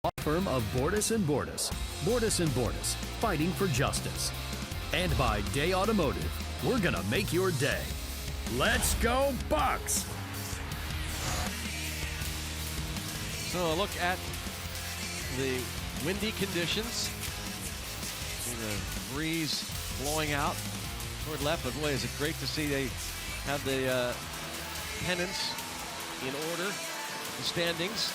law firm of Bordas & Bordas. Bordas & Bordas, fighting for justice. And by Day Automotive, we're going to make your day. Let's go Bucks! So a look at the windy conditions. See the breeze blowing out toward left, but boy, is it great to see they have the pennants in order, the standings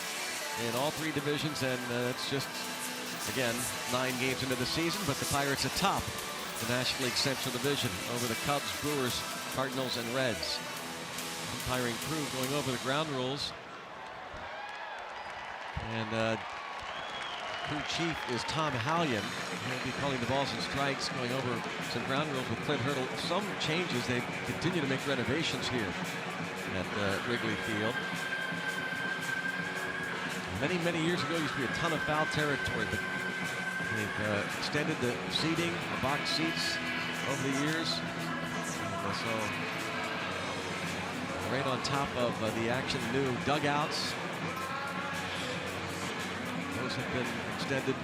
in all three divisions, and it's just, again, 9 games into the season, but the Pirates atop the National League Central Division over the Cubs, Brewers, Cardinals, and Reds. Umpiring crew going over the ground rules. And crew chief is Tom Hallion. He'll be calling the balls and strikes, going over some ground rules with Clint Hurdle. Some changes. They continue to make renovations here at Wrigley Field. Many, many years ago, used to be a ton of foul territory, but they've extended the seating, the box seats over the years. And so right on top of the action, new dugouts. Those have been extended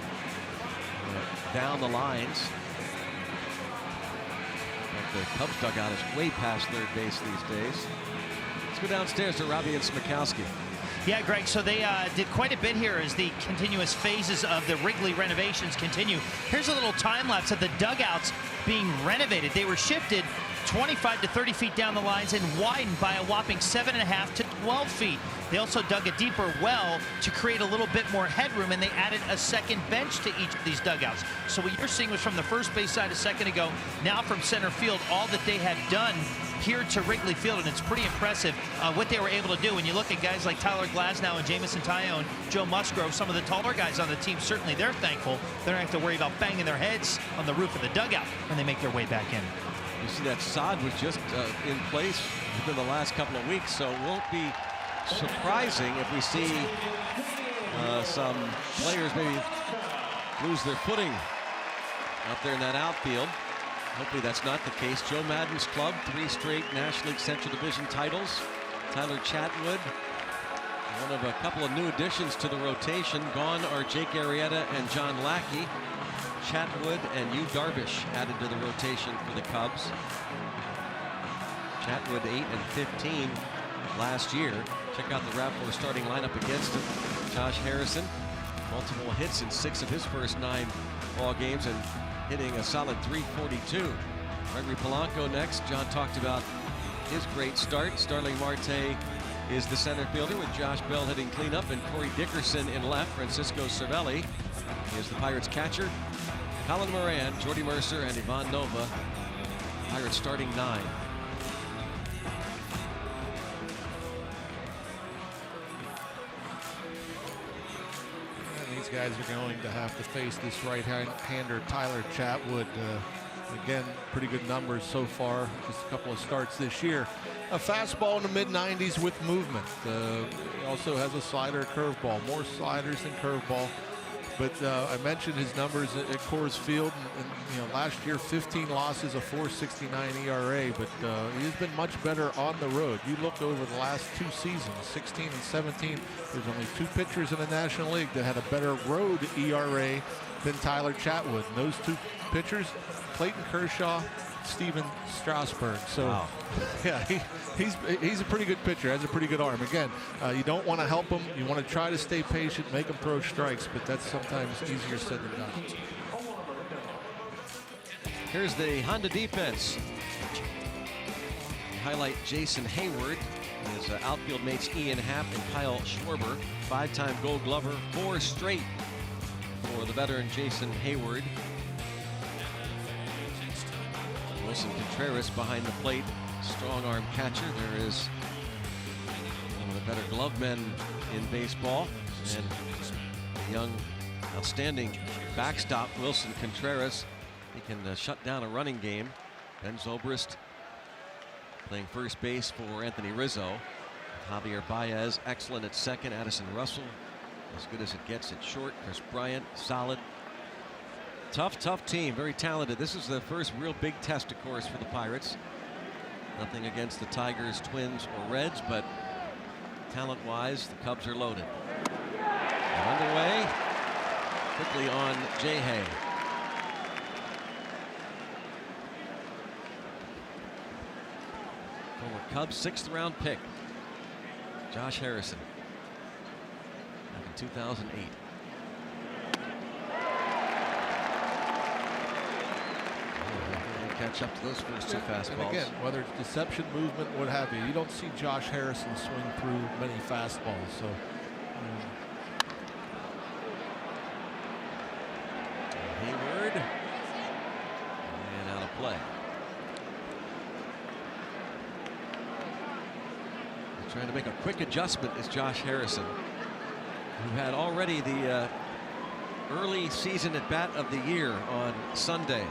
down the lines. But the Cubs dugout is way past third base these days. Let's go downstairs to Robbie and Smikowski. Yeah, Greg, so they did quite a bit here as the continuous phases of the Wrigley renovations continue. Here's a little time lapse of the dugouts being renovated. They were shifted 25 to 30 feet down the lines and widened by a whopping 7.5 to 12 feet. They also dug a deeper well to create a little bit more headroom, and they added a second bench to each of these dugouts. So what you're seeing was from the first base side a second ago, now from center field, all that they have done here to Wrigley Field, and it's pretty impressive what they were able to do. When you look at guys like Tyler Glasnow and Jamison Tyone, Joe Musgrove, some of the taller guys on the team, certainly they're thankful they don't have to worry about banging their heads on the roof of the dugout when they make their way back in. You see that sod was just in place within the last couple of weeks, so it won't be surprising if we see some players maybe lose their footing out there in that outfield. Hopefully that's not the case. Joe Maddon's club, 3 straight National League Central Division titles. Tyler Chatwood, one of a couple of new additions to the rotation. Gone are Jake Arrieta and John Lackey. Chatwood and Yu Darvish added to the rotation for the Cubs. Chatwood 8 and 15 last year. Check out the RAV4 starting lineup against him. Josh Harrison, multiple hits in 6 of his first 9 ball games and hitting a solid .342. Gregory Polanco next. John talked about his great start. Starling Marte is the center fielder with Josh Bell hitting cleanup, and Corey Dickerson in left. Francisco Cervelli is the Pirates catcher. Colin Moran, Jordy Mercer, and Ivan Nova. Pirates starting 9. These guys are going to have to face this right-hander Tyler Chatwood. Again, pretty good numbers so far. Just a couple of starts this year. A fastball in the mid-90s with movement. He also has a slider, curveball. More sliders than curveball. But I mentioned his numbers at Coors Field, and you know, last year 15 losses, a .469 ERA, but he has been much better on the road. You look over the last 2 seasons, 16 and 17, there's only 2 pitchers in the National League that had a better road ERA than Tyler Chatwood. And those 2 pitchers, Clayton Kershaw, Steven Strasburg. So, wow. Yeah, he's a pretty good pitcher, has a pretty good arm. Again, you don't want to help him. You want to try to stay patient, make him throw strikes, but that's sometimes easier said than done. Here's the Honda defense. Highlight Jason Hayward, his outfield mates Ian Happ and Kyle Schwarber. 5-time Gold Glover, 4 straight for the veteran Jason Hayward. Wilson Contreras behind the plate, strong arm catcher. There is one of the better glove men in baseball, and a young, outstanding backstop, Wilson Contreras. He can shut down a running game. Ben Zobrist playing first base for Anthony Rizzo. Javier Baez, excellent at second. Addison Russell, as good as it gets at short. Chris Bryant, solid. Tough team, very talented. This is the first real big test, of course, for the Pirates. Nothing against the Tigers, Twins, or Reds, but talent-wise, the Cubs are loaded. And underway, quickly on Hay. Former Cubs 6th round pick, Josh Harrison, back in 2008. Catch up to those first two fastballs. And again, whether it's deception, movement, what have you don't see Josh Harrison swing through many fastballs. So, Hayward, and out of play. Trying to make a quick adjustment is Josh Harrison, who had already the early season at bat of the year on Sunday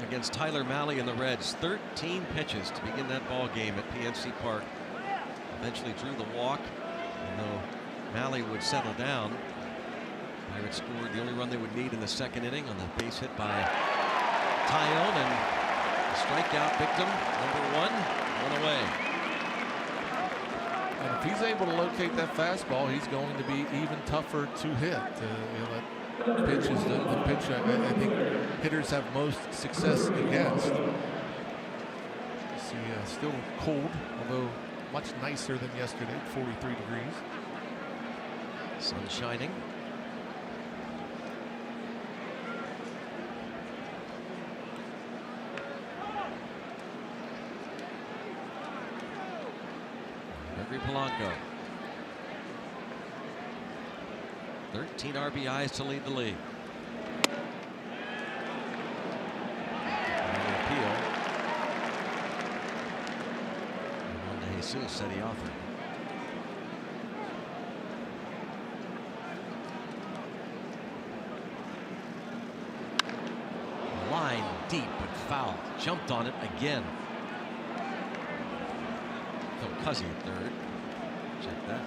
against Tyler Mahle and the Reds. 13 pitches to begin that ball game at PNC Park. Eventually drew the walk, and though Mahle would settle down, Pirates scored the only run they would need in the second inning on the base hit by Tyone, and the strikeout victim, number 1 away. and if he's able to locate that fastball, he's going to be even tougher to hit. That pitch is the pitch I think hitters have most success against. See, still cold, although much nicer than yesterday, 43 degrees. Sun shining. Gregory Polanco. 13 RBIs to lead the league. And the appeal. And one to Jesus said he offered. Line deep but foul. Jumped on it again. Phil Cuzzy at third. Check that.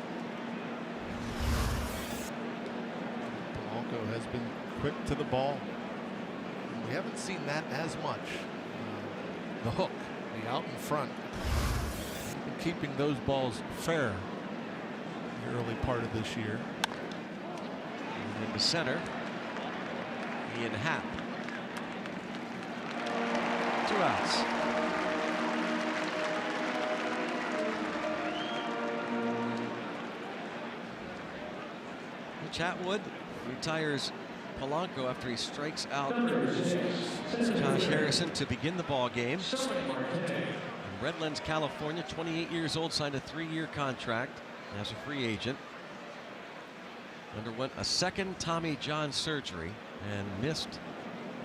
Polanco has been quick to the ball. We haven't seen that as much. The hook, the out in front, been keeping those balls fair in the early part of this year. And into center, Ian Happ. 2 outs. Chatwood retires Polanco after he strikes out Josh Harrison to begin the ball game. In Redlands, California, 28 years old, signed a 3-year contract as a free agent. Underwent a second Tommy John surgery and missed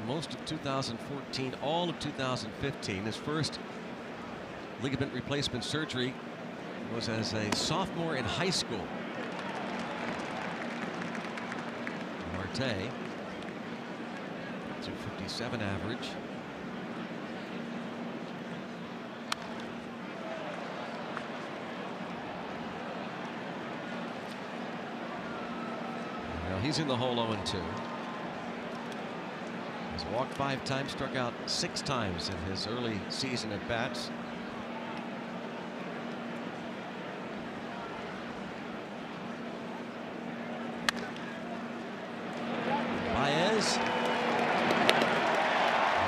most of 2014, all of 2015. His first ligament replacement surgery was as a sophomore in high school. Marte, 257 average. Now he's in the hole 0-2. He's walked 5 times, struck out 6 times in his early season at bats. Baez.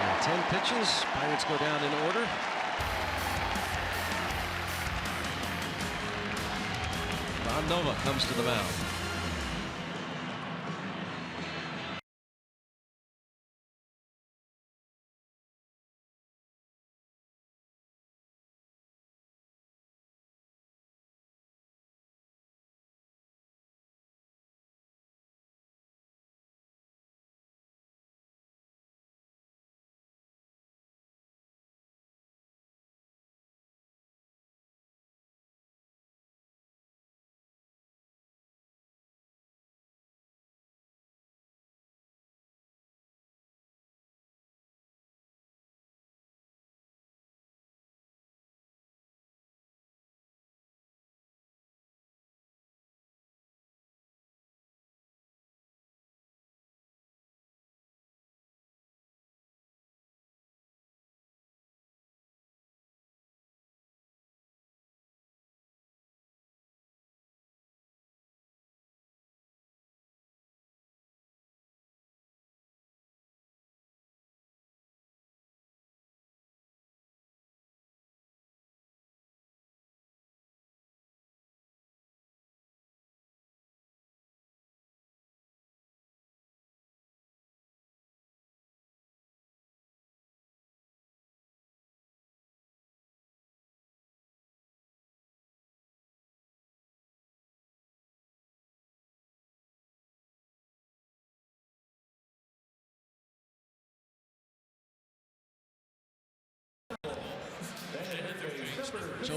And 10 pitches. Pirates go down in order. Ron Nova comes to the mound.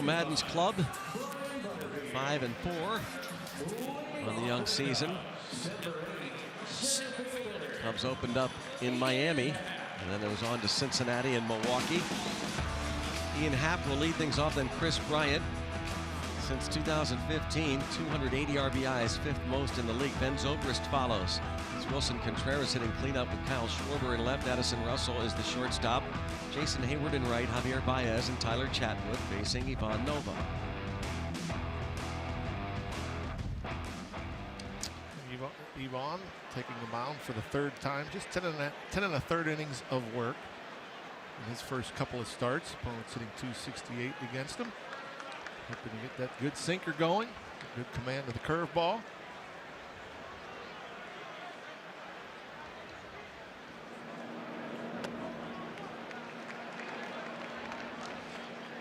Joe Madden's club, 5-4 on the young season. Cubs opened up in Miami, and then it was on to Cincinnati and Milwaukee. Ian Happ will lead things off, then Chris Bryant. Since 2015, 280 RBIs, 5th most in the league. Ben Zobrist follows. It's Wilson Contreras hitting cleanup with Kyle Schwarber in left. Addison Russell is the shortstop. Jason Hayward in right. Javier Baez and Tyler Chatwood facing Ivan Nova. Ivan taking the mound for the 3rd time. Just 10 and a third innings of work in his first couple of starts. Opponent's hitting .268 against him. Hoping to get that good sinker going. Good command of the curveball.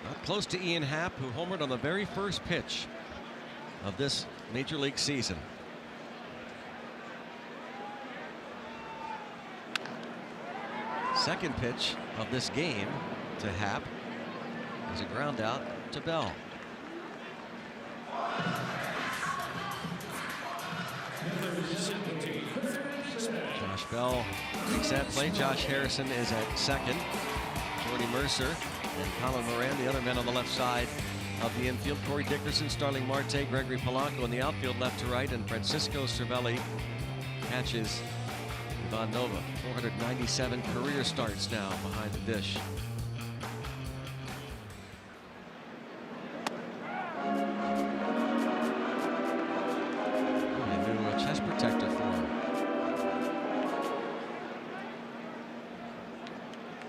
Not close to Ian Happ, who homered on the very first pitch of this Major League season. Second pitch of this game to Happ is a ground out to Bell. Josh Bell makes that play. Josh Harrison is at second. Jordy Mercer and Colin Moran, the other men on the left side of the infield. Corey Dickerson, Starling Marte, Gregory Polanco in the outfield left to right, and Francisco Cervelli catches Ivan Nova. 497 career starts now behind the dish. They knew a chest protector for him.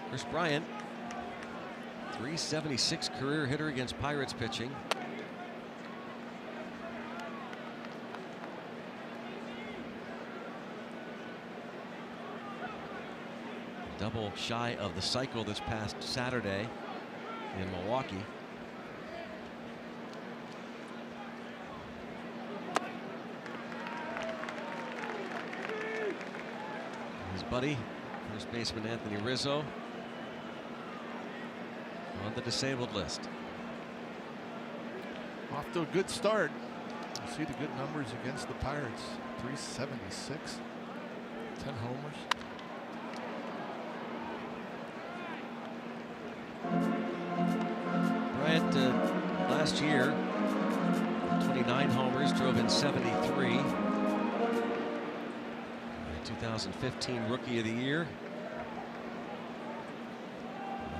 Chris Bryant, 376 career hitter against Pirates pitching. Double shy of the cycle this past Saturday in Milwaukee. His buddy, first baseman Anthony Rizzo, on the disabled list. Off to a good start. You see the good numbers against the Pirates. 376, 10 homers. Bryant last year, 29 homers, drove in 73. 2015 Rookie of the Year.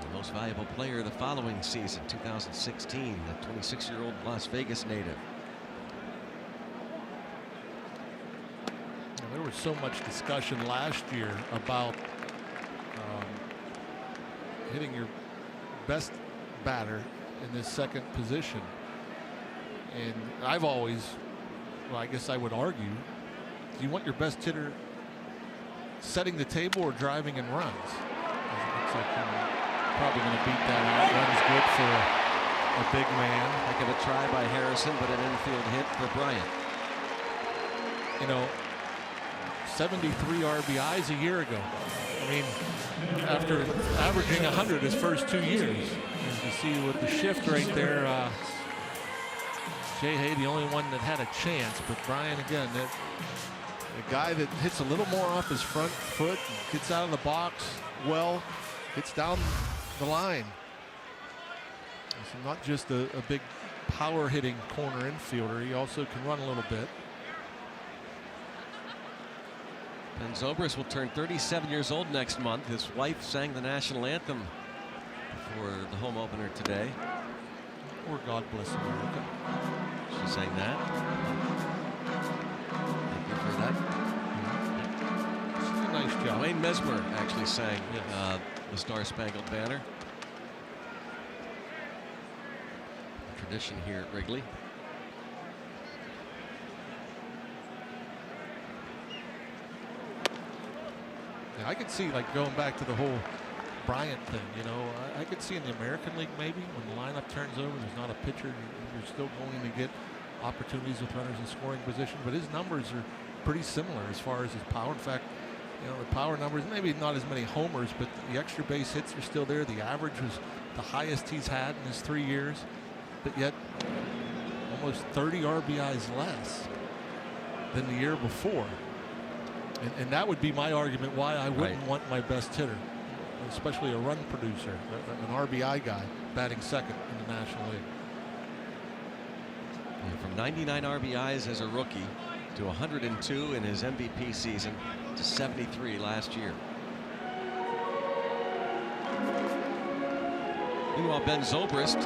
The most valuable player the following season, 2016, the 26-year-old Las Vegas native. There was so much discussion last year about hitting your best batter in this second position, and I've always, well, I guess I would argue, do you want your best hitter setting the table or driving in runs? It looks like you're probably going to beat that out. Runs good for a big man. Heck of a try by Harrison, but an infield hit for Bryant. You know, 73 RBIs a year ago. I mean, after averaging 100 his first 2 years. As you see with the shift right there, Jay Hay the only one that had a chance, but Bryant again, a guy that hits a little more off his front foot, gets out of the box well, gets down the line. He's not just a big power hitting corner infielder, he also can run a little bit. Ben Zobrist will turn 37 years old next month. His wife sang the national anthem for the home opener today. Or God Bless America. She sang that. Thank you for that. She did a nice job. Wayne Mesmer actually sang the Star Spangled Banner. A tradition here at Wrigley. I could see, like, going back to the whole Bryant thing, you know, I could see in the American League maybe when the lineup turns over, there's not a pitcher, you're still going to get opportunities with runners in scoring position, but his numbers are pretty similar as far as his power. In fact, you know, the power numbers, maybe not as many homers, but the extra base hits are still there. The average was the highest he's had in his 3 years. but yet almost 30 RBIs less than the year before. And that would be my argument why I wouldn't want my best hitter, especially a run producer, an RBI guy, batting second in the National League. And from 99 RBIs as a rookie to 102 in his MVP season to 73 last year. Meanwhile, Ben Zobrist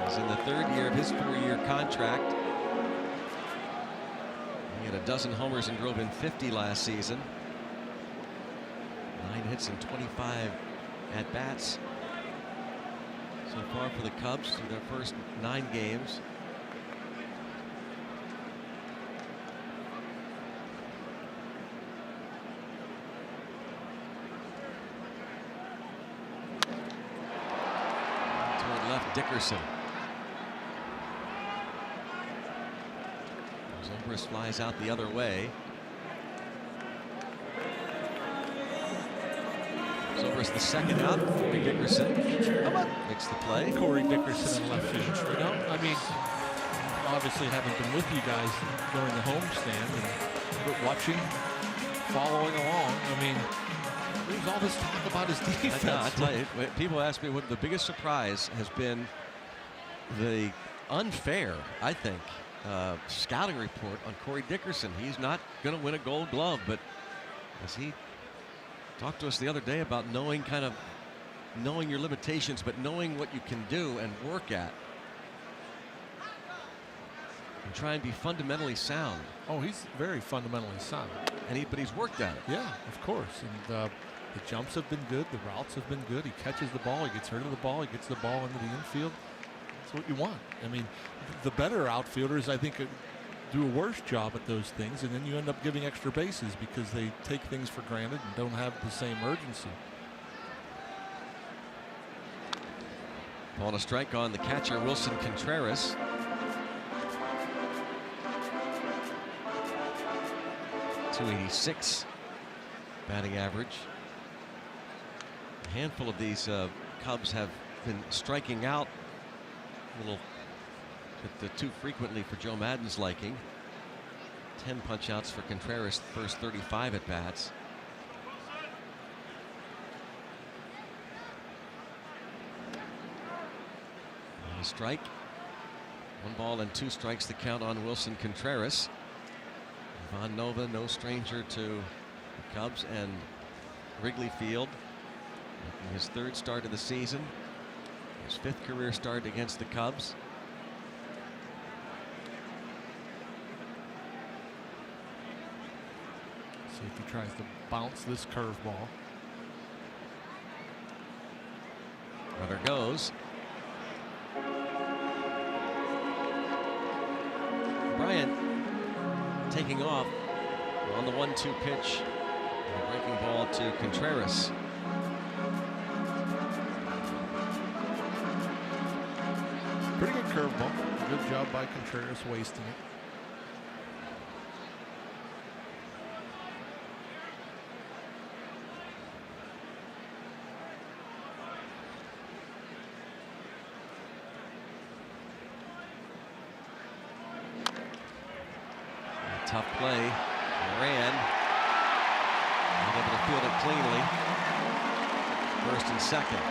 is in the third year of his 4-year contract. He had a dozen homers and drove in 50 last season. 9 hits and 25 at-bats so far for the Cubs through their first 9 games. Toward left, Dickerson. Zobrist flies out the other way. Zobrist the second out. Corey Dickerson makes the play. Corey Dickerson in left field. You know, I mean, obviously haven't been with you guys during the homestand, but watching, following along. I mean, there's all this talk about his defense. I tell you, people ask me what the biggest surprise has been. The unfair, I think, scouting report on Corey Dickerson. He's not going to win a Gold Glove, but as he talked to us the other day about knowing your limitations, but knowing what you can do and work at, and try and be fundamentally sound. Oh, he's very fundamentally sound. But he's worked at it. Yeah, of course. And the jumps have been good. The routes have been good. He catches the ball. He gets rid of the ball. He gets the ball into the infield. That's what you want. I mean, the better outfielders, I think, do a worse job at those things, and then you end up giving extra bases because they take things for granted and don't have the same urgency. On a strike on the catcher, Wilson Contreras. .286 batting average. A handful of these Cubs have been striking out a little bit too frequently for Joe Maddon's liking. 10 punch outs for Contreras, the first 35 at bats. And a strike. 1 ball and 2 strikes the count on Wilson Contreras. Ivan Nova, no stranger to the Cubs and Wrigley Field. Making his 3rd start of the season. His 5th career start against the Cubs. See if he tries to bounce this curveball. Runner goes. Bryant taking off on the 1-2 pitch. A breaking ball to Contreras. Pretty good curveball. Good job by Contreras wasting it. Tough play. Moran not able to field it cleanly. 1st and 2nd.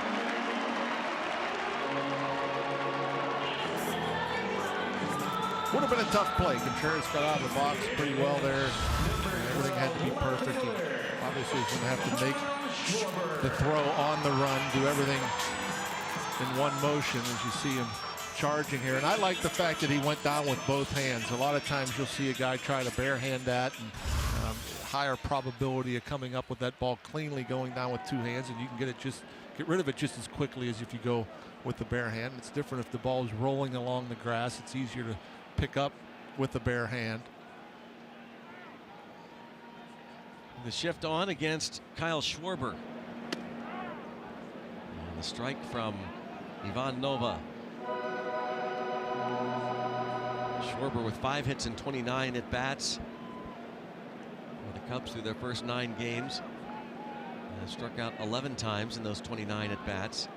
Would have been a tough play. Contreras got out of the box pretty well there. Everything had to be perfect. He obviously is going to have to make the throw on the run, do everything in one motion as you see him charging here. And I like the fact that he went down with both hands. A lot of times you'll see a guy try to barehand that, and higher probability of coming up with that ball cleanly going down with 2 hands, and you can get rid of it just as quickly as if you go with the bare hand. It's different if the ball is rolling along the grass. It's easier to pick up with the bare hand. The shift on against Kyle Schwarber. And the strike from Ivan Nova. Schwarber with 5 hits and 29 at bats. The Cubs through their first 9 games struck out 11 times in those 29 at bats.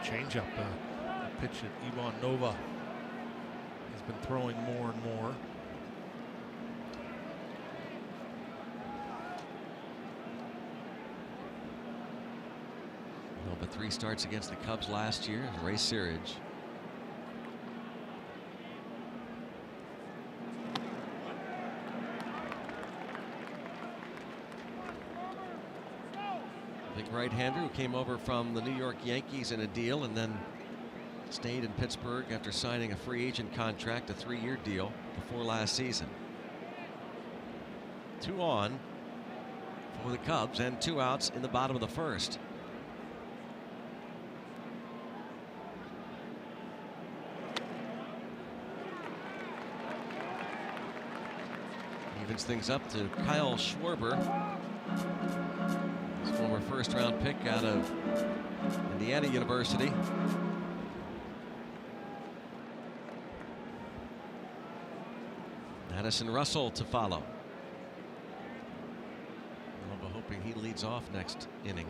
Good changeup. A pitch that Ivan Nova has been throwing more and more. Well, but 3 starts against the Cubs last year. Ray Searage. Big right-hander who came over from the New York Yankees in a deal and then stayed in Pittsburgh after signing a free agent contract, a 3-year deal before last season. 2 on for the Cubs and 2 outs in the bottom of the first. Evens things up to Kyle Schwarber. His former first-round pick out of Indiana University. Addison Russell to follow. Nova hoping he leads off next inning.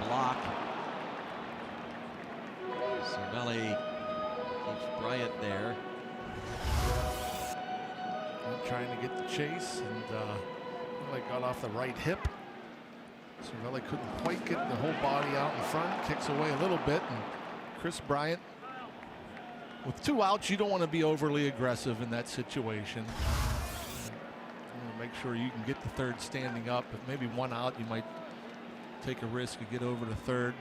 Block. Cervelli keeps Bryant there. Trying to get the chase, and Cervelli got off the right hip. Cervelli couldn't quite get the whole body out in front. Kicks away a little bit, and Chris Bryant, with 2 outs, you don't want to be overly aggressive in that situation. You want to make sure you can get the third standing up. If maybe 1 out, you might take a risk and get over to third.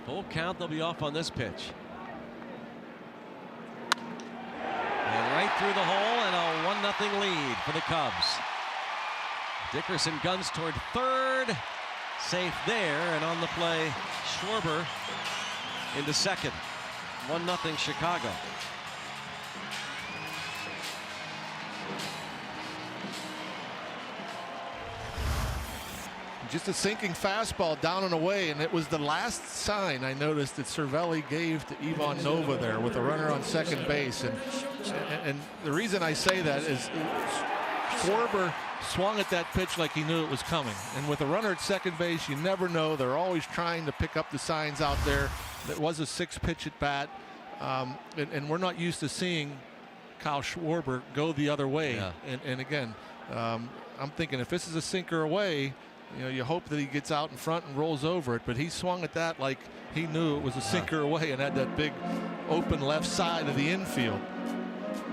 Full count, they'll be off on this pitch. And right through the hole, and a 1-0 lead for the Cubs. Dickerson guns toward third. Safe there, and on the play, Schwarber into second. 1-0 Chicago. Just a sinking fastball down and away, and it was the last sign I noticed that Cervelli gave to Ivan Nova there with a runner on second base. And the reason I say that is Schwarber swung at that pitch like he knew it was coming. And with a runner at second base, you never know. They're always trying to pick up the signs out there. That was a 6-pitch at bat. And we're not used to seeing Kyle Schwarber go the other way. Yeah. And again, I'm thinking if this is a sinker away, you know, you hope that he gets out in front and rolls over it, but he swung at that like he knew it was a sinker away and had that big open left side of the infield.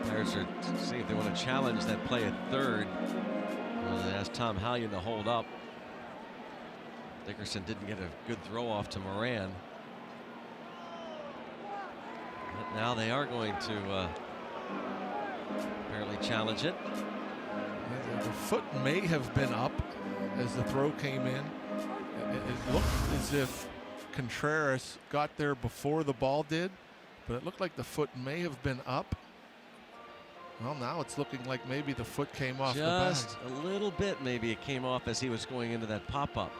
Players are see if they want to challenge that play at third. Well, they asked Tom Hallion to hold up. Dickerson didn't get a good throw off to Moran. But now they are going to apparently challenge it. The foot may have been up as the throw came in. It looked as if Contreras got there before the ball did, but it looked like the foot may have been up. Well, now it's looking like maybe the foot came off the bag. Just a little bit, maybe it came off as he was going into that pop-up.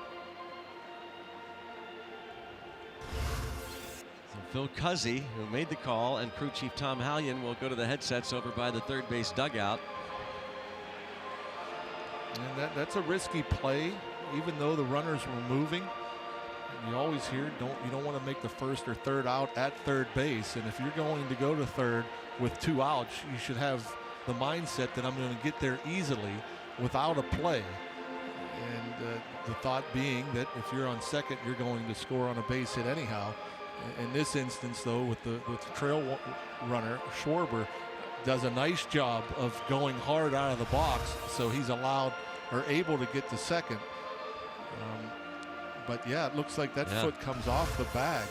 So Phil Cuzzy, who made the call, and crew chief Tom Hallion will go to the headsets over by the third base dugout. And that's a risky play, even though the runners were moving. You always hear you don't want to make the first or third out at third base, and if you're going to go to third with 2 outs, you should have the mindset that I'm going to get there easily without a play. And the thought being that if you're on second, you're going to score on a base hit anyhow. In this instance, though, with the trail runner, Schwarber does a nice job of going hard out of the box, so he's allowed or able to get to second. But yeah, it looks like that foot comes off the bag.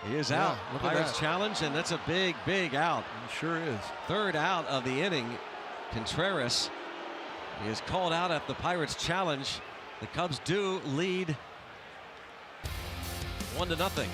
He is out. Pirates challenge, and that's a big, big out. It sure is. Third out of the inning. Contreras is called out at the Pirates challenge. The Cubs do lead 1-0.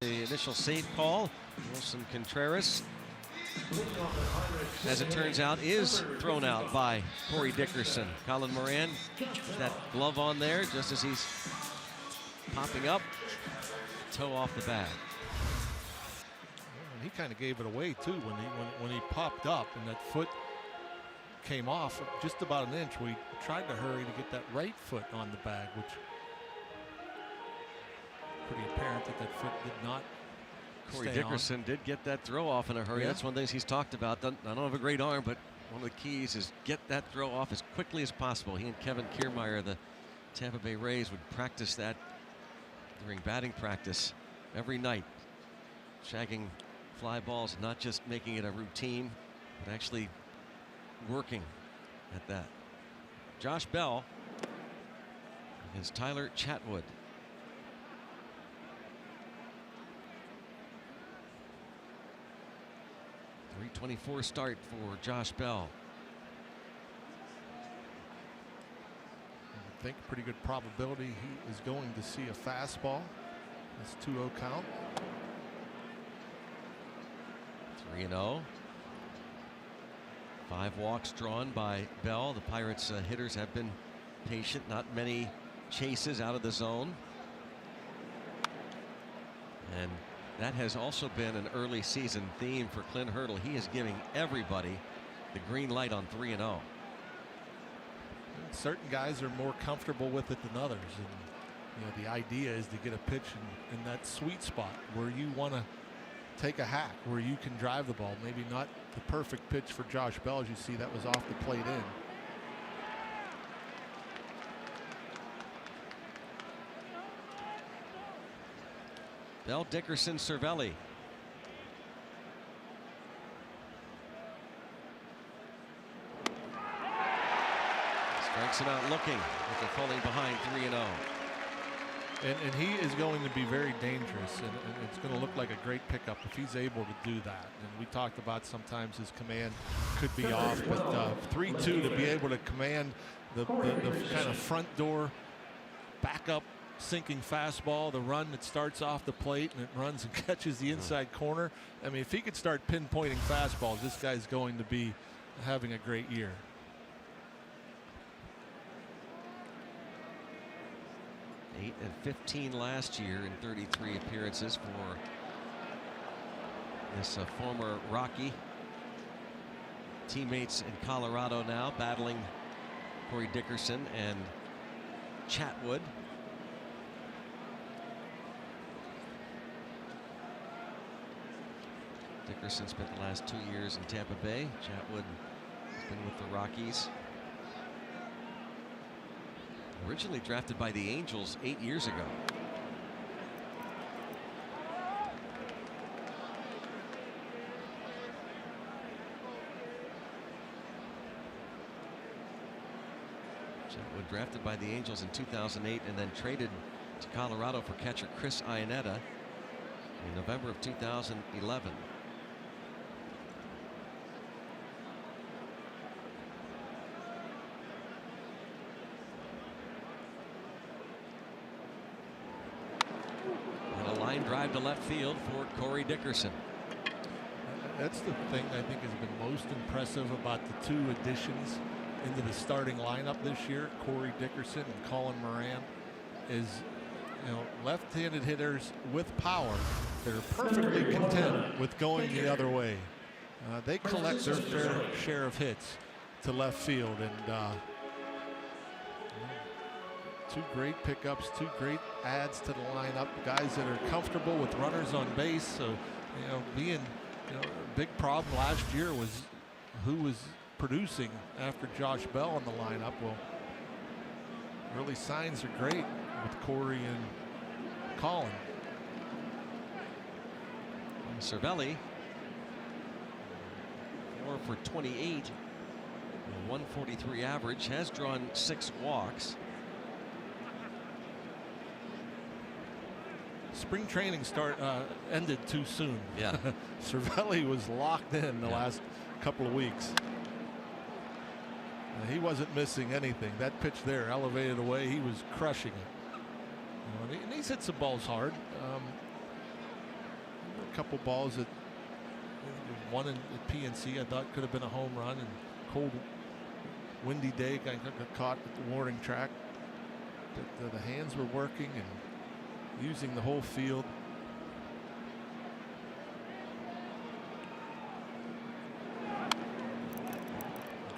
The initial safe call, Wilson Contreras, as it turns out, is thrown out by Corey Dickerson. Colin Moran, that glove on there just as he's popping up, toe off the bag. He kind of gave it away too when he popped up and that foot came off just about an inch. We tried to hurry to get that right foot on the bag, which pretty apparent that foot did not. Corey Dickerson did get that throw off in a hurry. Yeah. That's one of the things he's talked about. I don't have a great arm, but one of the keys is get that throw off as quickly as possible. He and Kevin Kiermaier, the Tampa Bay Rays, would practice that during batting practice every night, shagging fly balls, not just making it a routine, but actually working at that. Josh Bell against Tyler Chatwood. .324 start for Josh Bell. I think pretty good probability he is going to see a fastball. It's 2-0 count. 3-0. 5 walks drawn by Bell. The Pirates hitters have been patient. Not many chases out of the zone. And that has also been an early season theme for Clint Hurdle. He is giving everybody the green light on 3-0. Certain guys are more comfortable with it than others, and the idea is to get a pitch in that sweet spot where you want to take a hack, where you can drive the ball. Maybe not the perfect pitch for Josh Bell, as you see that was off the plate in. Bell, Dickerson, Cervelli. Strikes him out looking after falling behind 3-0. And he is going to be very dangerous, and it's going to look like a great pickup if he's able to do that. And we talked about sometimes his command could be off, but 3-2 to be able to command the kind of front door back up sinking fastball, the run that starts off the plate and it runs and catches the inside corner. I mean, if he could start pinpointing fastballs, this guy's going to be having a great year. Eight and 15 last year in 33 appearances for this former Rocky. Teammates in Colorado now battling Corey Dickerson and Chatwood. Dickerson spent the last 2 years in Tampa Bay. Chatwood has been with the Rockies. Originally drafted by the Angels 8 years ago. Chatwood drafted by the Angels in 2008 and then traded to Colorado for catcher Chris Iannetta in November of 2011. Drive to left field for Corey Dickerson. That's the thing I think has been most impressive about the 2 additions into the starting lineup this year, Corey Dickerson and Colin Moran, is left-handed hitters with power that are perfectly content with going the other way. They collect their fair share of hits to left field, and 2 great pickups, 2 great adds to the lineup. Guys that are comfortable with runners on base. So, being a big problem last year was who was producing after Josh Bell in the lineup. Well, early signs are great with Corey and Colin. Cervelli 4 for 28, a 143 average, has drawn 6 walks. Spring training ended too soon. Yeah. Cervelli was locked in the last couple of weeks. He wasn't missing anything. That pitch there elevated away, he was crushing it. And he's hit some balls hard. A couple balls that one at PNC I thought could have been a home run, and cold, windy day, got caught at the warning track. But the hands were working and using the whole field.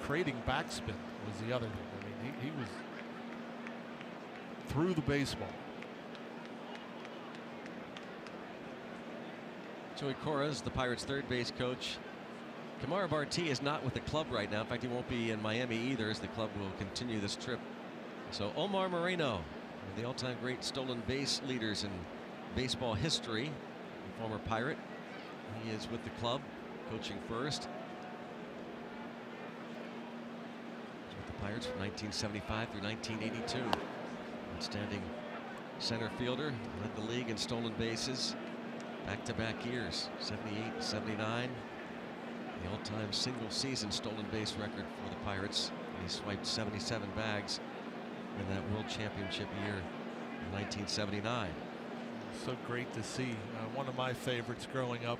Creating backspin was the other one. I mean, he was through the baseball. Joey Cora is the Pirates' third base coach. Kamara Barti is not with the club right now. In fact, he won't be in Miami either, as the club will continue this trip. So Omar Moreno, one of the all-time great stolen base leaders in baseball history, a former Pirate. He is with the club, coaching first. With the Pirates from 1975 through 1982. Outstanding center fielder, led the league in stolen bases back-to-back years, 78, 79. The all-time single-season stolen base record for the Pirates. He swiped 77 bags in that World Championship year in 1979. So great to see. One of my favorites growing up.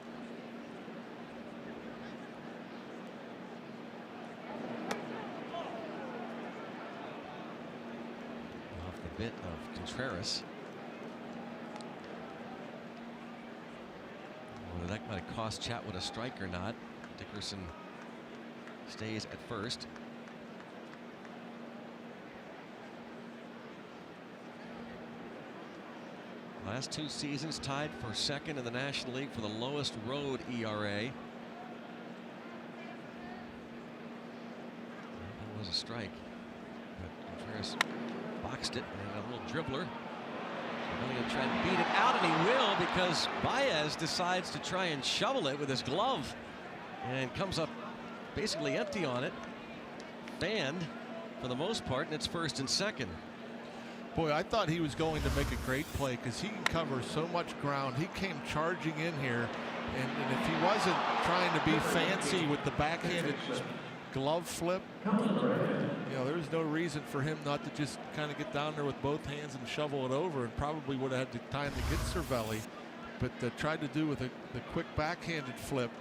Off the bit of Contreras. Whether that might have cost Chatwood a strike or not. Dickerson stays at first. Last two seasons tied for second in the National League for the lowest road ERA. That was a strike. But Contreras boxed it, and a little dribbler. Really going to try and beat it out, and he will, because Baez decides to try and shovel it with his glove and comes up basically empty on it. Fanned for the most part, and it's first and second. Boy, I thought he was going to make a great play because he can cover so much ground. He came charging in here, and if he wasn't trying to be fancy with the backhanded glove flip, you know, there's no reason for him not to just kind of get down there with both hands and shovel it over, and probably would have had the time to get Cervelli, but tried to do with the quick backhanded flip.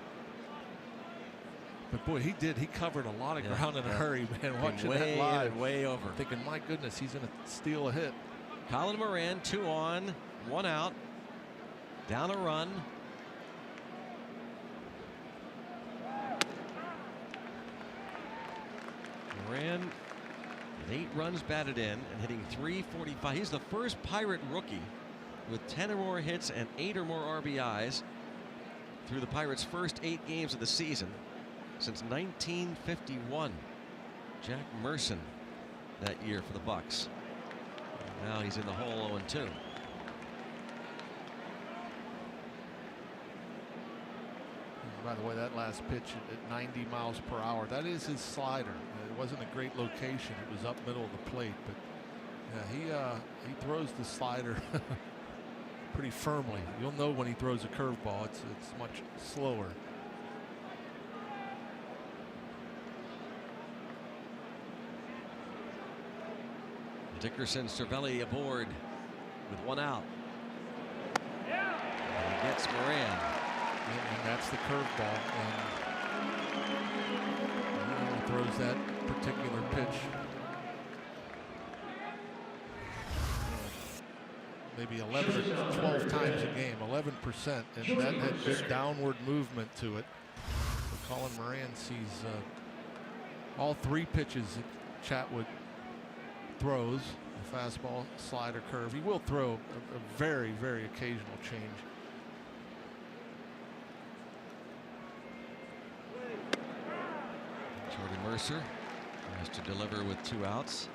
But boy, he did. He covered a lot of ground in a hurry, man. Watching that live, way over. Thinking, my goodness, he's going to steal a hit. Colin Moran, 2 on, 1 out, down a run. Moran with 8 runs batted in and hitting .345. He's the first Pirate rookie with 10 or more hits and 8 or more RBIs through the Pirates' first 8 games of the season since 1951. Jack Merson that year for the Bucks. Now he's in the hole 0-2. By the way, that last pitch at 90 miles per hour, that is his slider. It wasn't a great location. It was up middle of the plate, but yeah, he throws the slider pretty firmly. You'll know when he throws a curveball. It's much slower. Dickerson, Cervelli aboard with 1 out. And he gets Moran. And that's the curveball. And he throws that particular pitch maybe 11 or 12 times a game, 11%, and that had good downward movement to it. So Colin Moran sees all 3 pitches that Chatwood throws, a fastball, slider, curve. He will throw a very, very occasional change. Jordan Mercer has to deliver with 2 outs.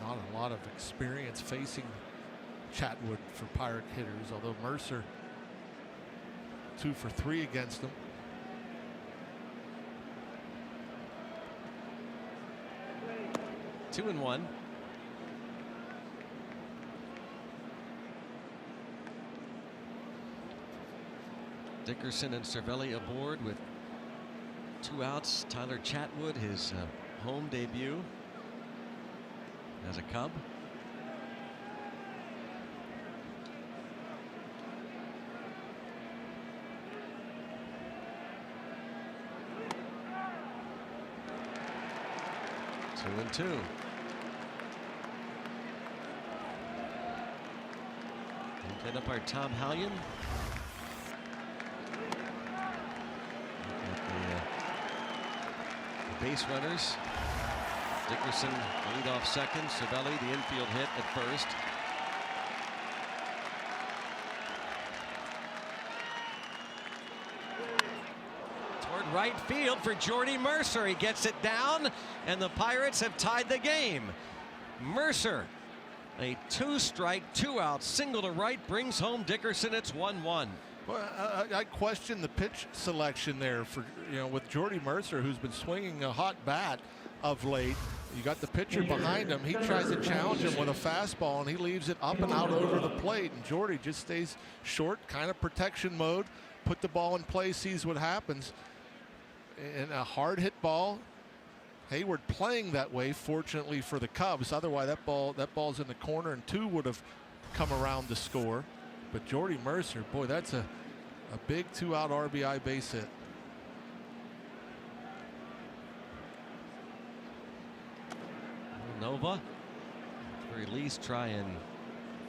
Not a lot of experience facing Chatwood for Pirate hitters, although Mercer 2 for 3 against them. 2-1. Dickerson and Cervelli aboard with 2 outs. Tyler Chatwood, his home debut as a Cub. Two and two. Then up our Tom Hallion. The base runners. Dickerson lead off second. Cervelli the infield hit at first. Toward right field for Jordy Mercer. He gets it down, and the Pirates have tied the game. Mercer, a 2-strike, 2-out single to right, brings home Dickerson. It's 1-1. Well, I question the pitch selection there for, with Jordy Mercer, who's been swinging a hot bat of late. You got the pitcher behind him. He tries to challenge him with a fastball, and he leaves it up and out over the plate. And Jordy just stays short, kind of protection mode. Put the ball in play, sees what happens. And a hard hit ball. Hayward playing that way, fortunately for the Cubs. Otherwise, that ball's in the corner, and 2 would have come around to score. But Jordy Mercer, boy, that's a big 2-out RBI base hit. Nova, at the very least, try and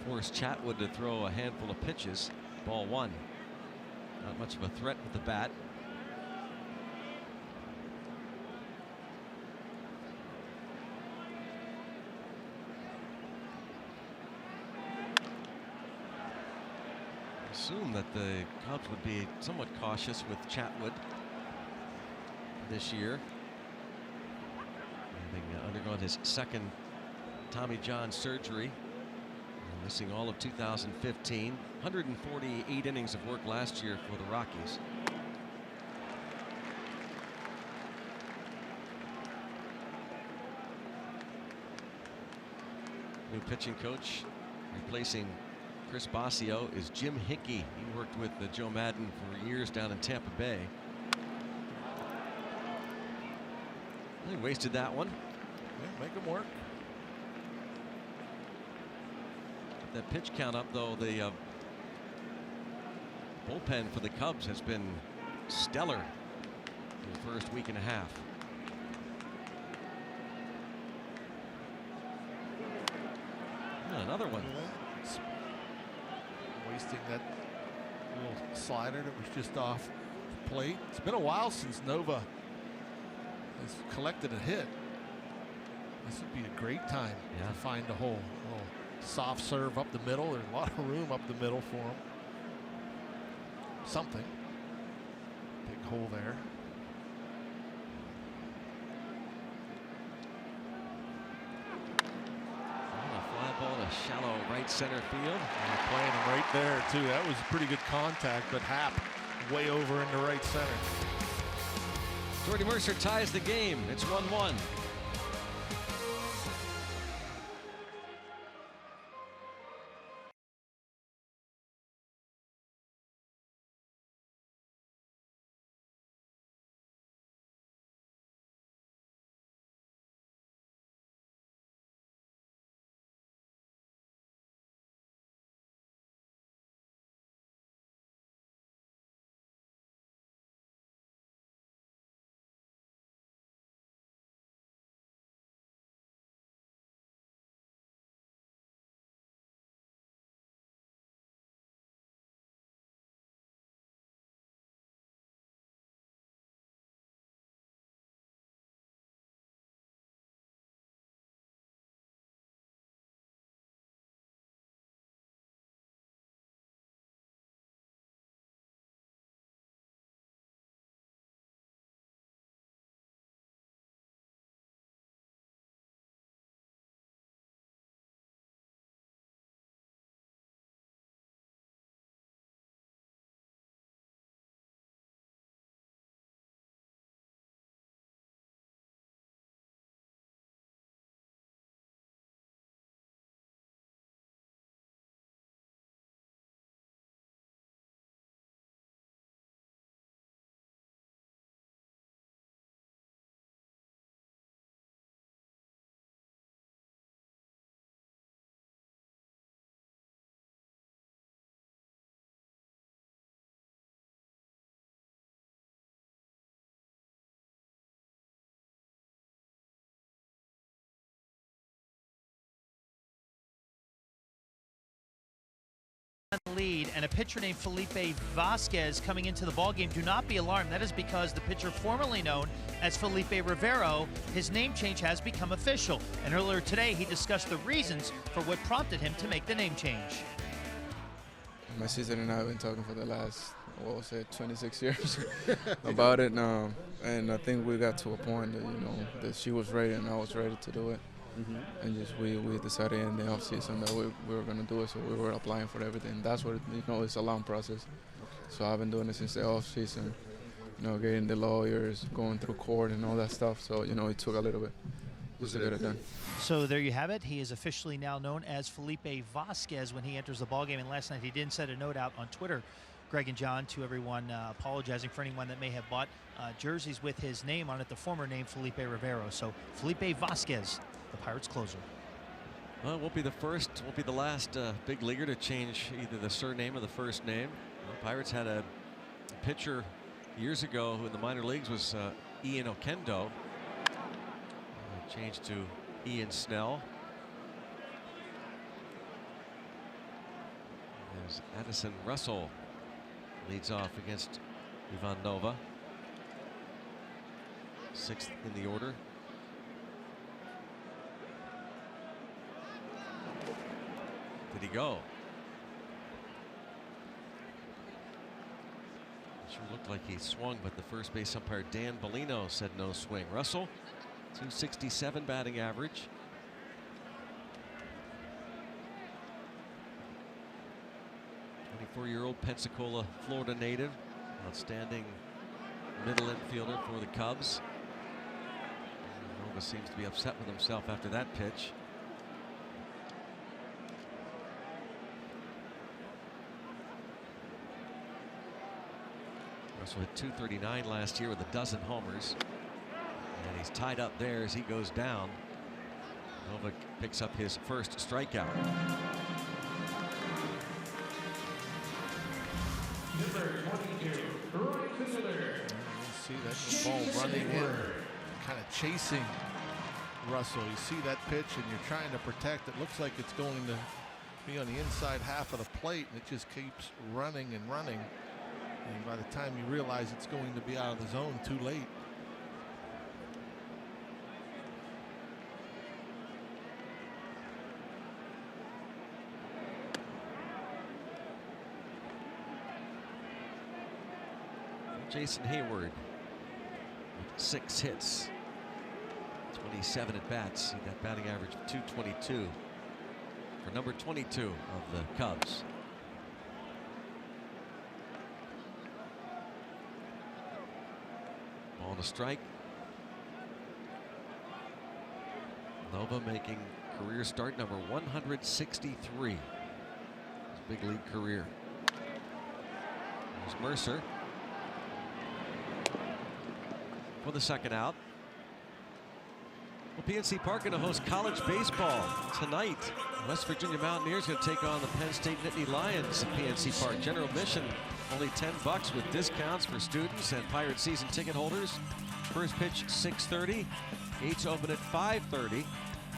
force Chatwood to throw a handful of pitches. Ball 1. Not much of a threat with the bat. Assume that the Cubs would be somewhat cautious with Chatwood this year, having undergone his second Tommy John surgery and missing all of 2015. 148 innings of work last year for the Rockies. New pitching coach replacing Chris Basio is Jim Hickey. He worked with Joe Madden for years down in Tampa Bay. He wasted that one. Yeah, make him work. Get that pitch count up, though. The bullpen for the Cubs has been stellar in the first week and a half. Another one. Wasting that little slider that was just off the plate. It's been a while since Nova has collected a hit. This would be a great time to find a hole. A little soft serve up the middle. There's a lot of room up the middle for him. Something. Big hole there. Ball to shallow right center field. And playing him right there too. That was pretty good contact, but Happ way over into right center. Jordy Mercer ties the game. It's 1-1. lead, and a pitcher named Felipe Vasquez coming into the ballgame. Do not be alarmed. That is because the pitcher formerly known as Felipe Rivero, his name change has become official. And earlier today, he discussed the reasons for what prompted him to make the name change. My sister and I have been talking for the last, 26 years about it, and I think we got to a point that, that she was ready and I was ready to do it. And just we decided in the off season that we were going to do it, so we were applying for everything. That's what it's a long process. So I've been doing it since the off season, getting the lawyers, going through court and all that stuff. So it took a little bit just to get it done. So there you have it. He is officially now known as Felipe Vasquez when he enters the ballgame. And last night he did send a note out on Twitter, Greg and John, to everyone apologizing for anyone that may have bought jerseys with his name on it, the former name Felipe Rivero. So Felipe Vasquez, the Pirates closer. Well, it won't be the first, won't be the last big leaguer to change either the surname or the first name. The Pirates had a pitcher years ago who in the minor leagues was Ian Okendo. Changed to Ian Snell. As Addison Russell leads off against Ivan Nova. 6th in the order. Did he go? Sure looked like he swung, but the first base umpire Dan Bellino said no swing. Russell, 267 batting average. Four-year-old Pensacola, Florida native, outstanding middle infielder for the Cubs. Nova seems to be upset with himself after that pitch. Russell hit .239 last year with a dozen homers, and he's tied up there as he goes down. Nova picks up his first strikeout. See that ball running in, kind of chasing Russell. You see that pitch and you're trying to protect. It looks like it's going to be on the inside half of the plate, and it just keeps running and running. And by the time you realize it's going to be out of the zone, too late. Jason Hayward with 6 hits, 27 at bats. He got batting average of .222 for number 22 of the Cubs. Ball to strike. Nova making career start number 163. His big league career. There's Mercer for the second out. Well, PNC Park going to host college baseball tonight. West Virginia Mountaineers going to take on the Penn State Nittany Lions at PNC Park. General admission only $10 with discounts for students and Pirate season ticket holders. First pitch 6:30. Gates open at 5:30.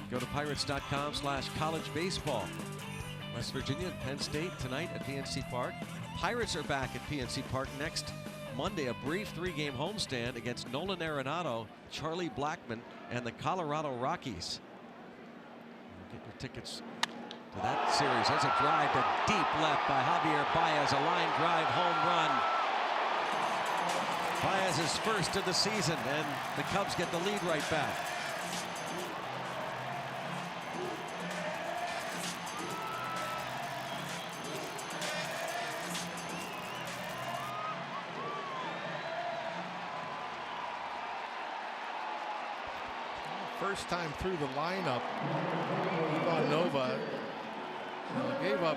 Go to pirates.com/college baseball. West Virginia and Penn State tonight at PNC Park. Pirates are back at PNC Park next Monday, a brief 3-game homestand against Nolan Arenado, Charlie Blackmon, and the Colorado Rockies. Get your tickets to that series. That's a drive to deep left by Javier Baez, a line drive home run. Baez's first of the season, and the Cubs get the lead right back. First time through the lineup, Ivan Nova gave up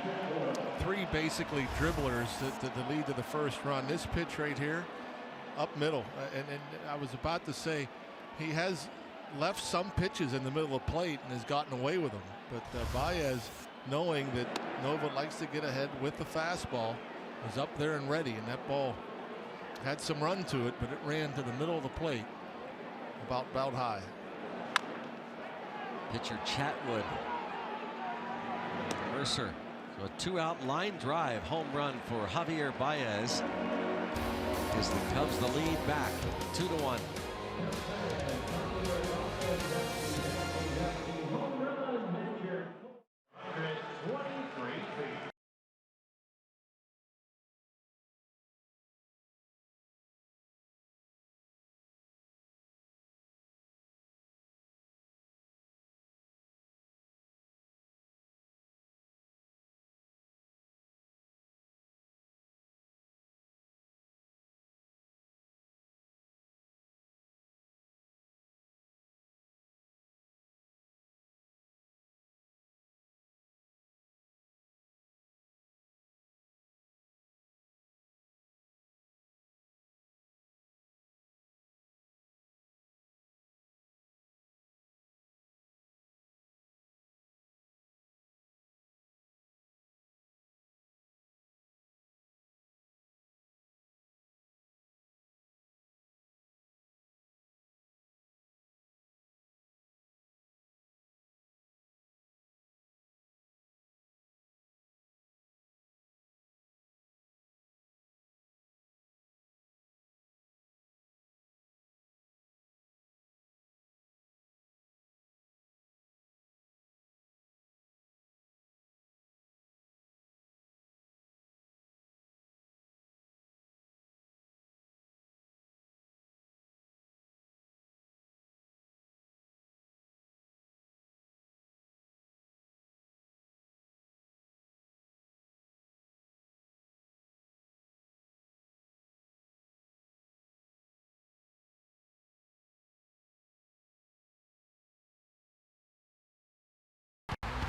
3 basically dribblers to lead to the first run. This pitch right here, up middle, and I was about to say he has left some pitches in the middle of the plate and has gotten away with them. But Baez, knowing that Nova likes to get ahead with the fastball, was up there and ready, and that ball had some run to it, but it ran to the middle of the plate, about high. Pitcher Chatwood. Mercer So a 2-out line drive home run for Javier Baez. Gives the Cubs the lead back 2-1.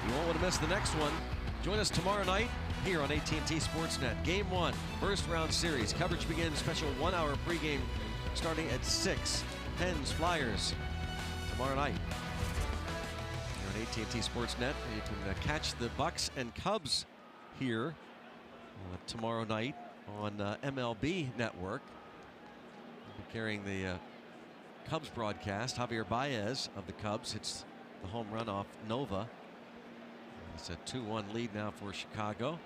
You won't want to miss the next one. Join us tomorrow night here on AT Sportsnet. Game 1, first round series. Coverage begins special 1-hour pregame starting at 6. Pens, Flyers tomorrow night. Here on AT Sportsnet, you can catch the Bucks and Cubs here tomorrow night on MLB Network. We'll be carrying the Cubs broadcast. Javier Baez of the Cubs hits the home run off Nova. It's a 2-1 lead now for Chicago.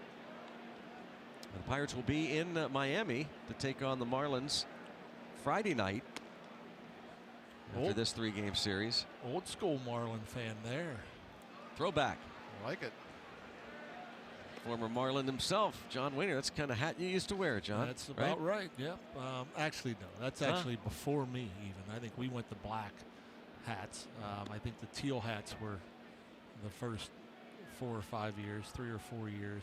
The Pirates will be in Miami to take on the Marlins Friday night after this 3-game series. Old school Marlin fan there. Throwback. I like it. Former Marlin himself, John Wayner. That's the kind of hat you used to wear, John. That's about right. Yep. Actually, no. That's actually before me. Even I think we went to black hats. I think the teal hats were the first 4 or 5 years, 3 or 4 years.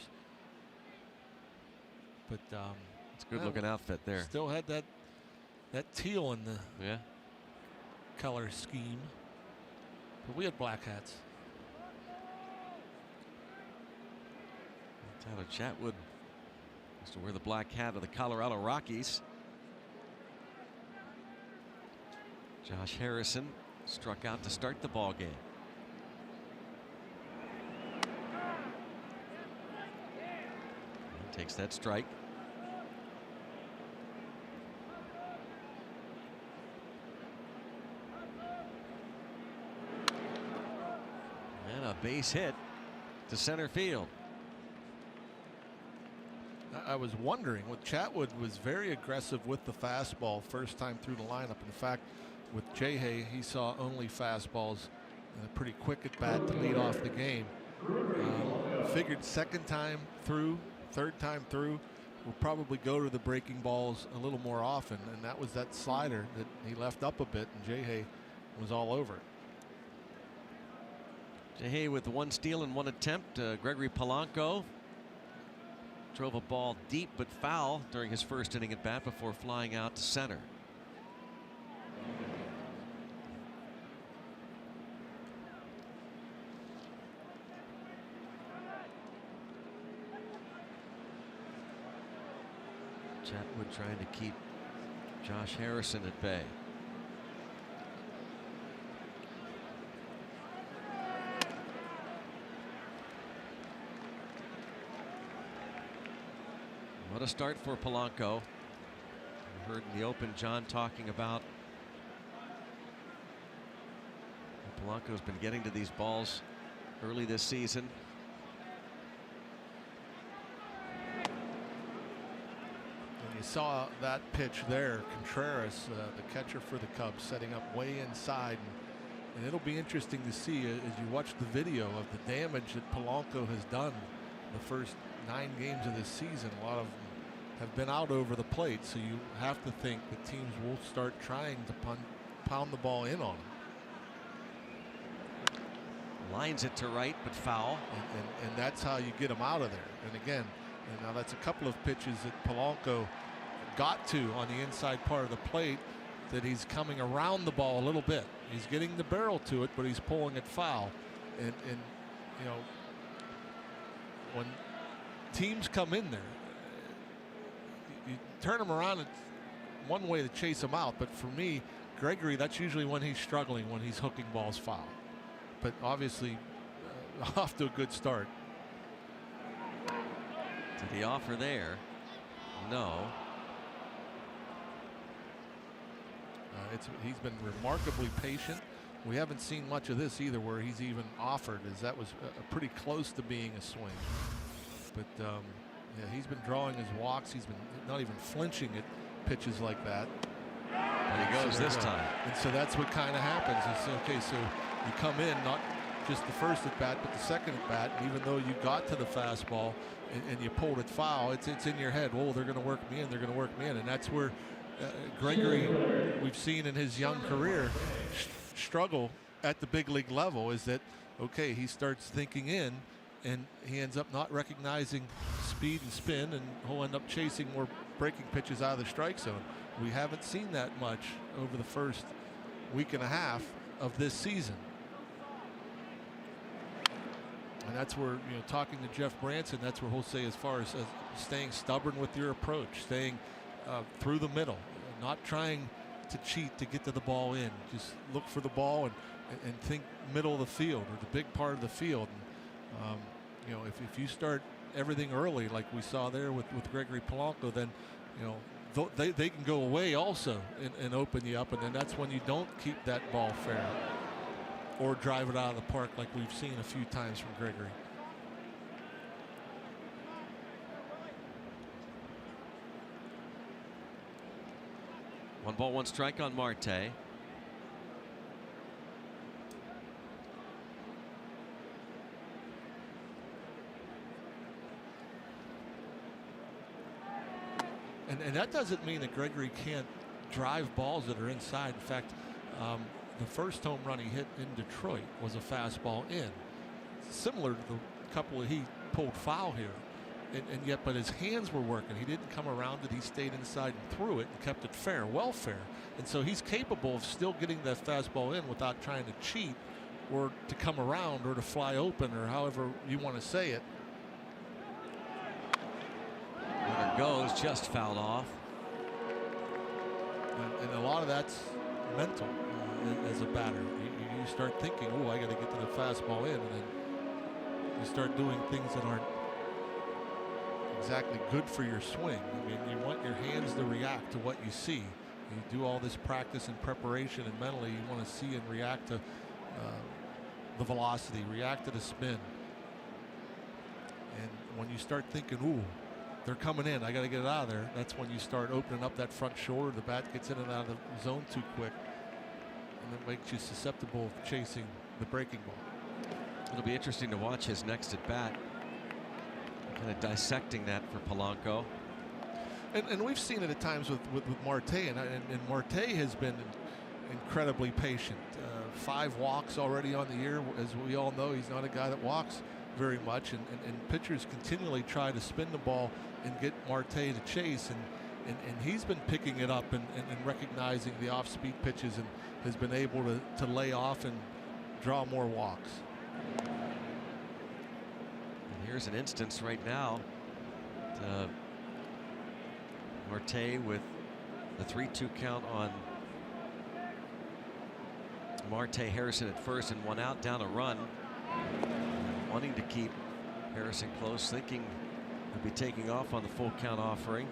But it's a good looking outfit there. Still had that teal in the color scheme. But we had black hats. Tyler Chatwood used to wear the black hat of the Colorado Rockies. Josh Harrison struck out to start the ball game. Takes that strike. And a base hit to center field. I was wondering, Chatwood was very aggressive with the fastball first time through the lineup. In fact, with Jay, he saw only fastballs and a pretty quick at bat to lead off the game. Figured second time through, third time through, will probably go to the breaking balls a little more often, and that was that slider that he left up a bit, and Jay was all over it. Jay with 1 steal and 1 attempt. Gregory Polanco drove a ball deep but foul during his first inning at bat before flying out to center. Chatwood trying to keep Josh Harrison at bay. What a start for Polanco. We heard in the open John talking about Polanco's been getting to these balls early this season. You saw that pitch there. Contreras, the catcher for the Cubs, setting up way inside. And it'll be interesting to see as you watch the video of the damage that Polanco has done the first 9 games of this season. A lot of them have been out over the plate, so you have to think that teams will start trying to pound the ball in on him. Lines it to right, but foul. And that's how you get him out of there. And again, and now that's a couple of pitches that Polanco got to on the inside part of the plate that he's coming around the ball a little bit. He's getting the barrel to it, but he's pulling it foul. And you know, when teams come in there, you turn them around. It's one way to chase them out. But for me, Gregory, that's usually when he's struggling, when he's hooking balls foul. But obviously, off to a good start. To the offer there, no. He's been remarkably patient. We haven't seen much of this either, where he's even offered, as that was pretty close to being a swing. But yeah, he's been drawing his walks. He's been not even flinching at pitches like that. And he goes this time. And so that's what kind of happens. Is okay, so you come in not just the first at bat, but the second at bat, and even though you got to the fastball and you pulled it foul, it's in your head. Oh, they're going to work me in. They're going to work me in, and that's where Gregory, we've seen in his young career, struggle at the big league level. Is that okay? He starts thinking in, and he ends up not recognizing speed and spin, and he'll end up chasing more breaking pitches out of the strike zone. We haven't seen that much over the first week and a half of this season. And that's where, you know, talking to Jeff Branson, that's where he'll say, as far as staying stubborn with your approach, staying through the middle, not trying to cheat to get to the ball in. Just look for the ball and think middle of the field, or the big part of the field. And, you know, if you start everything early, like we saw there with Gregory Polanco, then, you know, they can go away also and open you up, and then that's when you don't keep that ball fair or drive it out of the park, like we've seen a few times from Gregory. One ball, one strike on Marte. And that doesn't mean that Gregory can't drive balls that are inside. In fact, the first home run he hit in Detroit was a fastball in, similar to the couple he pulled foul here. And yet, but his hands were working. He didn't come around it. He stayed inside and threw it and kept it fair, well fair. And so he's capable of still getting that fastball in without trying to cheat or to come around or to fly open, or however you want to say it. Runner goes, just fouled off. And a lot of that's mental as a batter. You start thinking, oh, I got to get to the fastball in, and then you start doing things that aren't exactly good for your swing. I mean, you want your hands to react to what you see. You do all this practice and preparation, and mentally you want to see and react to the velocity, react to the spin. And when you start thinking, ooh, they're coming in, I got to get it out of there, that's when you start opening up that front shoulder. The bat gets in and out of the zone too quick, and it makes you susceptible of chasing the breaking ball. It'll be interesting to watch his next at bat, kind of dissecting that for Polanco. And we've seen it at times with Marte, and Marte has been incredibly patient. 5 walks already on the year. As we all know, he's not a guy that walks very much, and pitchers continually try to spin the ball and get Marte to chase, and he's been picking it up and recognizing the off-speed pitches, and has been able to lay off and draw more walks. And here's an instance right now. Marte with the 3-2 count on Marte. Harrison at first and 1 out, down a run. Wanting to keep Harrison close, thinking he'll be taking off on the full count offering.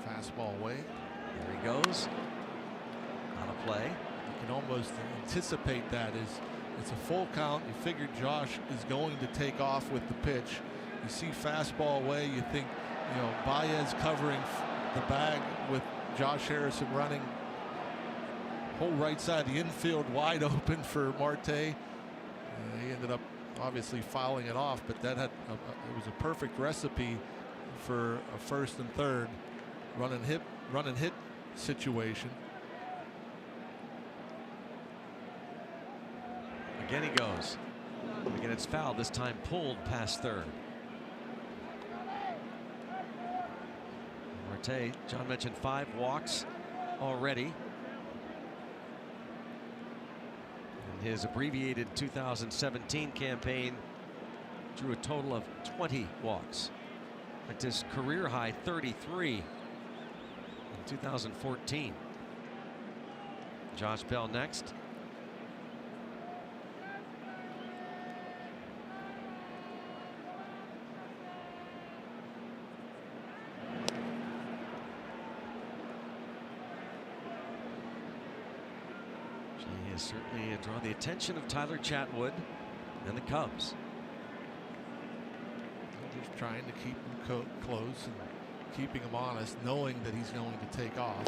Fastball away. There he goes. On a play. You can almost anticipate that It's a full count. You figure Josh is going to take off with the pitch. You see fastball away. You think, you know, Baez covering the bag with Josh Harrison running whole right side of the infield wide open for Marte. He ended up obviously fouling it off, but that had it was a perfect recipe for a first and third run and hit situation. Again he goes. Again it's fouled, this time pulled past third. Marte, John mentioned 5 walks already. In his abbreviated 2017 campaign, drew a total of 20 walks. At his career high 33 in 2014. Josh Bell next. He has certainly drawn the attention of Tyler Chatwood and the Cubs. Just trying to keep him close and keeping him honest, knowing that he's going to take off.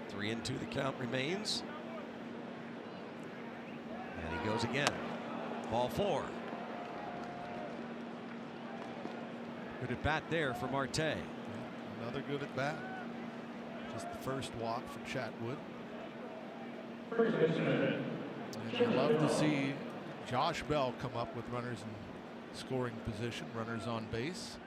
Three and 2 the count remains. And he goes again. Ball 4. Good at bat there for Marte. Another good at bat. Just the first walk for Chatwood. And you love to see Josh Bell come up with runners in scoring position, runners on base.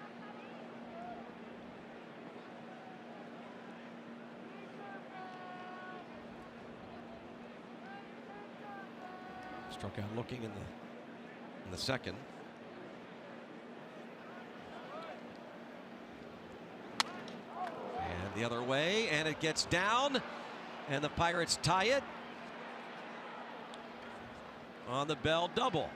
Struck out looking in the second. And the other way, and it gets down, and the Pirates tie it on the Bell double.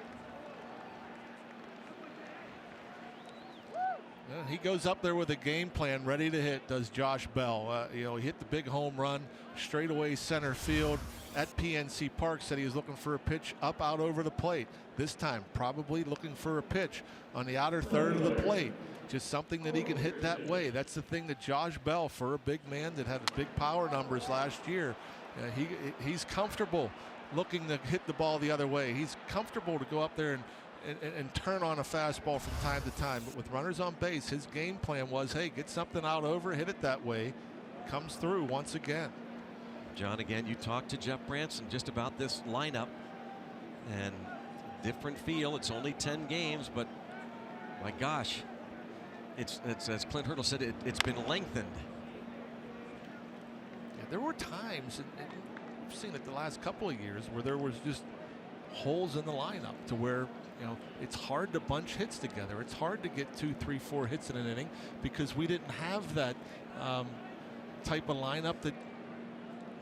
Yeah, he goes up there with a game plan ready to hit, does Josh Bell. You know, he hit the big home run straightaway center field at PNC Park. Said he was looking for a pitch up out over the plate. This time probably looking for a pitch on the outer third of the plate. Just something that he can hit that way. That's the thing that Josh Bell, for a big man that had big power numbers last year, he's comfortable looking to hit the ball the other way. He's comfortable to go up there and turn on a fastball from time to time. But with runners on base, his game plan was, hey, get something out over, hit it that way. Comes through once again. John, again, you talked to Jeff Branson just about this lineup, and different feel. It's only 10 games, but my gosh, it's as Clint Hurdle said, it's been lengthened. Yeah, there were times, and we've seen it the last couple of years, where there was just holes in the lineup to where, you know, it's hard to bunch hits together. It's hard to get 2, 3, 4 hits in an inning because we didn't have that type of lineup that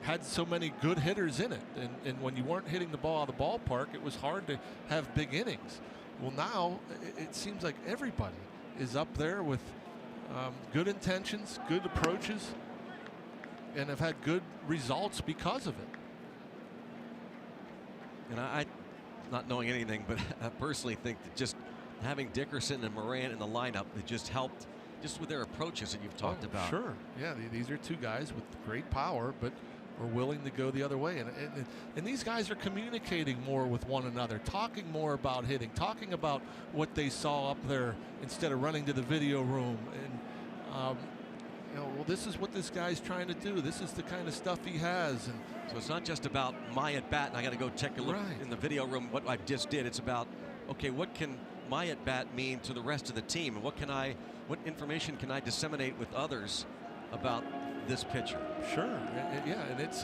had so many good hitters in it. And when you weren't hitting the ball out of the ballpark, it was hard to have big innings. Well, now it seems like everybody is up there with good intentions, good approaches, and have had good results because of it. And I not knowing anything, but I personally think that just having Dickerson and Moran in the lineup, it just helped just with their approaches that you've talked about. Sure. Yeah, these are two guys with great power, but are willing to go the other way. And these guys are communicating more with one another, talking more about hitting, talking about what they saw up there instead of running to the video room. And, you know, well, this is what this guy's trying to do. This is the kind of stuff he has. And so it's not just about my at bat and I got to go take a look in the video room what I just did. It's about, okay, what can my at bat mean to the rest of the team, and what information can I disseminate with others about this pitcher? Sure. Yeah, and it's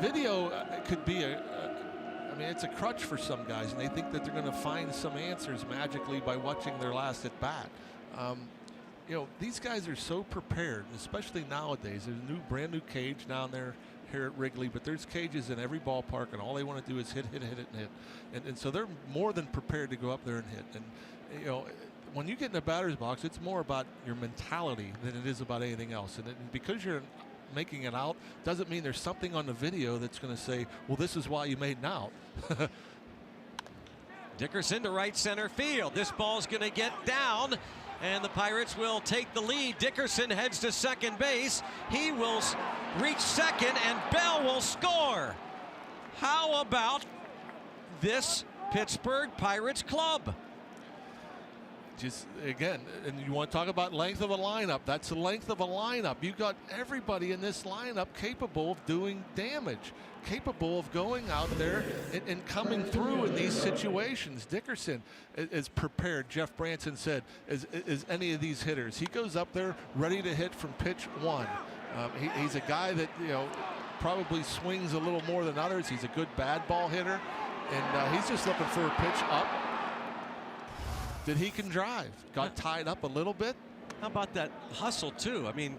video could be I mean, it's a crutch for some guys, and they think that they're going to find some answers magically by watching their last at bat. You know, these guys are so prepared, especially nowadays. There's a brand new cage down there here at Wrigley, but there's cages in every ballpark, and all they want to do is hit, and hit. And so they're more than prepared to go up there and hit. And, you know, when you get in the batter's box, it's more about your mentality than it is about anything else. And because you're making it out doesn't mean there's something on the video that's going to say, well, this is why you made an out. Dickerson to right center field. This ball's going to get down, and the Pirates will take the lead. Dickerson heads to second base. He will reach second, and Bell will score. How about this Pittsburgh Pirates club? Just again, and you want to talk about length of a lineup. That's the length of a lineup. You got everybody in this lineup capable of doing damage, capable of going out there and coming through in these situations. Dickerson is prepared. Jeff Branson said, is any of these hitters. He goes up there ready to hit from pitch one. He's a guy that, you know, probably swings a little more than others. He's a good bad ball hitter, and he's just looking for a pitch up that he can drive. Got tied up a little bit. How about that hustle too? I mean,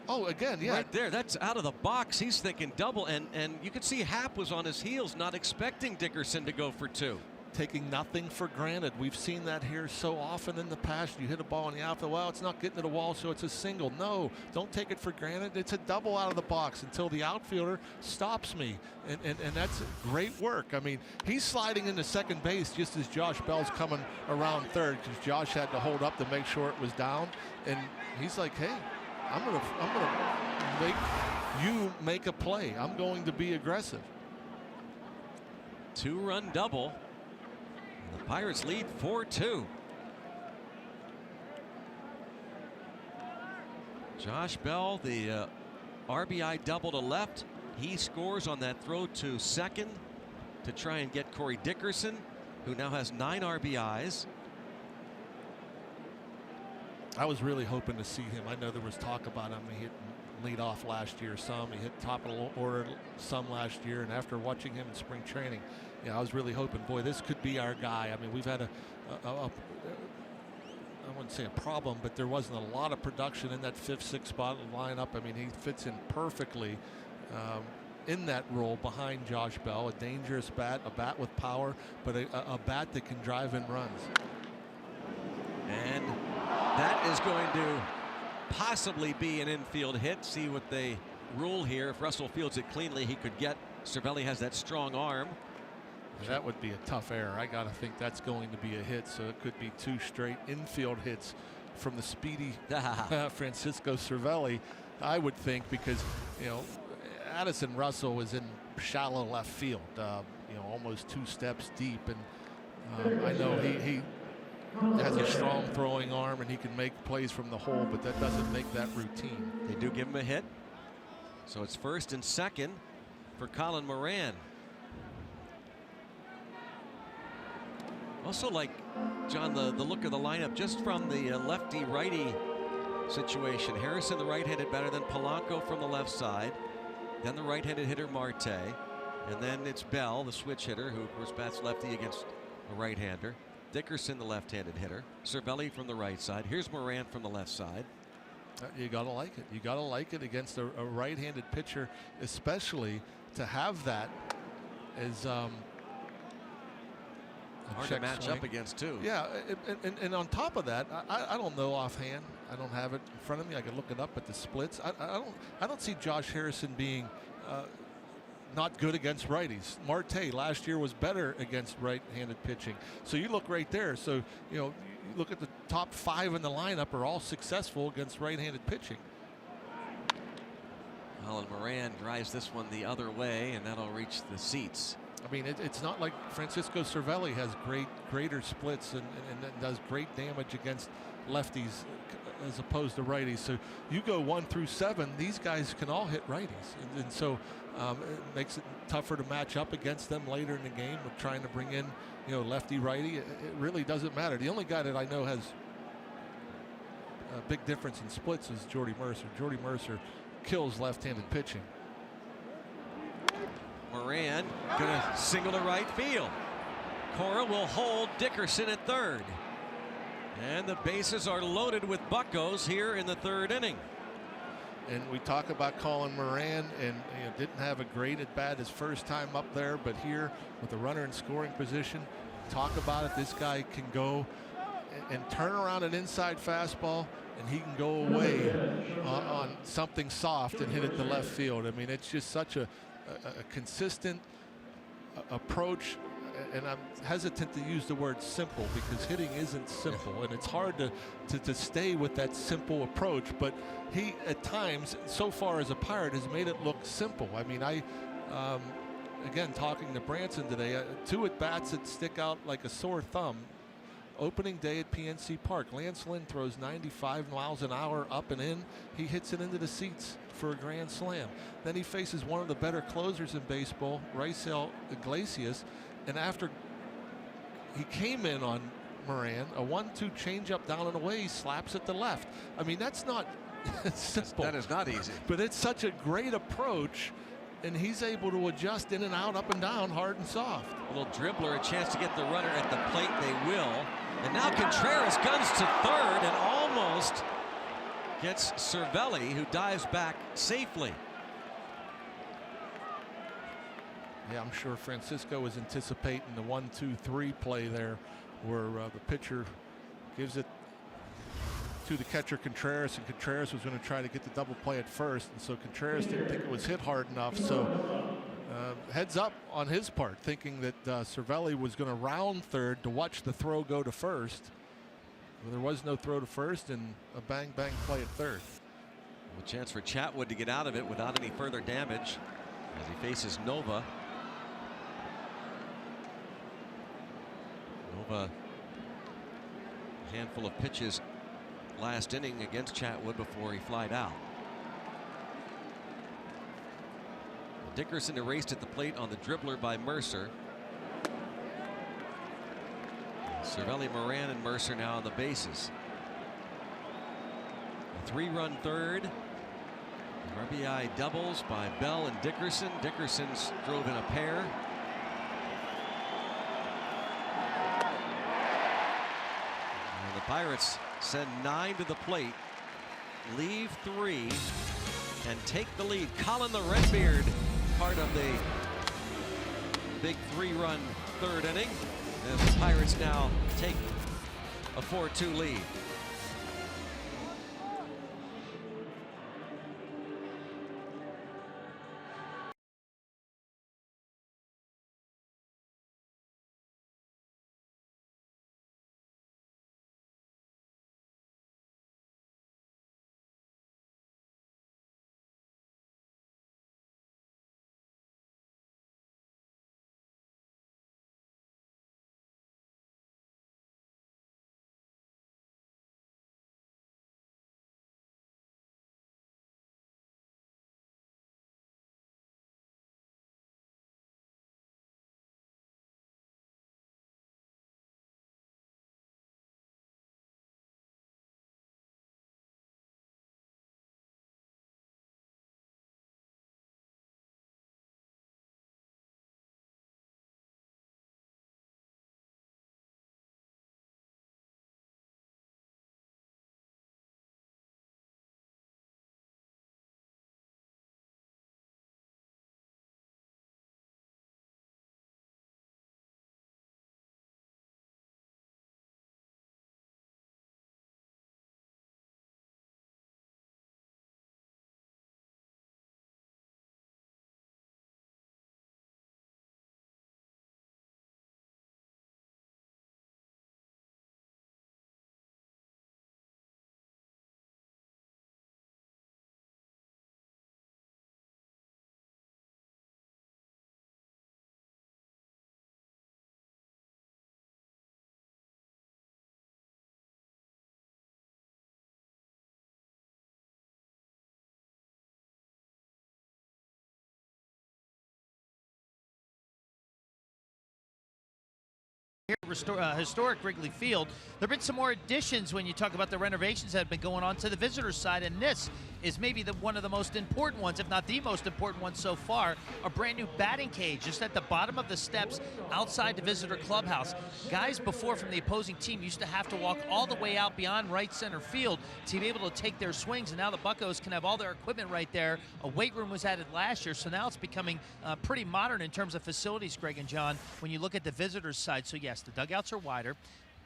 oh, again, yeah, right there, that's out of the box. He's thinking double, and you could see Happ was on his heels, not expecting Dickerson to go for two. Taking nothing for granted. We've seen that here so often in the past. You hit a ball in the outfield, well, it's not getting to the wall, so it's a single. No, don't take it for granted. It's a double out of the box until the outfielder stops me, and that's great work. I mean, he's sliding into second base just as Josh Bell's coming around third, because Josh had to hold up to make sure it was down, and he's like, hey, I'm gonna make you make a play. I'm going to be aggressive. Two-run double. The Pirates lead 4-2. Josh Bell, the RBI double to left. He scores on that throw to second to try and get Corey Dickerson, who now has 9 RBIs. I was really hoping to see him. I know there was talk about him. He hit lead off last year some. He hit top of the order some last year. And after watching him in spring training, I was really hoping, boy, this could be our guy. I mean, we've had I wouldn't say a problem, but there wasn't a lot of production in that 5th, 6th spot lineup. I mean, he fits in perfectly in that role behind Josh Bell. A dangerous bat, a bat with power, but a bat that can drive in runs. And that is going to possibly be an infield hit. See what they rule here. If Russell fields it cleanly, he could get. Cervelli has that strong arm. That would be a tough error. I got to think that's going to be a hit, so it could be 2 straight infield hits from the speedy Francisco Cervelli, I would think, because, you know, Addison Russell was in shallow left field, you know, almost 2 steps deep, and I know he has a strong throwing arm and he can make plays from the hole, but that doesn't make that routine. They do give him a hit, so it's first and second for Colin Moran. Also, like, John, the look of the lineup just from the lefty-righty situation. Harrison, the right-handed batter, then Polanco from the left side, then the right-handed hitter Marte, and then it's Bell, the switch hitter, who of course bats lefty against a right-hander. Dickerson, the left-handed hitter. Cervelli from the right side. Here's Moran from the left side. You gotta like it. You gotta like it against a right-handed pitcher, especially to have that as hard to match up against too. Yeah, and on top of that, I don't know offhand. I don't have it in front of me. I could look it up at the splits. I don't see Josh Harrison being not good against righties. Marte last year was better against right-handed pitching. So you look right there. So, you know, you look at the top 5 in the lineup are all successful against right-handed pitching. Colin Moran drives this one the other way, and that'll reach the seats. I mean, it's not like Francisco Cervelli has greater splits and does great damage against lefties as opposed to righties. So you go 1 through 7, these guys can all hit righties, and so it makes it tougher to match up against them later in the game with trying to bring in, you know, lefty righty. It really doesn't matter. The only guy that I know has a big difference in splits is Jordy Mercer. Jordy Mercer kills left-handed pitching. Moran gonna single to right field. Cora will hold Dickerson at third. And the bases are loaded with buccos here in the 3rd inning. And we talk about Colin Moran, and you know, Didn't have a great at bat his first time up there, but here with the runner in scoring position, talk about it. This guy can go and turn around an inside fastball, and he can go away on something soft and hit it to left field. I mean, it's just such a consistent approach, and I'm hesitant to use the word simple because hitting isn't simple, and it's hard to stay with that simple approach. But he, at times, so far as a Pirate, has made it look simple. I mean, again, talking to Branson today, 2 at-bats that stick out like a sore thumb. Opening day at PNC Park, Lance Lynn throws 95 miles an hour up and in. He hits it into the seats for a grand slam. Then he faces one of the better closers in baseball, Raisel Iglesias, and after he came in on Moran, a 1-2 changeup down and away, he slaps it to left. I mean, that's not simple. That is not easy. But it's such a great approach, and he's able to adjust in and out, up and down, hard and soft. A little dribbler, a chance to get the runner at the plate. They will. And now Contreras guns to third and almost gets Cervelli, who dives back safely. Yeah, I'm sure Francisco was anticipating the 1-2-3 play there, where the pitcher gives it to the catcher Contreras, and Contreras was going to try to get the double play at first, and so Contreras didn't think it was hit hard enough. So heads up on his part, thinking that Cervelli was going to round third to watch the throw go to first. Well, there was no throw to first, and a bang play at third. A chance for Chatwood to get out of it without any further damage as he faces Nova. Nova, a handful of pitches last inning against Chatwood before he flied out. Dickerson erased at the plate on the dribbler by Mercer. Cervelli, Moran, and Mercer now on the bases. A 3-run third. RBI doubles by Bell and Dickerson. Dickerson's drove in a pair. And the Pirates send 9 to the plate, leave 3, and take the lead. Colin the Redbeard, part of the big 3-run third inning, as the Pirates now take a 4-2 lead. here at historic Wrigley Field. There have been some more additions when you talk about the renovations that have been going on to the visitors' side, and this is maybe one of the most important ones, if not the most important one so far. A brand new batting cage just at the bottom of the steps outside the visitor clubhouse. Guys before from the opposing team used to have to walk all the way out beyond right center field to be able to take their swings, and now the Buccos can have all their equipment right there. A weight room was added last year, so now it's becoming pretty modern in terms of facilities, Greg and John, when you look at the visitors' side. So yes, the dugouts are wider,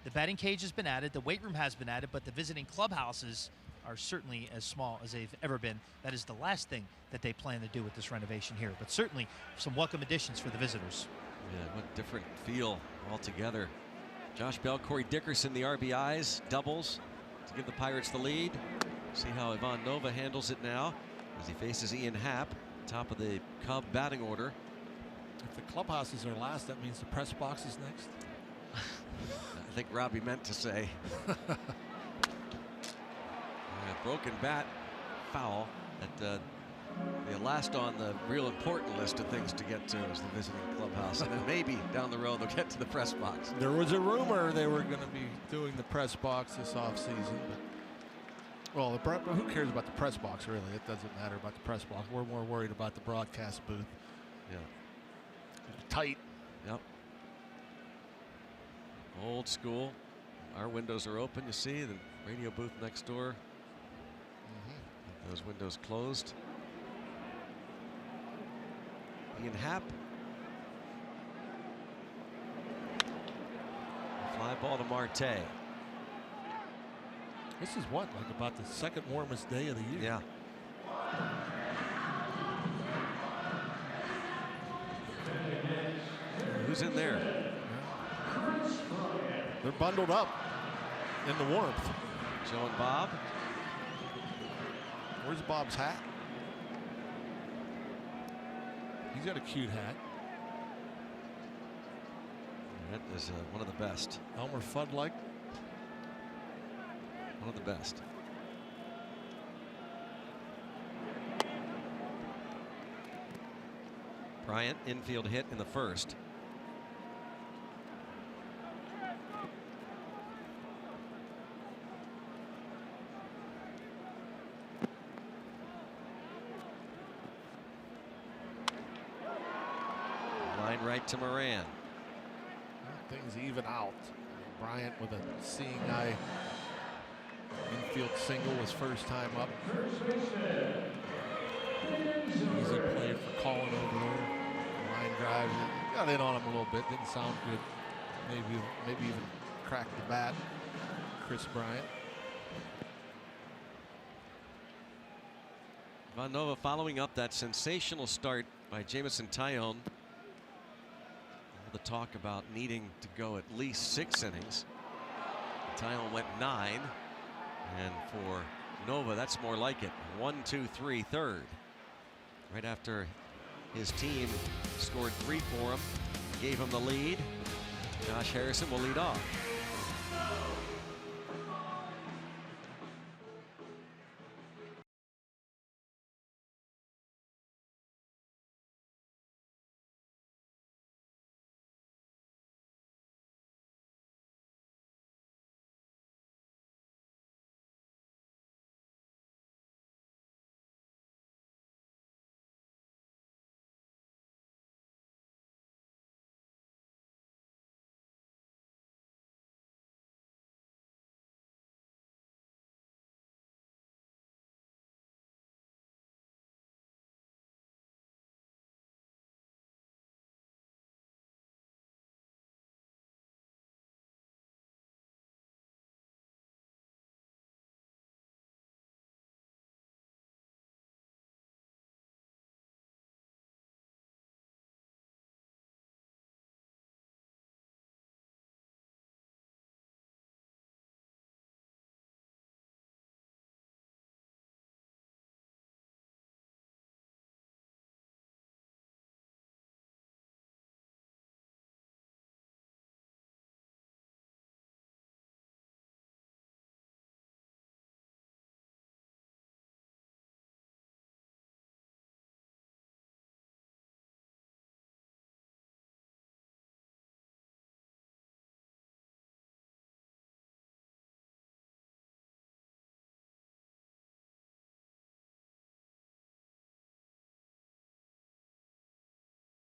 the batting cage has been added, the weight room has been added, but the visiting clubhouses are certainly as small as they've ever been. That is the last thing that they plan to do with this renovation here, but certainly some welcome additions for the visitors. Yeah, what different feel altogether. Josh Bell, Corey Dickerson, the RBIs, doubles to give the Pirates the lead. See how Ivan Nova handles it now as he faces Ian Happ, top of the Cub batting order. If the clubhouses are last, that means the press box is next. I think Robbie meant to say. A broken bat, foul. At the last on the real important list of things to get to is the visiting clubhouse, and then maybe down the road they'll get to the press box. There was a rumor they were going to be doing the press box this offseason, but well, who cares about the press box, really? It doesn't matter about the press box. We're more worried about the broadcast booth. Yeah. Tight. Yep. Old school. Our windows are open, you see, the radio booth next door. Those windows closed. Ian Happ. Fly ball to Marte. This is what, like about the second warmest day of the year? Yeah. Who's in there? They're bundled up in the warmth. Joe and Bob. Where's Bob's hat? He's got a cute hat. That is one of the best. Elmer Fudd like. One of the best. Bryant, infield hit in the first. Line right to Moran. Things even out. Bryant with a seeing eye infield single was first time up. Easy play for Colin over there. Line drive. Got in on him a little bit. Didn't sound good. Maybe even cracked the bat. Chris Bryant. Ivan Nova following up that sensational start by Jamison Tyone. The talk about needing to go at least 6 innings. Tyone went 9, and for Nova that's more like it. 1, 2, 3, third. Right after his team scored 3 for him, gave him the lead. Josh Harrison will lead off.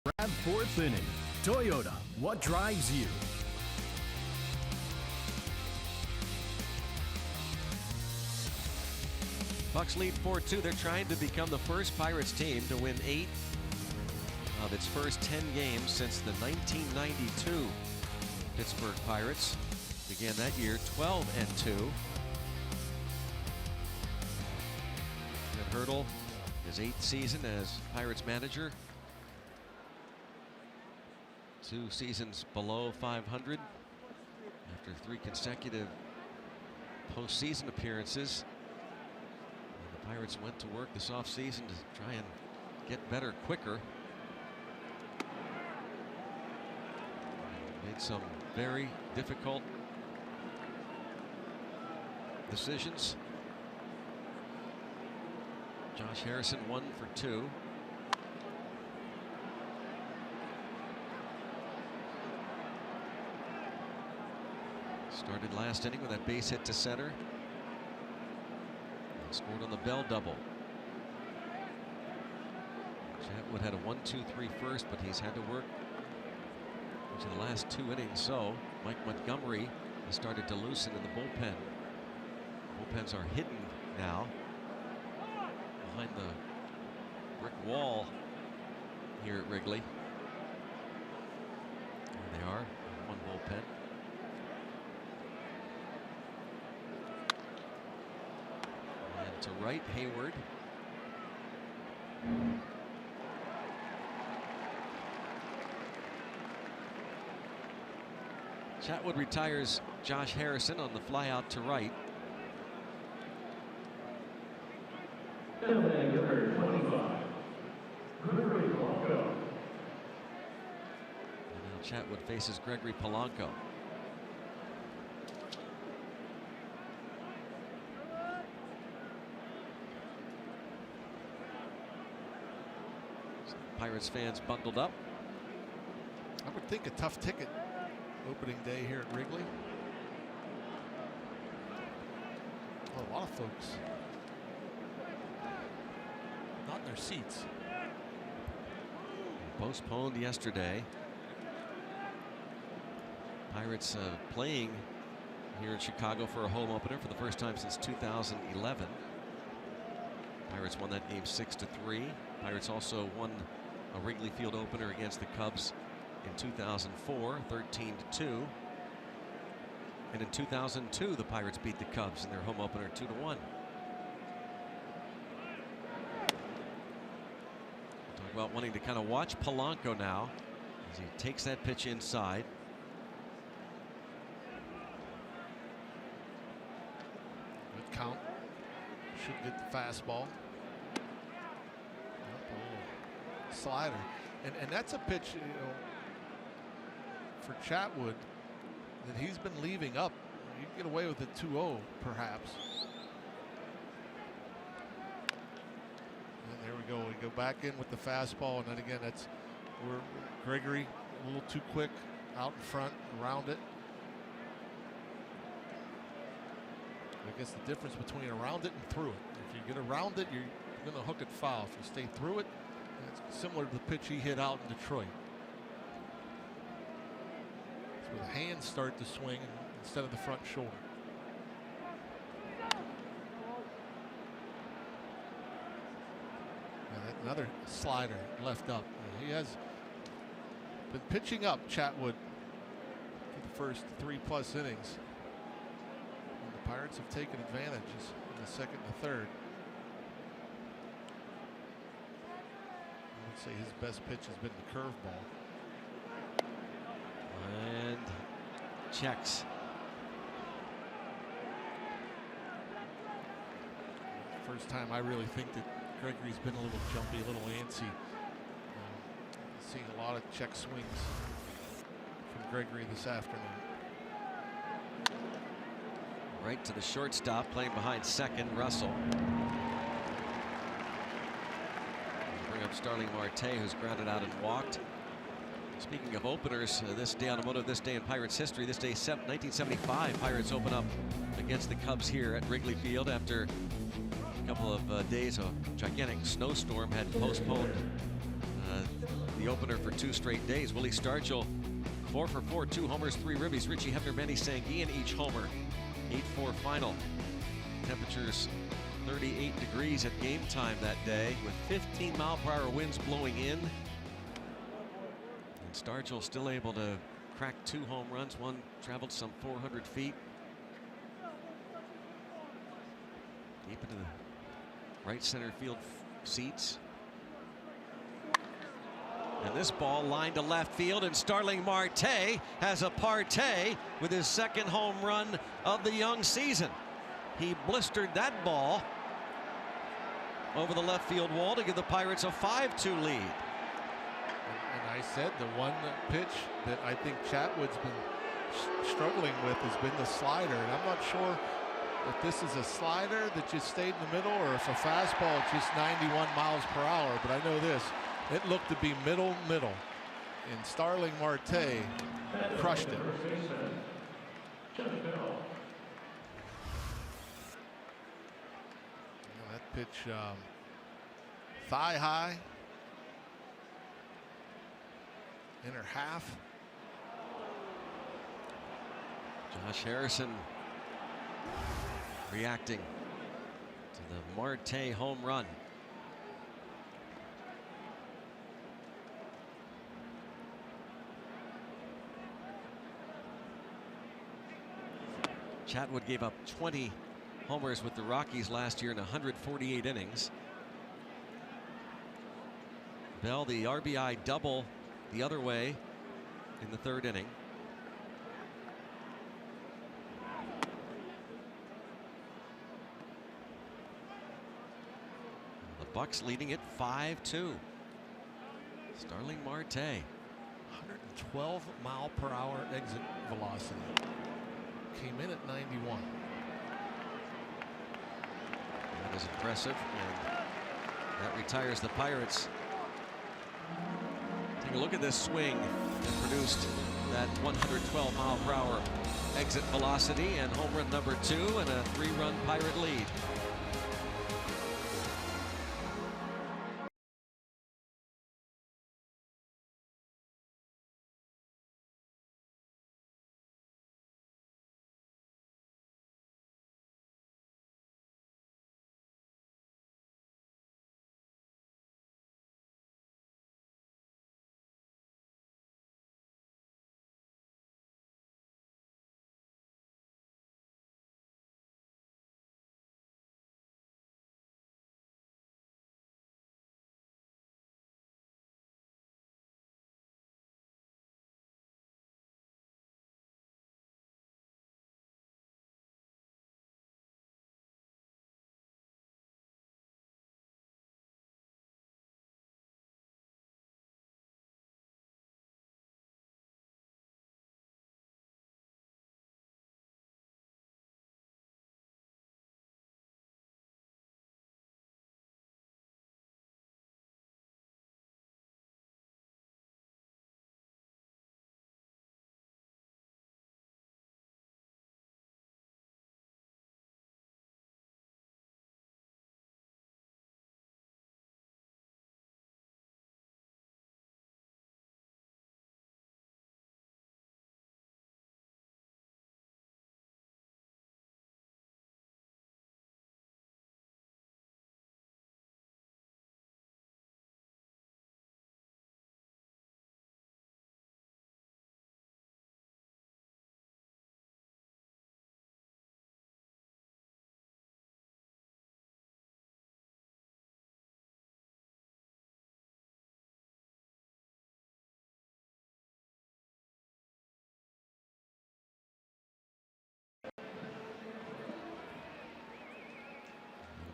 Grab fourth inning. Toyota, what drives you? Bucks lead 4-2. They're trying to become the first Pirates team to win 8 of its first 10 games since the 1992 Pittsburgh Pirates began that year 12-2. Red Hurdle, his 8th season as Pirates manager. 2 seasons below 500 after 3 consecutive postseason appearances. And the Pirates went to work this offseason to try and get better quicker. Made some very difficult decisions. Josh Harrison 1 for 2. Started last inning with that base hit to center. And scored on the Bell double. Chatwood had a 1-2-3 first, but he's had to work into the last 2 innings. So Mike Montgomery has started to loosen in the bullpen. Bullpens are hidden now behind the brick wall here at Wrigley. There they are, one bullpen. And to right, Hayward. Chatwood retires Josh Harrison on the fly out to right. And number 25, Gregory Polanco. And now Chatwood faces Gregory Polanco. Pirates fans bundled up. I would think a tough ticket opening day here at Wrigley. Well, a lot of folks not in their seats. Postponed yesterday. Pirates playing here in Chicago for a home opener for the first time since 2011. Pirates won that game 6-3. Pirates also won a Wrigley Field opener against the Cubs in 2004, 13-2. And in 2002, the Pirates beat the Cubs in their home opener 2-1. Talk about wanting to kind of watch Polanco now as he takes that pitch inside. Good count. Should get the fastball. Slider. And that's a pitch, you know, for Chatwood that he's been leaving up. You can get away with a 2-0 perhaps. And there we go. We go back in with the fastball, and then again that's where Gregory a little too quick out in front, around it. I guess the difference between around it and through it. If you get around it, you're going to hook it foul. If you stay through it, it's similar to the pitch he hit out in Detroit. It's where the hands start to swing instead of the front shoulder. And another slider left up. He has been pitching up, Chatwood, for the first 3+ innings. And the Pirates have taken advantages in the second and the third. Say his best pitch has been the curveball. And checks. First time I really think that Gregory's been a little jumpy, a little antsy. Seeing a lot of check swings from Gregory this afternoon. Right to the shortstop, playing behind second, Russell. Bring up Starling Marte, who's grounded out and walked. Speaking of openers, this day automotive, this day in Pirates history, this day 1975, Pirates open up against the Cubs here at Wrigley Field after a couple of days. A gigantic snowstorm had postponed the the opener for 2 straight days. Willie Stargell, 4 for 4, 2 homers, 3 ribbies. Richie Hebner, Benny Sanguin, each homer. 8-4 final. Temperatures 38 degrees at game time that day, with 15-mile-per-hour winds blowing in. And Stargell still able to crack 2 home runs. One traveled some 400 feet. Deep into the right center field seats. And this ball lined to left field, and Starling Marte has a partay with his 2nd home run of the young season. He blistered that ball over the left field wall to give the Pirates a 5-2 lead. And I said the one pitch that I think Chatwood's been struggling with has been the slider, and I'm not sure if this is a slider that just stayed in the middle or if a fastball just 91 miles per hour, but I know this. It looked to be middle, and Starling Marte crushed it. That pitch, thigh high, inner half. Josh Harrison reacting to the Marte home run. Chatwood gave up 20 homers with the Rockies last year in 148 innings. Bell, the RBI double the other way in the 3rd inning. The Bucks leading it 5-2. Starling Marte. 112 mile per hour exit velocity. Came in at 91. That is impressive, and that retires the Pirates. Take a look at this swing that produced that 112 mile per hour exit velocity, and home run number 2 and a 3-run Pirate lead.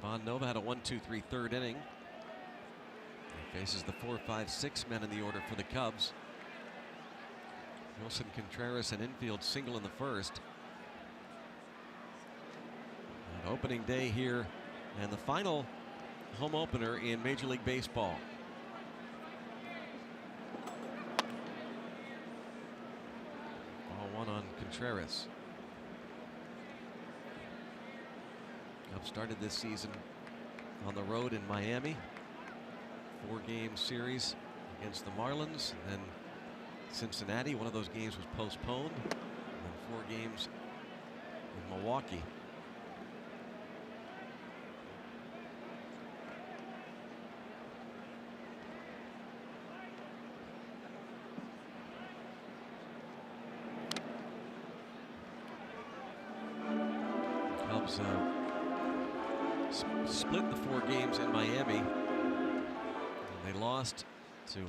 Von Nova had a 1-2-3 3rd inning. He faces the 4, 5, 6 men in the order for the Cubs. Wilson Contreras, an infield single in the 1st. An opening day here, and the final home opener in Major League Baseball. Ball 1 on Contreras. Cubs started this season on the road in Miami. 4-game series against the Marlins, and then Cincinnati. One of those games was postponed, and then 4 games in Milwaukee. Cubs split the 4 games in Miami. And they lost to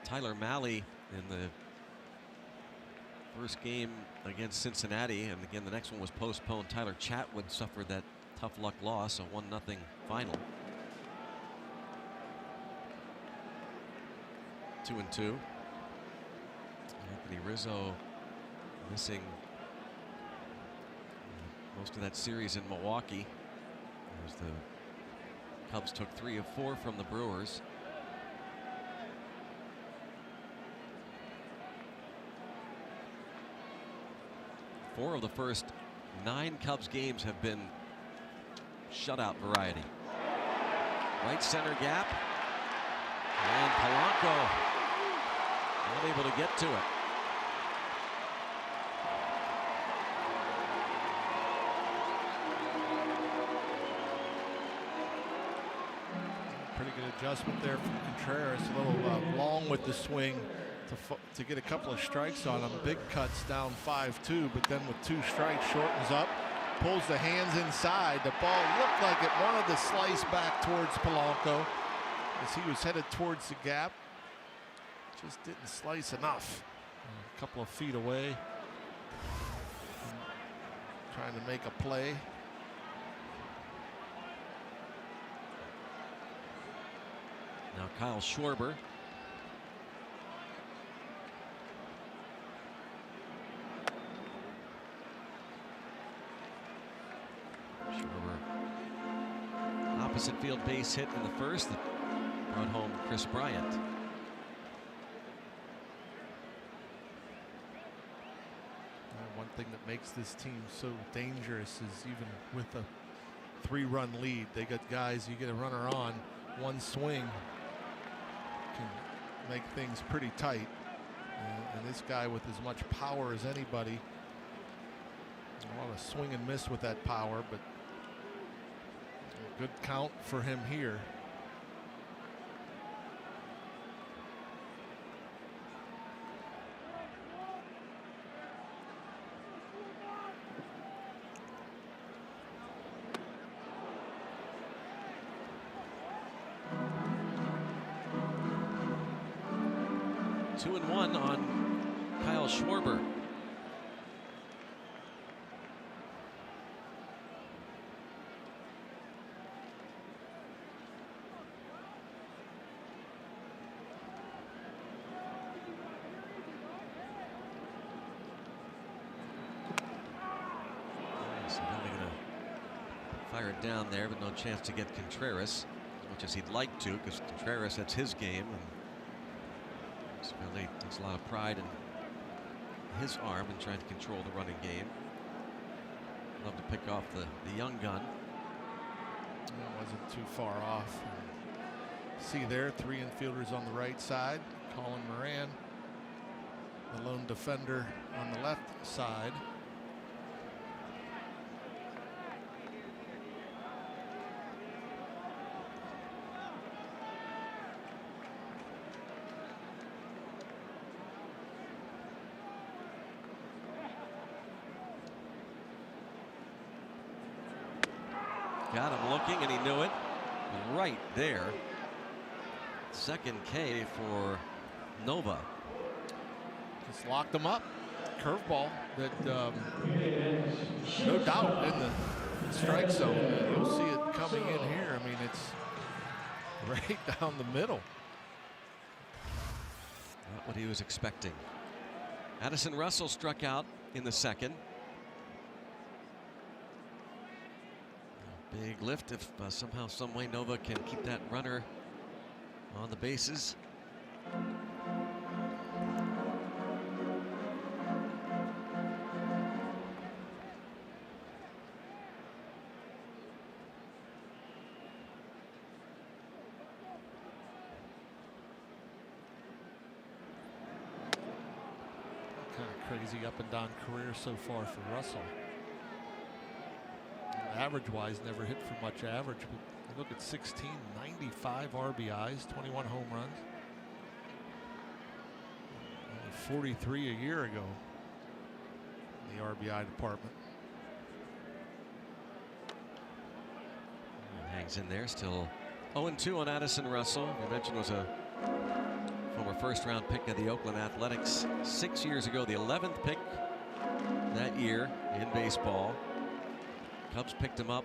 Tyler Mahle in the first game against Cincinnati, and again the next one was postponed. Tyler Chatwood suffered that tough luck loss, a 1-0 final. 2-2. Anthony Rizzo missing most of that series in Milwaukee, as the Cubs took 3 of 4 from the Brewers. Four of the first 9 Cubs games have been shutout variety. Right center gap, and Polanco not able to get to it. Pretty good adjustment there from Contreras. A little long with the swing to get a couple of strikes on him. Big cuts down 5-2, but then with 2 strikes shortens up, pulls the hands inside. The ball looked like it wanted to slice back towards Polanco as he was headed towards the gap. Just didn't slice enough. A couple of feet away, trying to make a play. Now Kyle Schwarber. Opposite field base hit in the first that brought home Chris Bryant. One thing that makes this team so dangerous is even with a 3-run lead, they got guys, you get a runner on, one swing can make things pretty tight. And this guy with as much power as anybody, a lot of swing and miss with that power, but a good count for him here. Two and one on Kyle Schwarber. So now they're going to fire it down there, but no chance to get Contreras as much as he'd like to, because Contreras, that's his game. And really takes a lot of pride in his arm and trying to control the running game. Love to pick off the young gun. That wasn't too far off. See there, 3 infielders on the right side. Colin Moran, the lone defender on the left side. Got him looking, and he knew it right there. Second K for Nova. Just locked him up. Curveball that no doubt in the strike zone. You'll see it coming in here. I mean, it's right down the middle. Not what he was expecting. Addison Russell struck out in the second. Big lift if somehow, some way Nova can keep that runner on the bases. crazy up and down career so far for Russell. Average-wise, never hit for much average, but you look at 16, 95 RBIs, 21 home runs. Only 43 a year ago in the RBI department. Hangs in there, still 0-2 on Addison Russell. We mentioned was a former first-round pick of the Oakland Athletics 6 years ago, the 11th pick that year in baseball. Cubs picked him up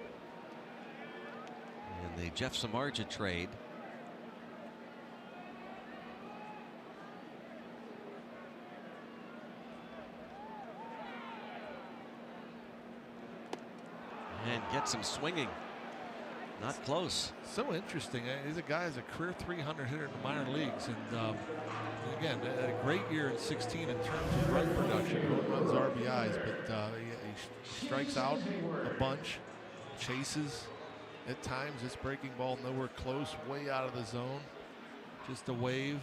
in the Jeff Samardzija trade. And gets him swinging. Not close. So interesting. He's a guy who's a career 300 hitter in the minor leagues. And again, a great year in 16 in terms of run production, home runs, RBIs. But he strikes out a bunch, chases at times. This breaking ball nowhere close, way out of the zone. Just a wave.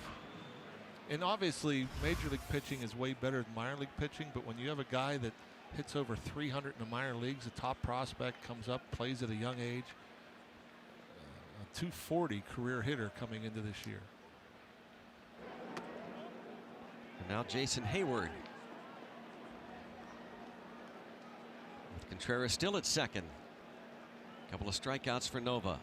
And obviously, major league pitching is way better than minor league pitching. But when you have a guy that hits over 300 in the minor leagues, a top prospect comes up, plays at a young age. 240 career hitter coming into this year. And now Jason Hayward. With Contreras still at second. A couple of strikeouts for Nova.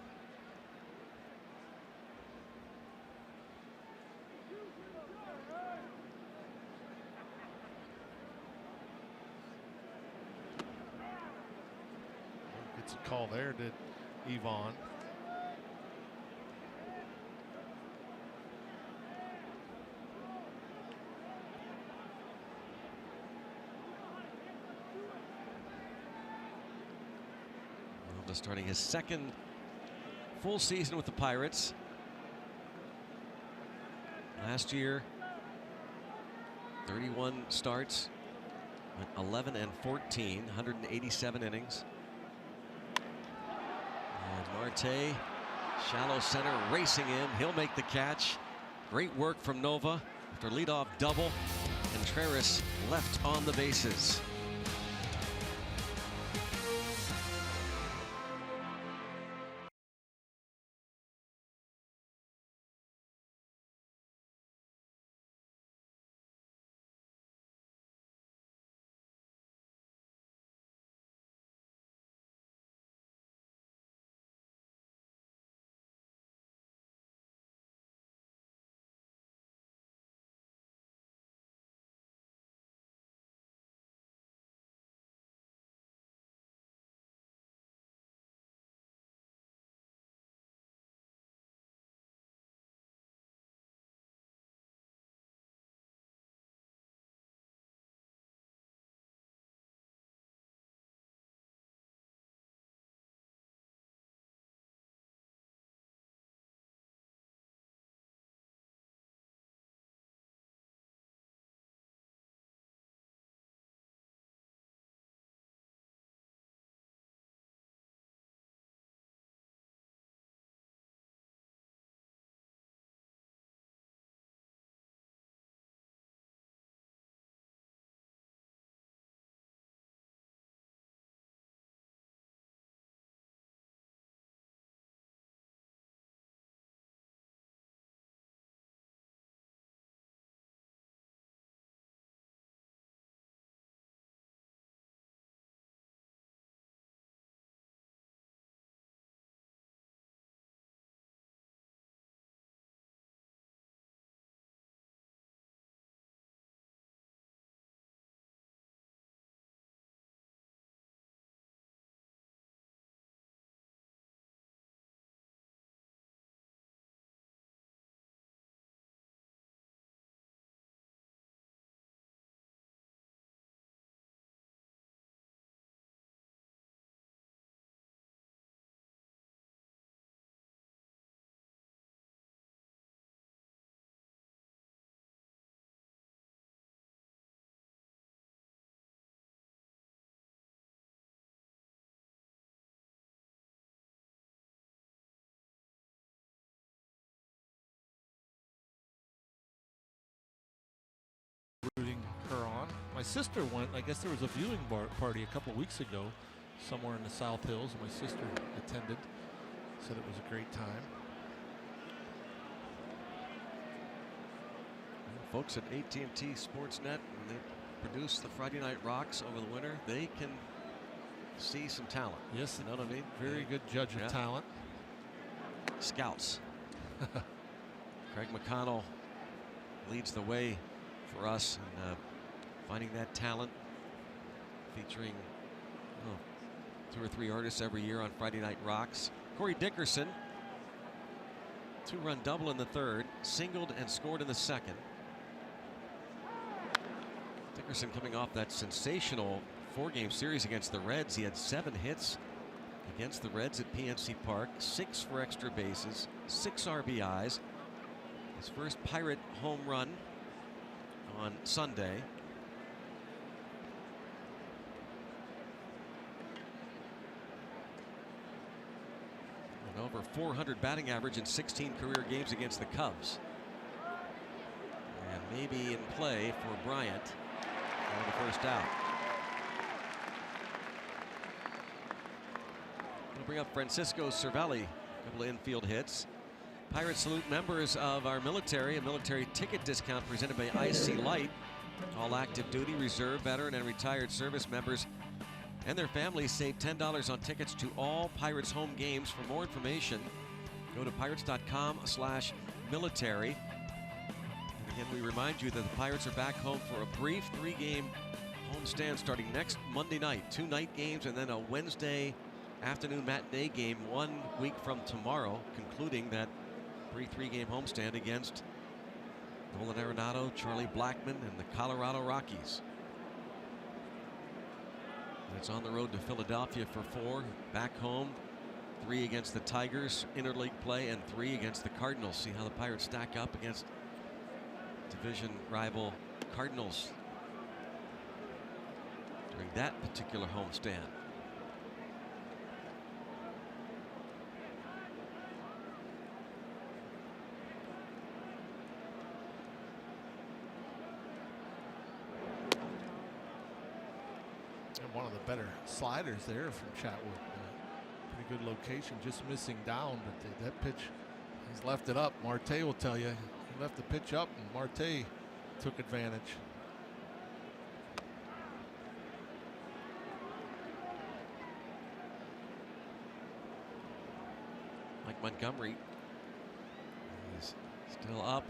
Gets a call there, did Yvonne. Starting his second full season with the Pirates. Last year, 31 starts, went 11 and 14, 187 innings. And Marte, shallow center, racing in. He'll make the catch. Great work from Nova after leadoff double. Contreras left on the bases. My sister went. I guess there was a viewing party a couple weeks ago somewhere in the South Hills. My sister attended. Said it was a great time. Folks at AT Sportsnet, when they produce the Friday Night Rocks over the winter, they can see some talent. Yes, you know what I mean? Very good judge of talent. Scouts. Craig McConnell leads the way for us in finding that talent, featuring 2 or 3 artists every year on Friday Night Rocks. Corey Dickerson, 2-run double in the third, singled and scored in the second. Dickerson coming off that sensational 4-game series against the Reds. He had 7 hits against the Reds at PNC Park, 6 for extra bases, 6 RBIs. His first Pirate home run on Sunday. And over 400 batting average in 16 career games against the Cubs. And maybe in play for Bryant on the first out. We'll bring up Francisco Cervelli, a couple of infield hits. Pirates salute members of our military, a military ticket discount presented by IC Light. All active duty, reserve, veteran, and retired service members and their families save $10 on tickets to all Pirates home games. For more information, go to pirates.com/military. And again, we remind you that the Pirates are back home for a brief 3-game homestand starting next Monday night. 2 night games and then a Wednesday afternoon matinee game 1 week from tomorrow, concluding that brief 3-game homestand against Nolan Arenado, Charlie Blackmon, and the Colorado Rockies. And it's on the road to Philadelphia for 4, back home 3 against the Tigers, interleague play, and 3 against the Cardinals. See how the Pirates stack up against division rival Cardinals during that particular homestand. And one of the better sliders there from Chatwood. Pretty good location, just missing down, but that pitch, he's left it up. Marte will tell you, he left the pitch up and Marte took advantage. Mike Montgomery is still up.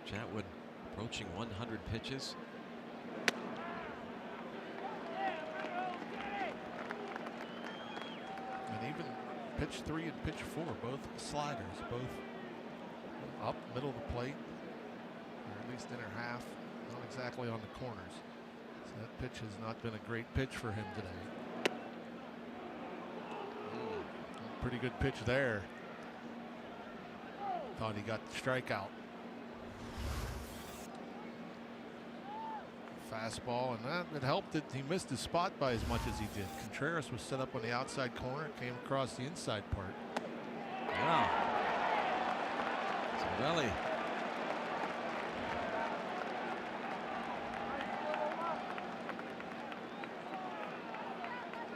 Chatwood approaching 100 pitches. And even pitch 3 and pitch 4, both sliders, both up middle of the plate, or at least inner half, not exactly on the corners. So that pitch has not been a great pitch for him today. Pretty good pitch there. Thought he got the strikeout. Fastball, and that it helped that he missed his spot by as much as he did. Contreras was set up on the outside corner, came across the inside part. Wow. Cervelli.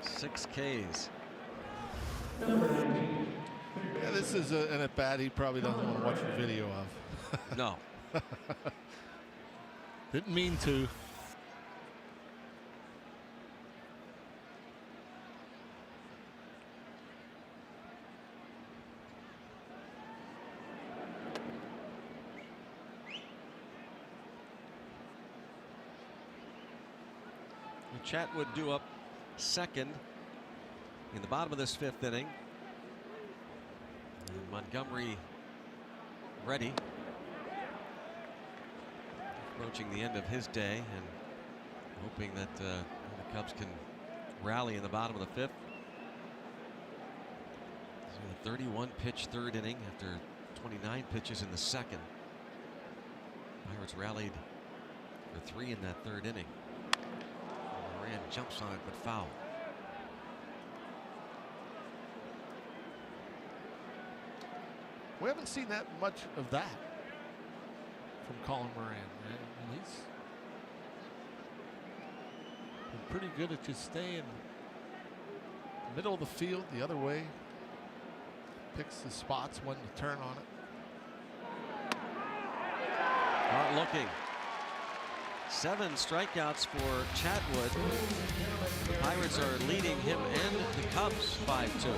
Six Ks. Yeah, this is an at bat he probably doesn't want to watch the video of. No. Didn't mean to. Chatwood due up second in the bottom of this 5th inning. And Montgomery ready. Approaching the end of his day and hoping that the Cubs can rally in the bottom of the 5th. So a 31 pitch 3rd inning after 29 pitches in the 2nd. Pirates rallied for 3 in that 3rd inning. Moran jumps on it but foul. We haven't seen that much of that from Colin Moran. And pretty good at just staying middle of the field the other way. Picks the spots when to turn on it. Not looking. 7 strikeouts for Chatwood. The Pirates are leading him and the Cubs 5-2.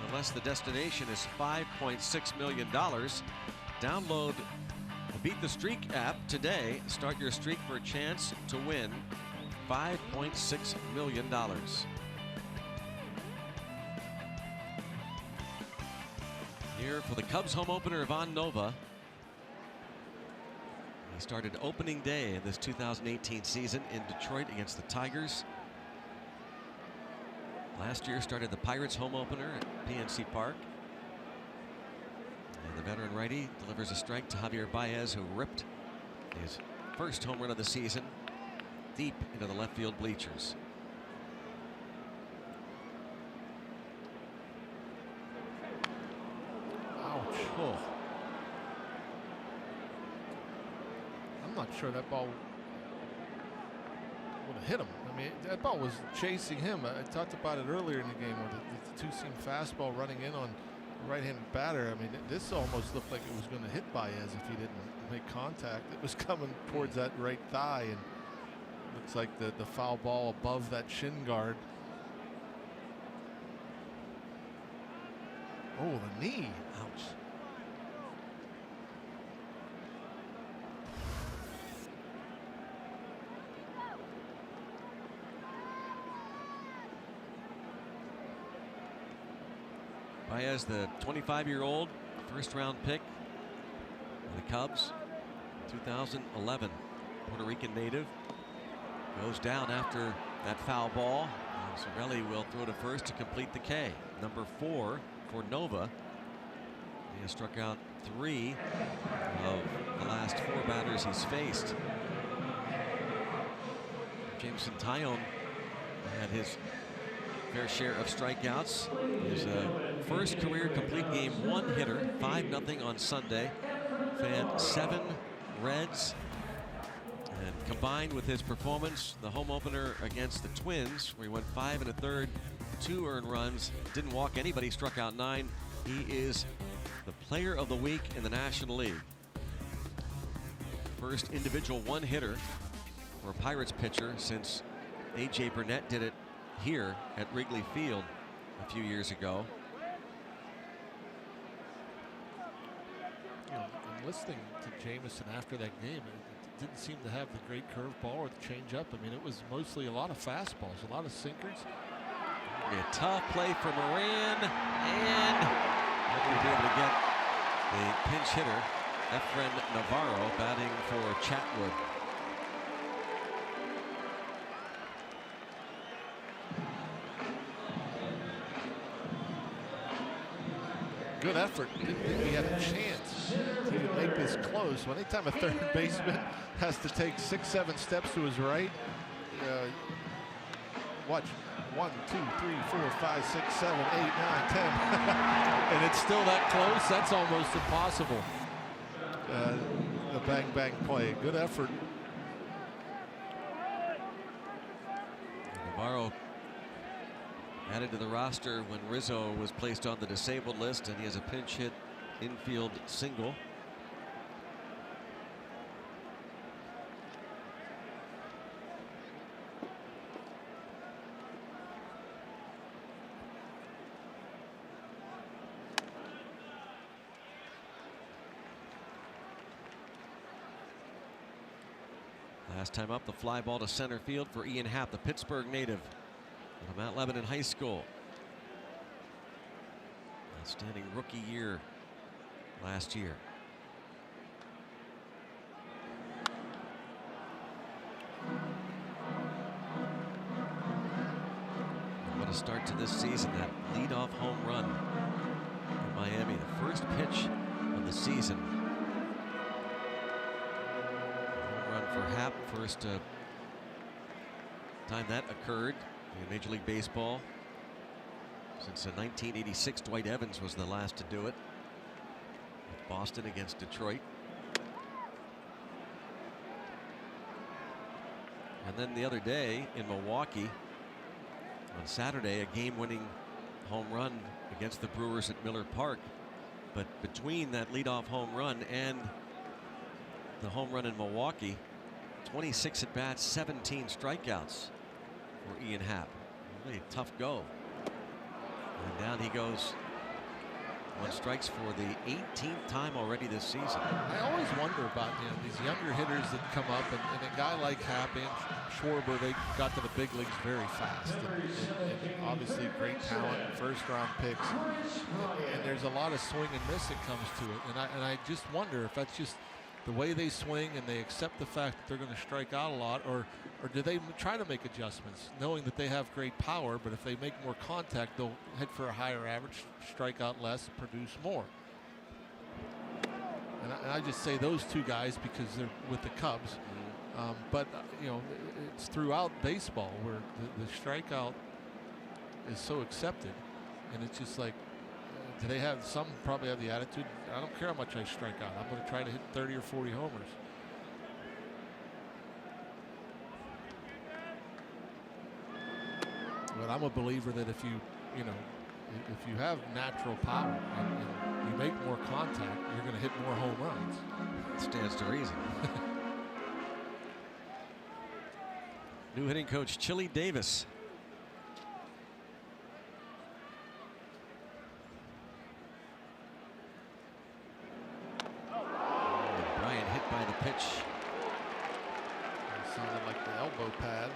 Unless the destination is $5.6 million. Download the Beat the Streak app today. Start your streak for a chance to win $5.6 million. Here for the Cubs home opener, Ivan Nova. He started opening day of this 2018 season in Detroit against the Tigers. Last year started the Pirates home opener at PNC Park. And the veteran righty delivers a strike to Javier Baez, who ripped his first home run of the season deep into the left field bleachers. Ouch. Oh. I'm not sure that ball would have hit him. I mean, that ball was chasing him. I talked about it earlier in the game where the two-seam fastball running in on the right-handed batter. I mean, this almost looked like it was going to hit Baez if he didn't make contact. It was coming towards that right thigh, and looks like the foul ball above that shin guard. Oh, the knee. Ouch. Baez, the 25-year-old first-round pick of the Cubs, 2011, Puerto Rican native, goes down after that foul ball. Sorelli will throw to first to complete the K. Number 4 for Nova. He has struck out 3 of the last 4 batters he's faced. Jameson Taillon had his fair share of strikeouts. His first career complete game 1 hitter, 5-0 on Sunday. Fed 7 Reds. And combined with his performance, the home opener against the Twins, where he went 5 1/3, 2 earned runs, didn't walk anybody, struck out 9. He is the player of the week in the National League. First individual 1-hitter for a Pirates pitcher since A.J. Burnett did it here at Wrigley Field a few years ago. You know, and listening to Jameson after that game, it didn't seem to have the great curveball or the changeup. I mean, it was mostly a lot of fastballs, a lot of sinkers. A tough play for Moran, and not going to be able to get the pinch hitter Efren Navarro batting for Chatwood. Good effort. Didn't think he had a chance to make this close. Well, anytime a third baseman has to take 6-7 steps to his right, watch 1, 2, 3, 4, 5, 6, 7, 8, 9, 10, and it's still that close. That's almost impossible. The bang bang play. Good effort. Navarro added to the roster when Rizzo was placed on the disabled list, and he has a pinch hit infield single. Last time up, the fly ball to center field for Ian Happ, the Pittsburgh native from Mount Lebanon High School. Outstanding rookie year last year. And what a start to this season, that leadoff home run in Miami, the first pitch of the season. For Happ, first time that occurred in Major League Baseball since 1986. Dwight Evans was the last to do it with Boston against Detroit. And then the other day in Milwaukee on Saturday, a game-winning home run against the Brewers at Miller Park. But between that leadoff home run and the home run in Milwaukee, 26 at bats, 17 strikeouts for Ian Happ. Really a tough go. And down he goes on strikes for the 18th time already this season. I always wonder about these younger hitters that come up, and a guy like Happ and Schwarber, they got to the big leagues very fast, and obviously great talent, first-round picks, and there's a lot of swing and miss that comes to it, and I just wonder if that's just the way they swing and they accept the fact that they're going to strike out a lot, or do they try to make adjustments knowing that they have great power, but if they make more contact they'll head for a higher average, strike out less, produce more. And I just say those two guys because they're with the Cubs, but it's throughout baseball where the strikeout is so accepted, and it's just like, do they have, some probably have the attitude, I don't care how much I strike out, I'm going to try to hit 30 or 40 homers. But I'm a believer that if you have natural power and you make more contact, you're going to hit more home runs. It stands to reason. New hitting coach Chili Davis. Bryant hit by the pitch. It sounded like the elbow pad.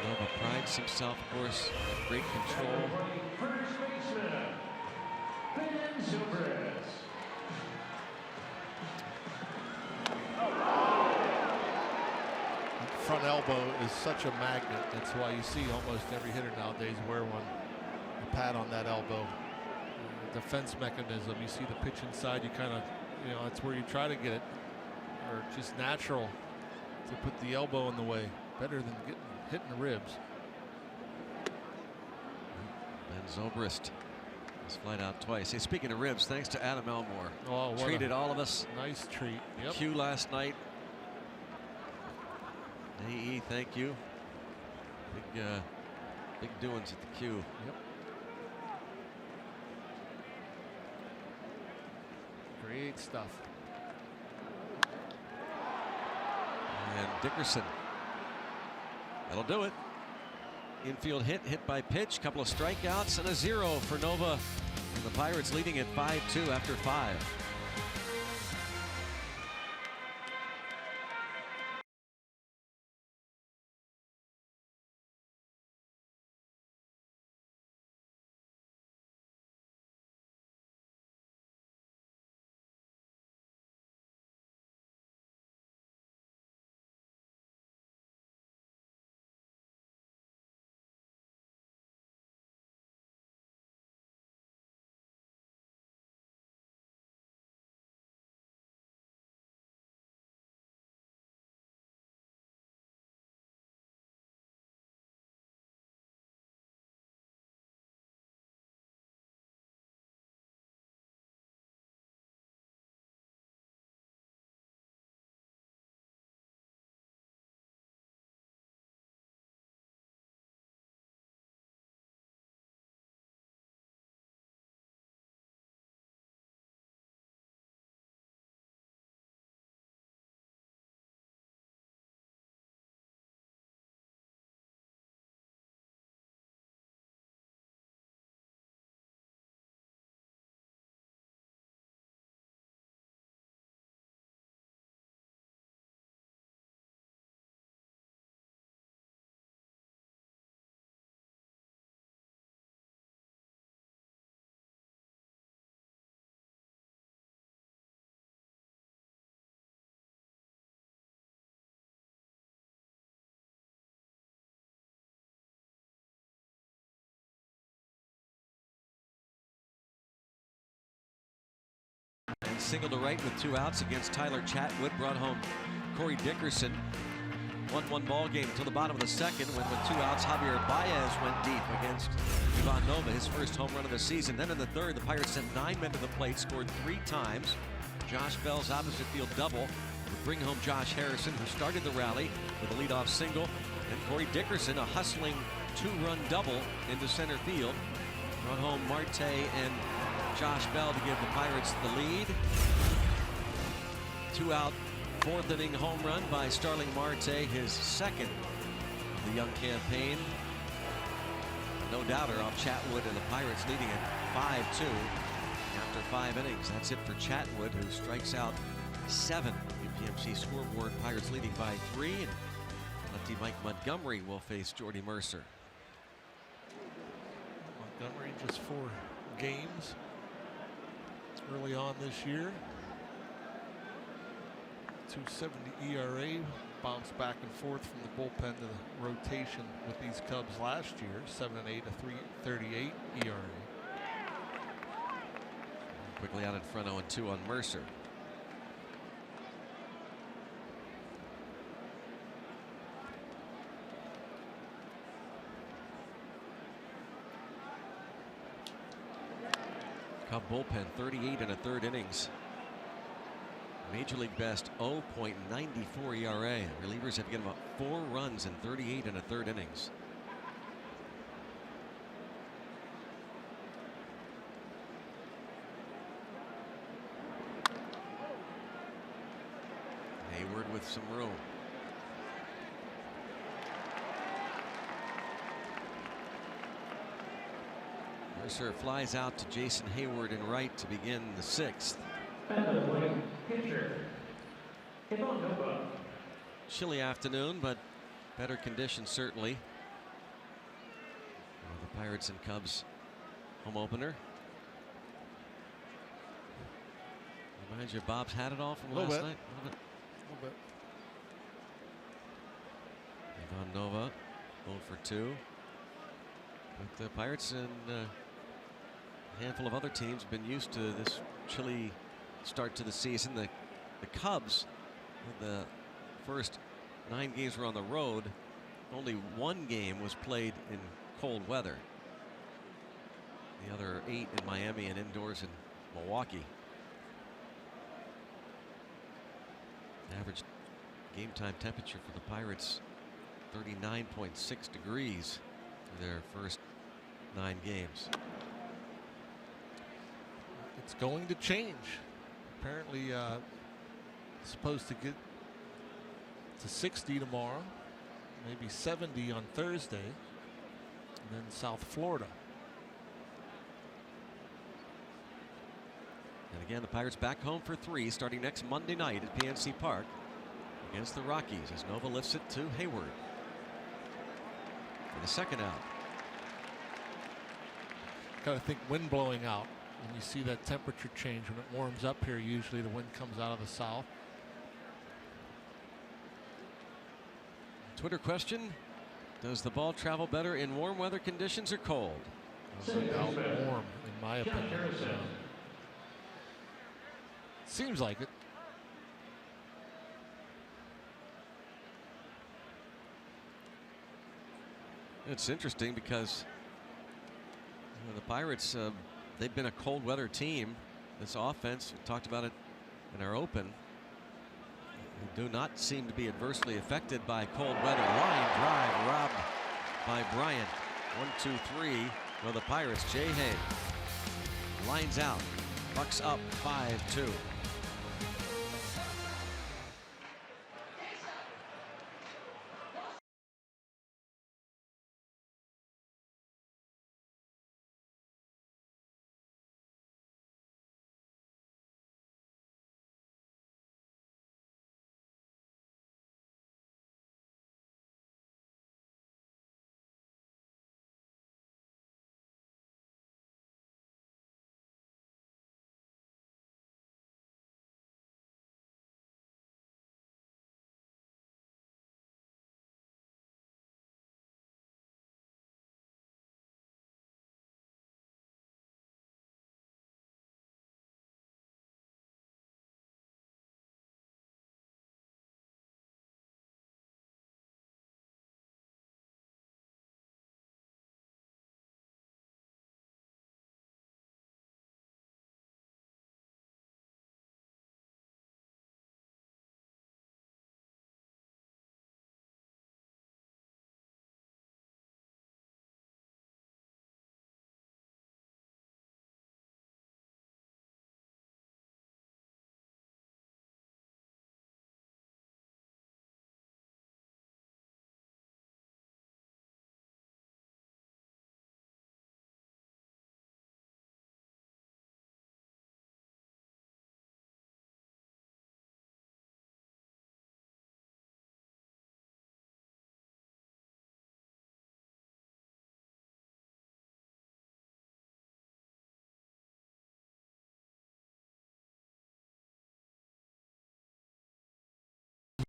Nova prides himself, of course, with great control. Front elbow is such a magnet. That's why you see almost every hitter nowadays wear one. A pad on that elbow. Defense mechanism. You see the pitch inside, you kind of, that's where you try to get it. Or just natural to put the elbow in the way. Better than hitting the ribs. Ben Zobrist has flied out twice. Hey, speaking of ribs, thanks to Adam Elmore. Oh, treated all of us. Nice treat. Yep. Q last night. AE, thank you. Big doings at the Q. Yep. Great stuff. And Dickerson. That'll do it. Infield hit by pitch, couple of strikeouts, and a 0 for Nova. And the Pirates leading at 5-2 after 5. single to right with 2 outs against Tyler Chatwood. Brought home Corey Dickerson. 1-1 ball game until the bottom of the second when with 2 outs Javier Baez went deep against Ivan Nova, his first home run of the season. Then in the third, the Pirates sent 9 men to the plate, scored 3 times. Josh Bell's opposite field double would bring home Josh Harrison, who started the rally with a leadoff single. And Corey Dickerson, a hustling 2-run double into center field, brought home Marte and Josh Bell to give the Pirates the lead. 2-out 4th inning home run by Starling Marte, his second of the young campaign. No doubter off Chatwood, and the Pirates leading it 5-2 after 5 innings. That's it for Chatwood, who strikes out 7. UPMC scoreboard, Pirates leading by 3. And lefty Mike Montgomery will face Jordy Mercer. Montgomery just 4 games early on this year. 2.70 ERA, bounced back and forth from the bullpen to the rotation with these Cubs last year. 7 and 8, a 3.38 ERA. Quickly out in front, 0-2 on Mercer. Cub bullpen 38 and a third innings. Major League best 0.94 ERA. Relievers have given up 4 runs in 38 and a third innings. Hayward with some room. Mercer flies out to Jason Hayward in right to begin the 6th. Chilly afternoon, but better conditions certainly. The Pirates and Cubs home opener. Reminds you of Bob's Had It All from last night? A little bit. Ivan Nova 0 for 2. But the Pirates and a handful of other teams have been used to this chilly start to the season. The Cubs, the first 9 games were on the road. Only 1 game was played in cold weather. The other 8 in Miami and indoors in Milwaukee. Average game time temperature for the Pirates 39.6 degrees for their first 9 games. It's going to change. Apparently supposed to get to 60 tomorrow, maybe 70 on Thursday, and then South Florida. And again, the Pirates back home for 3 starting next Monday night at PNC Park against the Rockies as Nova lifts it to Hayward for the 2nd out. Got to think wind blowing out. When you see that temperature change, when it warms up here, usually the wind comes out of the south. Twitter question: does the ball travel better in warm weather conditions or cold? No doubt warm, in my opinion. Seems like it. It's interesting because the Pirates, they've been a cold weather team. This offense, we talked about it in our open, do not seem to be adversely affected by cold weather. Line drive robbed by Bryant. 1-2-3 for the Pirates. Jay Hay lines out. Bucks up 5-2.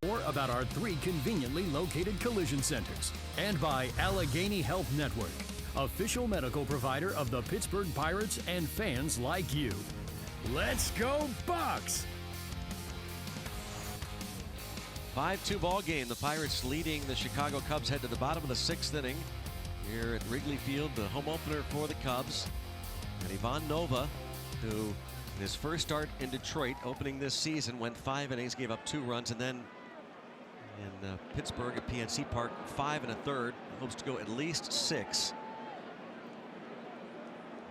More about our 3 conveniently located collision centers. And by Allegheny Health Network, official medical provider of the Pittsburgh Pirates and fans like you. Let's go Bucks! 5-2 ball game. The Pirates leading the Chicago Cubs head to the bottom of the 6th inning here at Wrigley Field, the home opener for the Cubs. And Ivan Nova, who in his first start in Detroit opening this season went 5 innings, gave up 2 runs, and then in Pittsburgh at PNC Park 5 1/3, hopes to go at least 6.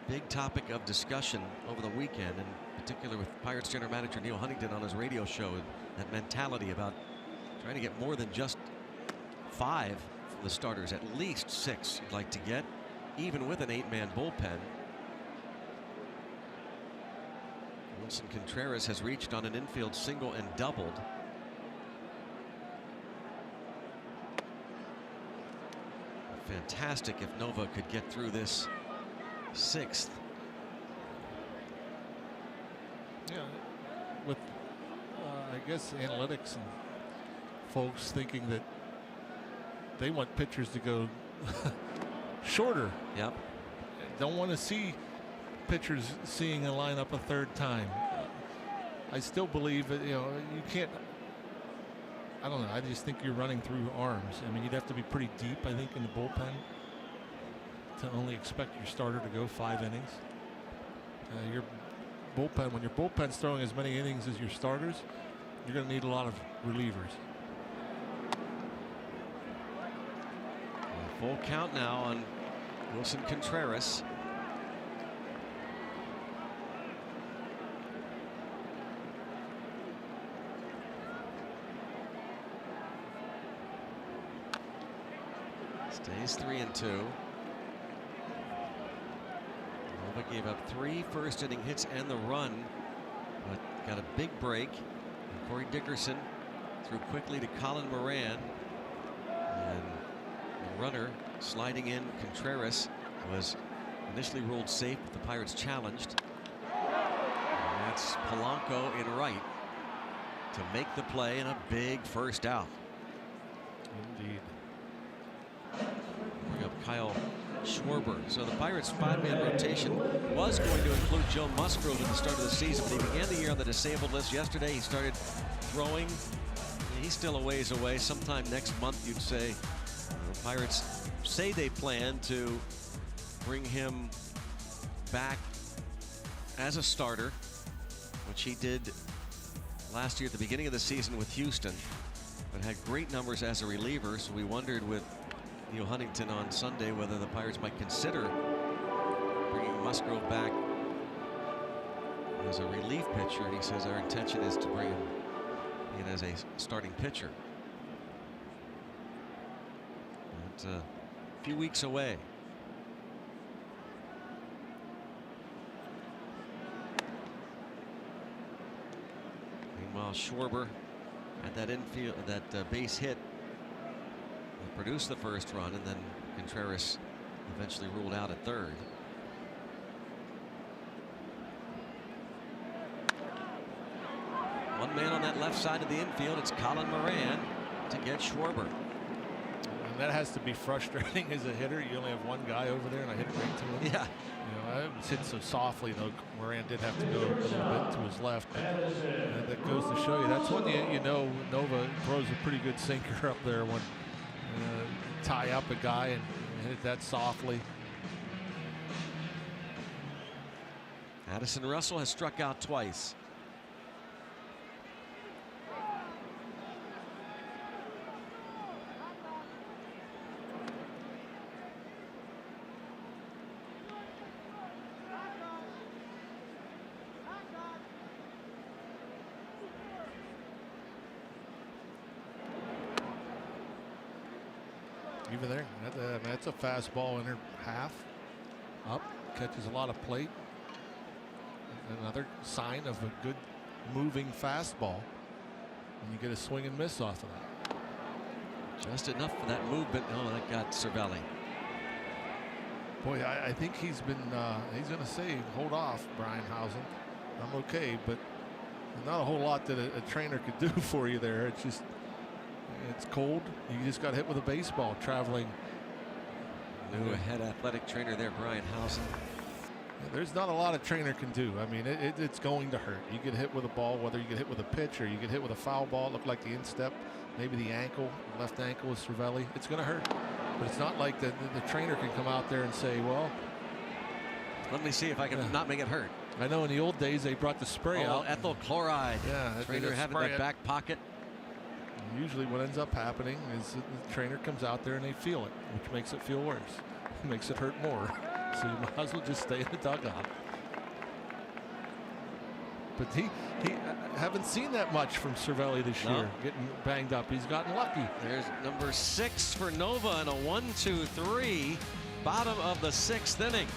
Big topic of discussion over the weekend, in particular with Pirates general manager Neil Huntington on his radio show, that mentality about trying to get more than just 5 from the starters, at least 6 you'd like to get, even with an 8-man bullpen. Wilson Contreras has reached on an infield single and doubled. Fantastic if Nova could get through this 6th. Yeah, with I guess analytics and folks thinking that they want pitchers to go shorter. Yep. Don't want to see pitchers seeing a lineup a 3rd time. I still believe that, you can't. I don't know. I just think you're running through arms. I mean, you'd have to be pretty deep, I think, in the bullpen to only expect your starter to go 5 innings. Your bullpen, when your bullpen's throwing as many innings as your starters, you're going to need a lot of relievers. Full count now on Wilson Contreras. Stays 3-2. Nova gave up 3 first-inning hits and the run, but got a big break. And Corey Dickerson threw quickly to Colin Moran, and the runner sliding in, Contreras, was initially ruled safe, but the Pirates challenged. And that's Polanco in right to make the play, and a big first out. Indeed. Bring up Kyle Schwarber. So the Pirates' 5-man rotation was going to include Joe Musgrove at the start of the season, but he began the year on the disabled list yesterday. He started throwing. He's still a ways away. Sometime next month, you'd say. The Pirates say they plan to bring him back as a starter, which he did last year at the beginning of the season with Houston, but had great numbers as a reliever. So we wondered with Neil Huntington on Sunday whether the Pirates might consider bringing Musgrove back as a relief pitcher, and he says our intention is to bring him in as a starting pitcher. But a few weeks away. Meanwhile, Schwarber at that infield, that base hit, produced the first run, and then Contreras eventually ruled out at 3rd. One man on that left side of the infield. It's Colin Moran to get Schwarber. And that has to be frustrating as a hitter. You only have one guy over there, and I hit it right to him. Yeah. I was hit so softly, though. Moran did have to go a little bit to his left. But, that goes to show you. That's when you know Nova throws a pretty good sinker up there, when tie up a guy and hit it that softly. Addison Russell has struck out twice. Even there, that's a fastball in her half. Up, catches a lot of plate. Another sign of a good moving fastball. And you get a swing and miss off of that. Just enough for that movement. Oh, that got Cervelli. Boy, I think he's been, he's going to say, hold off, Brian Housen. I'm okay, but not a whole lot that a trainer could do for you there. It's just It's cold. You just got hit with a baseball traveling. New head athletic trainer there, Brian Housen. There's not a lot a trainer can do. I mean, it's going to hurt. You get hit with a ball, whether you get hit with a pitch or you get hit with a foul ball. It looked like the instep, maybe the ankle, left ankle with Cervelli. It's going to hurt. But it's not like the trainer can come out there and say, well, let me see if I can not make it hurt. I know in the old days they brought the spray out. Ethyl chloride. Yeah. Trainer having that back pocket. Usually what ends up happening is the trainer comes out there and they feel it, which makes it feel worse. It makes it hurt more. So you might as well just stay in the dugout. But he haven't seen that much from Cervelli this year, getting banged up. He's gotten lucky. There's number 6 for Nova and a 1-2-3, bottom of the 6th inning.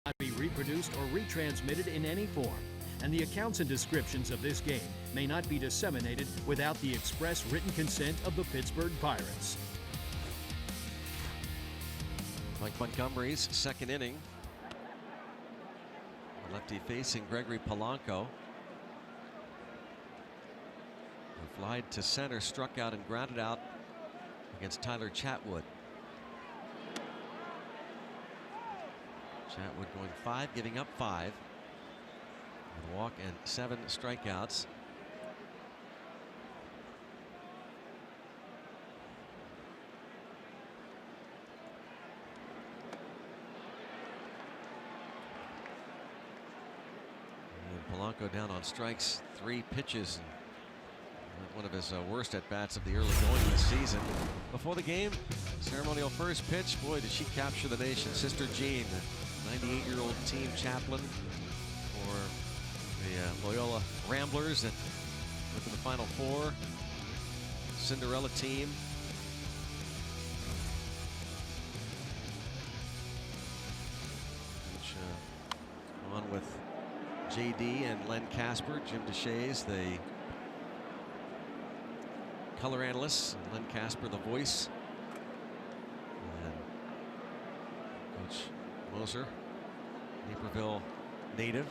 Not be reproduced or retransmitted in any form, and the accounts and descriptions of this game may not be disseminated without the express written consent of the Pittsburgh Pirates. Mike Montgomery's second inning. Lefty facing Gregory Polanco. A fly to center, struck out and grounded out against Tyler Chatwood. Chatwood going 5, giving up 5. A walk and 7 strikeouts. And Polanco down on strikes, 3 pitches. And one of his worst at-bats of the early going of the season. Before the game, ceremonial first pitch. Boy, did she capture the nation. Sister Jean, 98-year-old team chaplain for the Loyola Ramblers that went to the Final Four. Cinderella team. Which, on with JD and Len Casper, Jim DeShays, the color analysts, and Len Casper, the voice. And Coach Moser, Naperville native.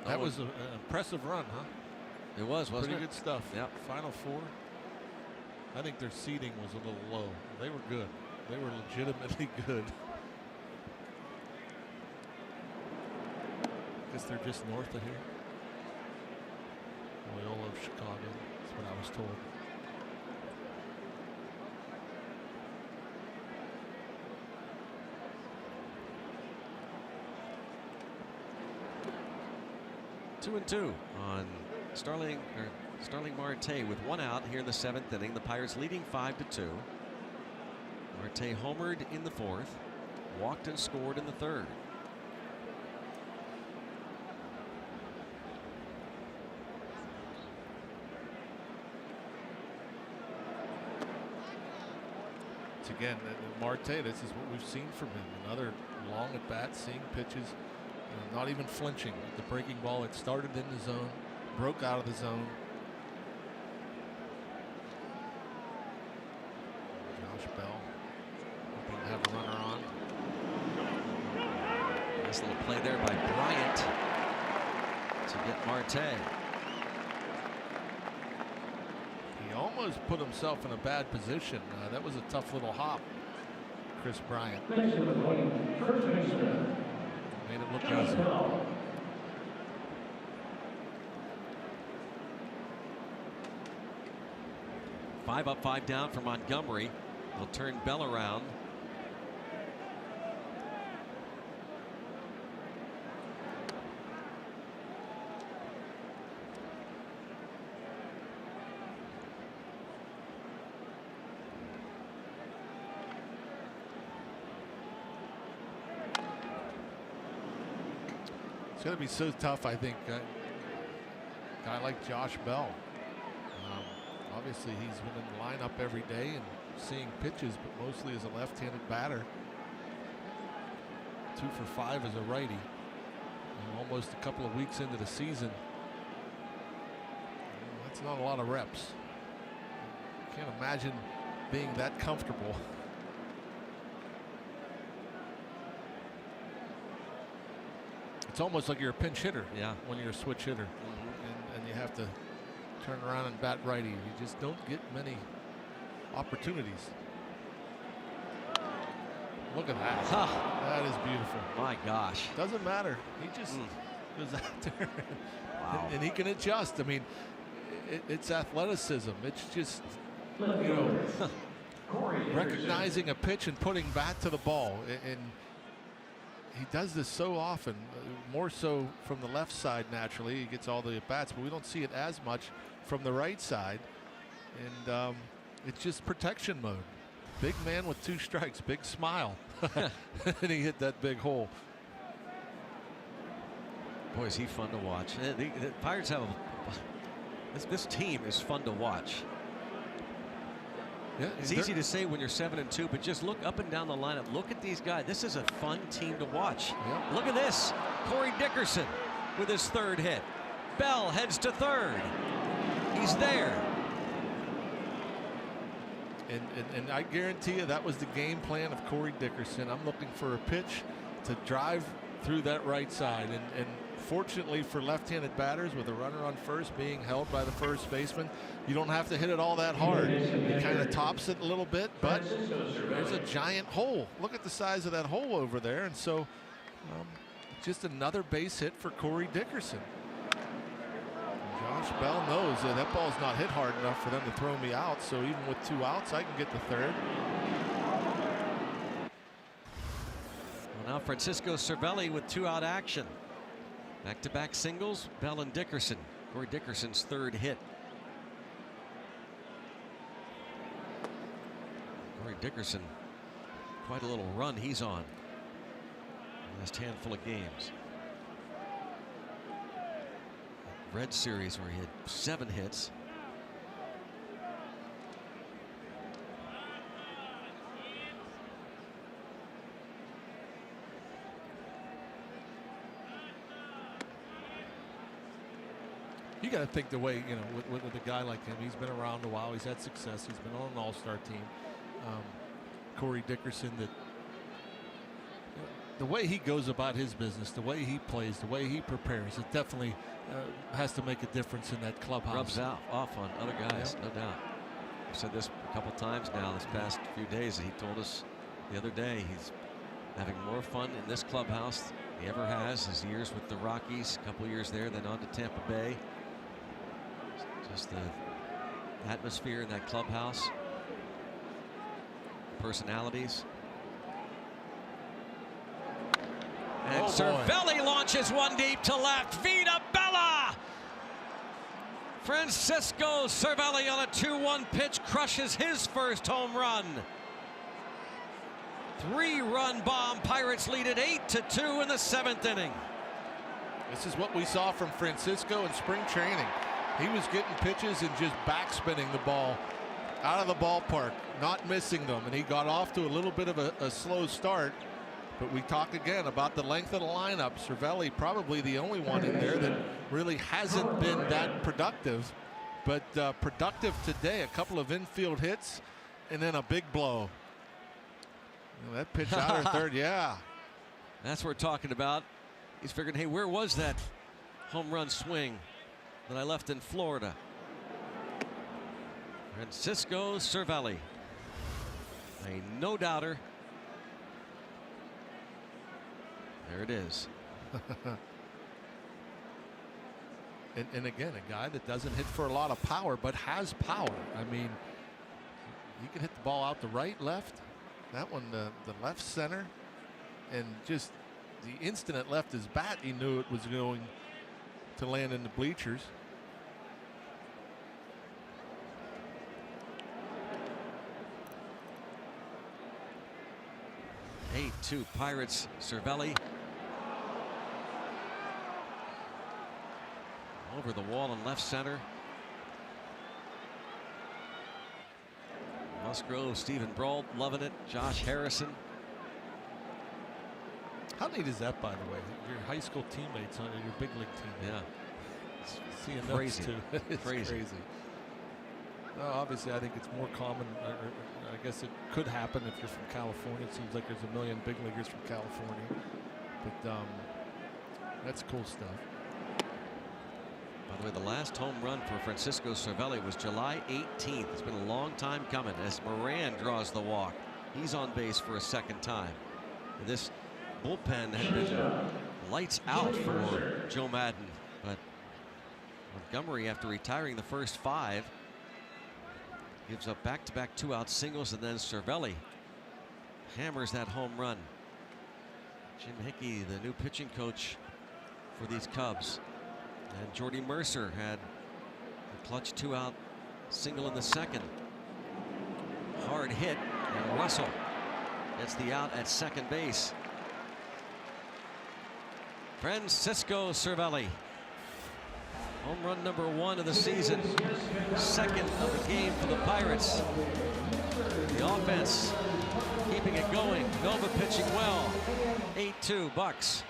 That was an impressive run, huh? It was, wasn't it? Pretty good stuff. Yep. Final 4. I think their seating was a little low. They were good. They were legitimately good. Guess they're just north of here. Loyola of Chicago. That's what I was told. Two and two on Starling, or Starling Marte with 1 out here in the 7th inning. The Pirates leading 5-2. Marte homered in the 4th, walked and scored in the 3rd. Again, Marte, this is what we've seen from him. Another long at bat, seeing pitches, not even flinching. The breaking ball, it started in the zone, broke out of the zone. Josh Bell hoping to have a runner on. Nice little play there by Bryant to get Marte. He almost put himself in a bad position. That was a tough little hop, Chris Bryant. Next to the plate, first baseman, Made it look Josh easy. Bell. 5 up, 5 down for Montgomery. They'll turn Bell around. It's going to be so tough, I think. A guy like Josh Bell. Obviously, he's been in the lineup every day and seeing pitches, but mostly as a left-handed batter. 2 for 5 as a righty. And almost a couple of weeks into the season. That's not a lot of reps. Can't imagine being that comfortable. It's almost like you're a pinch hitter. Yeah. When you're a switch hitter, and you have to turn around and bat righty. You just don't get many opportunities. Look at that. That is beautiful. My gosh. Doesn't matter. He just goes out there. Wow. And he can adjust. I mean, it's athleticism. It's just, you know, recognizing a pitch and putting bat to the ball. And he does this so often, more so from the left side naturally. He gets all the at-bats, but we don't see it as much from the right side. And it's just protection mode. Big man with 2 strikes, big smile. And he hit that big hole. Boy, is he fun to watch. The Pirates have this team is fun to watch. Yeah, it's easy to say when you're 7-2, but just look up and down the lineup. Look at these guys. This is a fun team to watch. Yeah. Look at this. Corey Dickerson with his 3rd hit. Bell heads to 3rd. He's there. And I guarantee you that was the game plan of Corey Dickerson. I'm looking for a pitch to drive through that right side. And fortunately for left-handed batters, with a runner on first being held by the first baseman, you don't have to hit it all that hard. He kind of tops it a little bit, but there's a giant hole. Look at the size of that hole over there. And so just another base hit for Corey Dickerson. Josh Bell knows that that ball's not hit hard enough for them to throw me out. So even with 2 outs, I can get the 3rd. Well, now Francisco Cervelli with 2-out action. Back-to-back singles, Bell and Dickerson. Corey Dickerson's 3rd hit. Corey Dickerson, quite a little run he's on. Last handful of games. Red Series where he had 7 hits. You got to think the way, you know, with a guy like him, he's been around a while. He's had success. He's been on an all-star team. Corey Dickerson, that the way he goes about his business, the way he plays, the way he prepares, it definitely has to make a difference in that clubhouse. Rubs off on other guys, no doubt. I've said this a couple times now this past few days. He told us the other day he's having more fun in this clubhouse than he ever has. His years with the Rockies, a couple years there, then on to Tampa Bay. Just the atmosphere in that clubhouse, personalities. And Cervelli launches one deep to left. Vita Bella Francisco Cervelli on a 2-1 pitch crushes his first home run. 3-run bomb. Pirates lead it 8-2 in the 7th inning. This is what we saw from Francisco in spring training. He was getting pitches and just backspinning the ball out of the ballpark, not missing them, and he got off to a little bit of a slow start. But we talk again about the length of the lineup. Cervelli probably the only one in there that really hasn't been that productive, but productive today. A couple of infield hits and then a big blow. That pitch out of third, yeah. That's what we're talking about. He's figuring, hey, where was that home run swing that I left in Florida? Francisco Cervelli, a no-doubter. There it is. and again, a guy that doesn't hit for a lot of power, but has power. I mean, he can hit the ball out the right, left. That one, the left center. And just the instant it left his bat, he knew it was going to land in the bleachers. 8-2 Pirates. Cervelli over the wall in left center. Musgrove, Stephen Brault loving it. Josh Harrison. How neat is that, by the way? Your high school teammates on your big league team. Yeah. Seeing Crazy. those two. It's Crazy. Obviously, I think it's more common. I guess it could happen if you're from California. It seems like there's a million big leaguers from California. But that's cool stuff. By the way, the last home run for Francisco Cervelli was July 18th. It's been a long time coming as Moran draws the walk. He's on base for a second time. And this bullpen had been lights out for Joe Madden, but Montgomery, after retiring the first 5, gives up back-to-back 2-out singles, and then Cervelli hammers that home run. Jim Hickey, the new pitching coach for these Cubs, and Jordy Mercer had a clutch 2-out single in the second. Hard hit, and Russell gets the out at second base. Francisco Cervelli, home run number 1 of the season, second of the game for the Pirates. The offense keeping it going. Nova pitching well. 8-2 Bucks.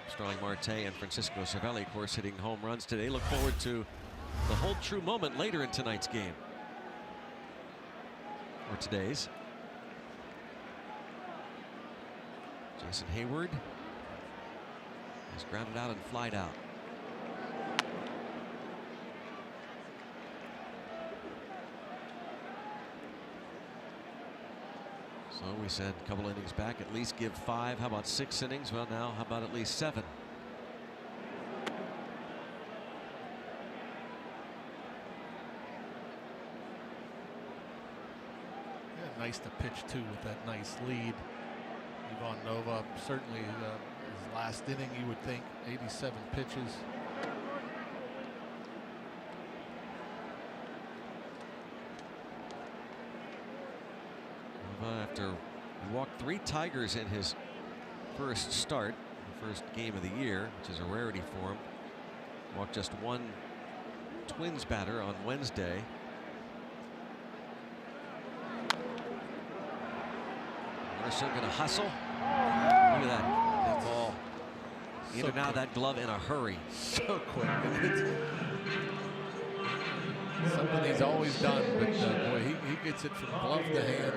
Starling Marte and Francisco Cervelli, of course, hitting home runs today. Look forward to the Hold True moment later in tonight's game. Or today's. Jason Hayward is grounded out and flied out. So we said a couple innings back, at least give 5. How about 6 innings? Well, now how about at least 7? Yeah, nice to pitch too with that nice lead. Ivan Nova, certainly his last inning, you would think, 87 pitches. After he walked 3 Tigers in his first start, the first game of the year, which is a rarity for him. Walked just 1 Twins batter on Wednesday. Emerson going to hustle. Look at that ball. In So and out of quick. that glove in a hurry. So quick. It's something he's always done, but boy, he gets it from glove to hand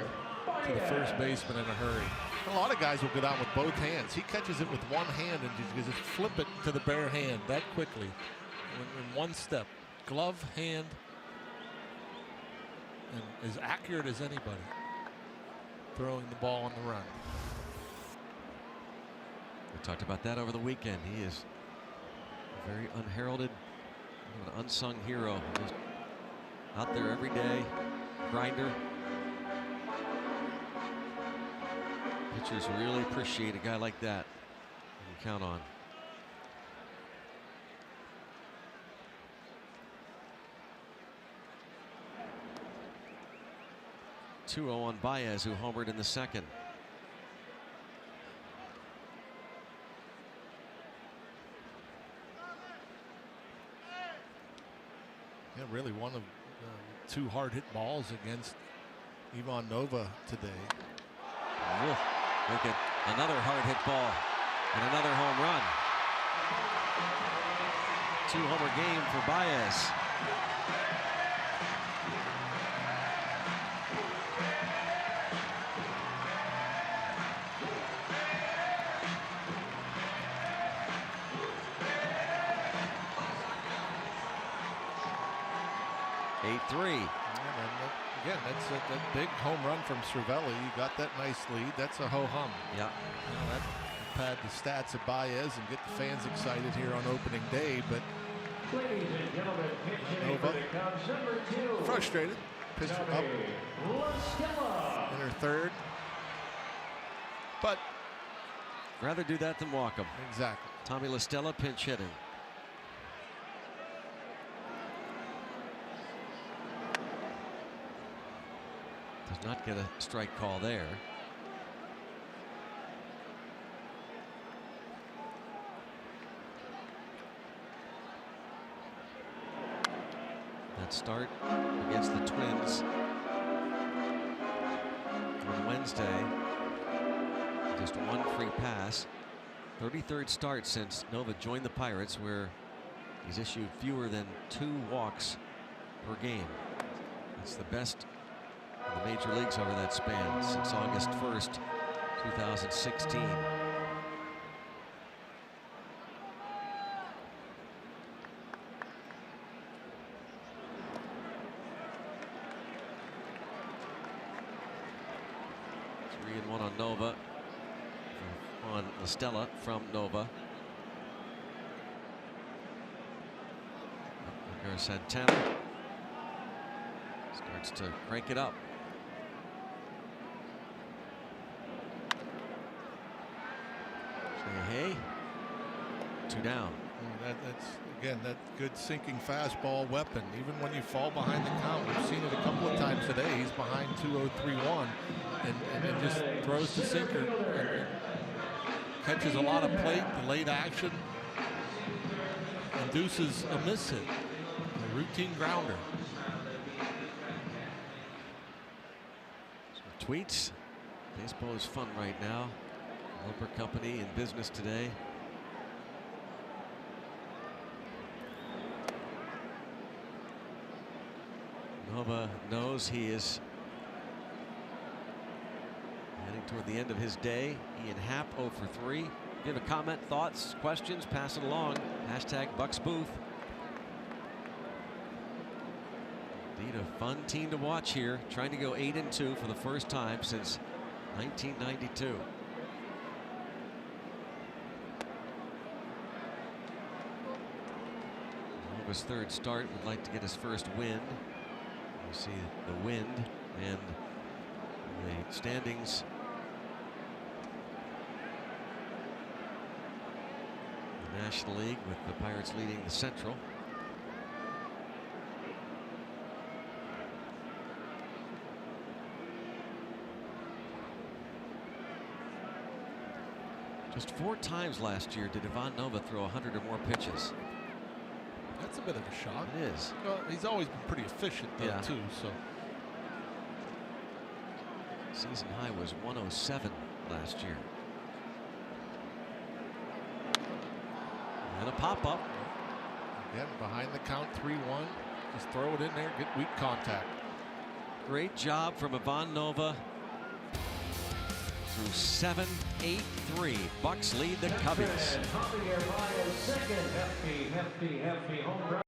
to the first baseman in a hurry. A lot of guys will get out with both hands. He catches it with one hand and just flip it to the bare hand that quickly in one step. Glove, hand, and as accurate as anybody throwing the ball on the run. We talked about that over the weekend. He is a very unheralded, an unsung hero. Just out there every day, grinder. Pitchers really appreciate a guy like that you can count on. .2-0 on Baez, who homered in the second. Yeah, really one of 2 hard hit balls against Ivan Nova today. Look at another hard hit ball and another home run. 2-homer game for Baez. Again, that's that big home run from Cervelli. You got that nice lead. That's a ho-hum. Yeah. That pad the stats of Baez and get the fans excited here on opening day. But Ladies and gentlemen, pitching for the Cubs, number 2. frustrated. Pitch up in her third. But Rather do that than walk him. exactly. Tommy La Stella pinch hitting. Does not get a strike call there. That start against the Twins on Wednesday. Just 1 free pass. 33rd start since Nova joined the Pirates, where he's issued fewer than 2 walks per game. That's the best in the major leagues over that span since August 1st, 2016. Three and 1 on Nova. On La Stella from Nova. Here's Santana. Starts to crank it up. Hey, 2 down. That's again that good sinking fastball weapon. Even when you fall behind the count, we've seen it a couple of times today. He's behind 2-0-3-1 and then just throws the sinker and catches a lot of plate, the late action, induces a miss hit, a routine grounder. Some tweets. Baseball is fun right now. Roper Company in business today. Nova knows he is Heading toward the end of his day. Ian Happ 0 for 3. If you have a comment, thoughts, questions, pass it along. #BucksBooth. Indeed, a fun team to watch here. Trying to go 8-2 for the first time since 1992. Nova's third start, would like to get his first win. You see the wind and the standings. The National League with the Pirates leading the Central. Just 4 times last year did Ivan Nova throw 100 or more pitches. That's a bit of a shock. It is. Well, he's always been pretty efficient though, too. So season high was 107 last year. And a pop-up. Again, behind the count, 3-1. Just throw it in there, get weak contact. Great job from Ivan Nova. Through 7, 8-3. Bucks lead the Cubbies. Hefty home run.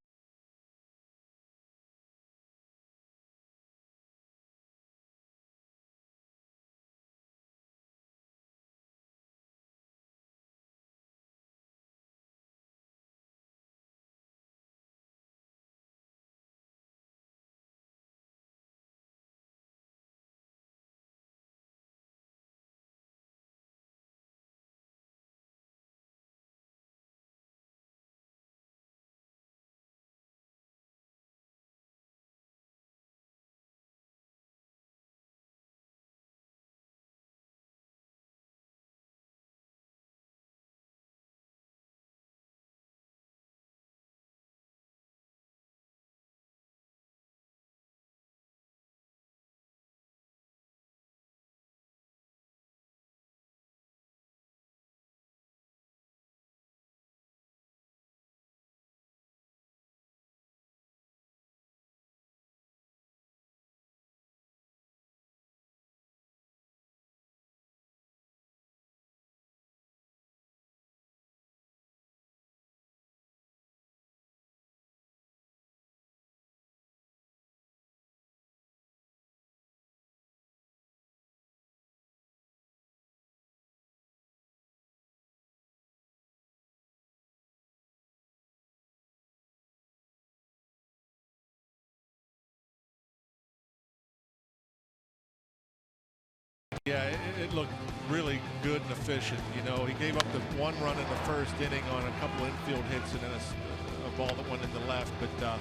Yeah, it looked really good and efficient. You know, he gave up the 1 run in the first inning on a couple infield hits and then a ball that went into left. But yeah,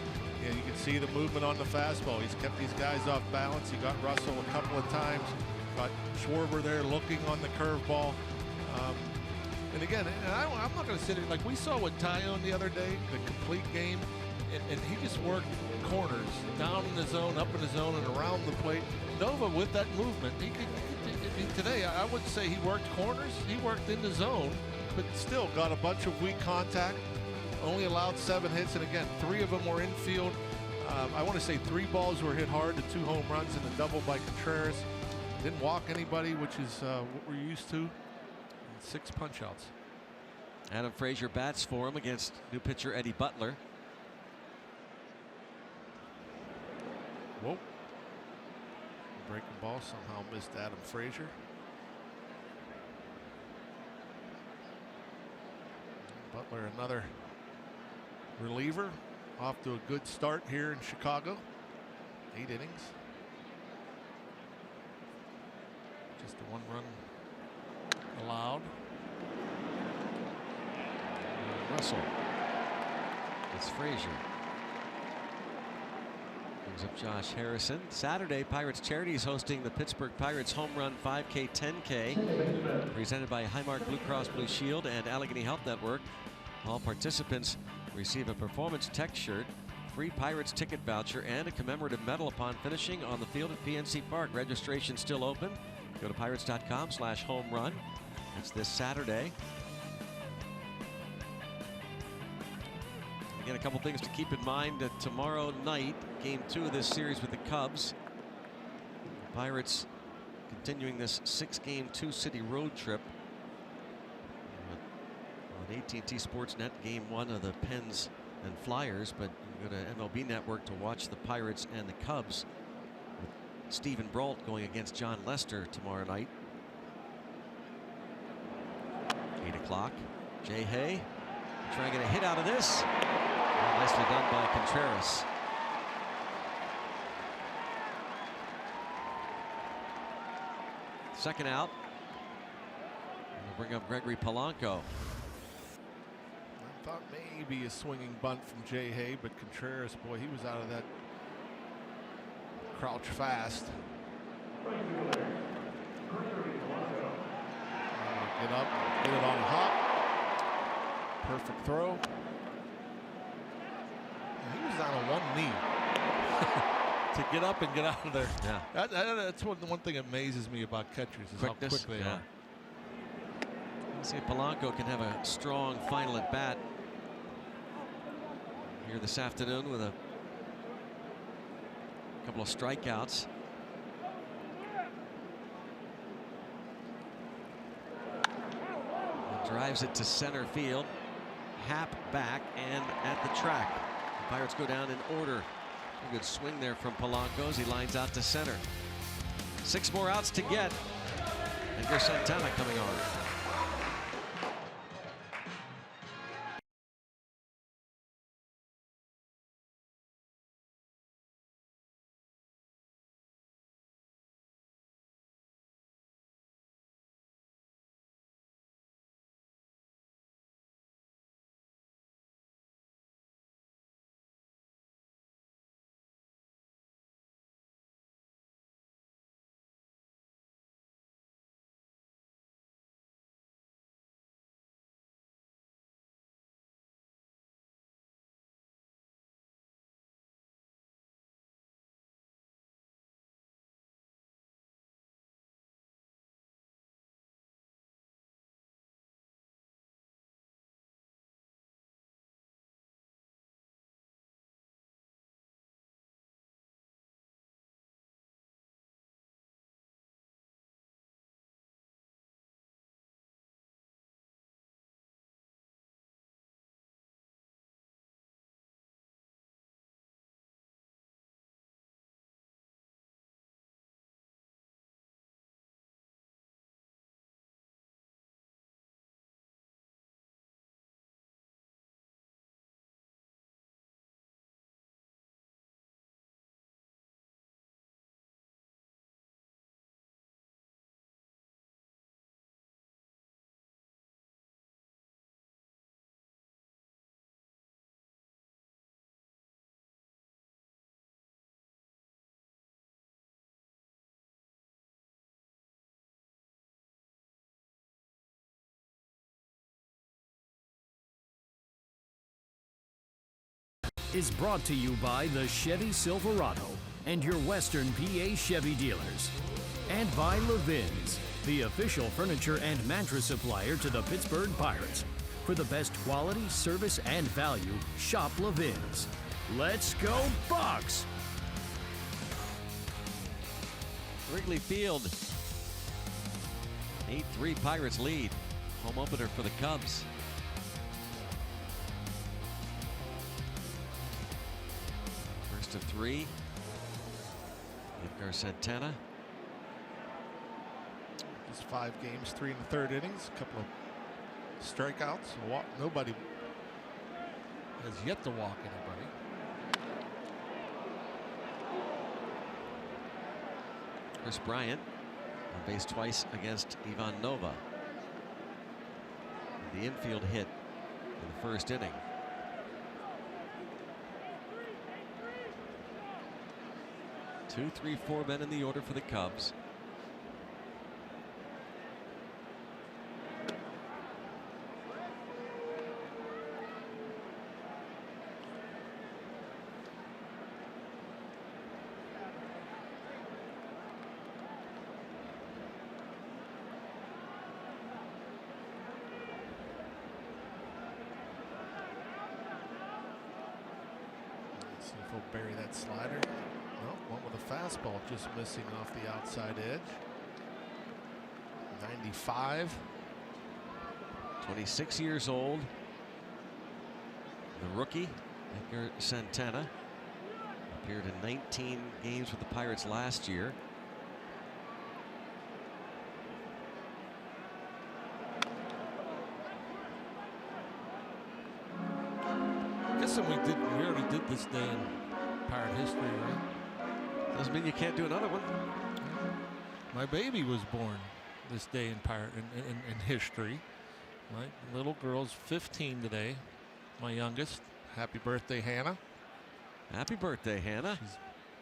you can see the movement on the fastball. He's kept these guys off balance. He got Russell a couple of times. Got Schwarber there looking on the curveball. And again, I'm not going to sit here like we saw with Tyone the other day, the complete game, and he just worked corners down in the zone, up in the zone, and around the plate. Nova with that movement, he could. Today, I would say he worked corners, he worked in the zone, but still got a bunch of weak contact, only allowed 7 hits, and again, 3 of them were infield. I want to say 3 balls were hit hard, the 2 home runs and the double by Contreras. Didn't walk anybody, which is what we're used to, and 6 punch-outs. Adam Frazier bats for him against new pitcher Eddie Butler. Whoa. Breaking ball somehow missed Adam Frazier. Butler, another reliever, off to a good start here in Chicago. 8 innings. Just a 1 run allowed. Russell. It's Frazier. Brings up Josh Harrison. Saturday, Pirates Charity is hosting the Pittsburgh Pirates Home Run 5K 10K, presented by Highmark Blue Cross Blue Shield and Allegheny Health Network. All participants receive a Performance Tech shirt, free Pirates ticket voucher, and a commemorative medal upon finishing on the field at PNC Park. Registration still open. Go to pirates.com/homerun. It's this Saturday. Again, a couple things to keep in mind. Tomorrow night, game 2 of this series with the Cubs. The Pirates continuing this 6-game, 2-city road trip on AT Sportsnet. Game 1 of the Pens and Flyers, but you go to MLB Network to watch the Pirates and the Cubs. With Stephen Brault going against John Lester tomorrow night. 8 o'clock. Jay Hay trying to get a hit out of this. Oh, nicely done by Contreras. Second out. And we'll bring up Gregory Polanco. I thought maybe a swinging bunt from Jay Hay, but Contreras, boy, he was out of that crouch fast. Get up, get it on a hop. Perfect throw. And he was on one knee to get up and get out of there. Yeah, that's one thing that amazes me about catchers is quickness, how quick they are. Let's see if Polanco can have a strong final at bat here this afternoon with a couple of strikeouts. Drives it to center field. Happ back and at the track. The Pirates go down in order. A good swing there from Polanco as he lines out to center. 6 more outs to get. Edgar Santana coming on. Is brought to you by the Chevy Silverado and your Western PA Chevy dealers. And by Levin's, the official furniture and mattress supplier to the Pittsburgh Pirates. For the best quality, service, and value, shop Levin's. Let's go Bucks! Wrigley Field. 8-3 Pirates lead. Home opener for the Cubs. First of 3. Edgar Santana. Just 5 games, 3 in the 3rd innings, a couple of strikeouts. Nobody has yet to walk anybody. Chris Bryant on base twice against Ivan Nova. The infield hit in the 1st inning. Two, 3, 4 men in the order for the Cubs. See if he'll bury that slider. No, one with a fastball just missing off the outside edge. 95. 26 years old. The rookie, Edgar Santana, appeared in 19 games with the Pirates last year. Guessing we already did this day in Pirate history, right? Doesn't mean you can't do another one. My baby was born this day in Pirate in history. My little girl's 15 today. My youngest. Happy birthday, Hannah. Happy birthday, Hannah. She's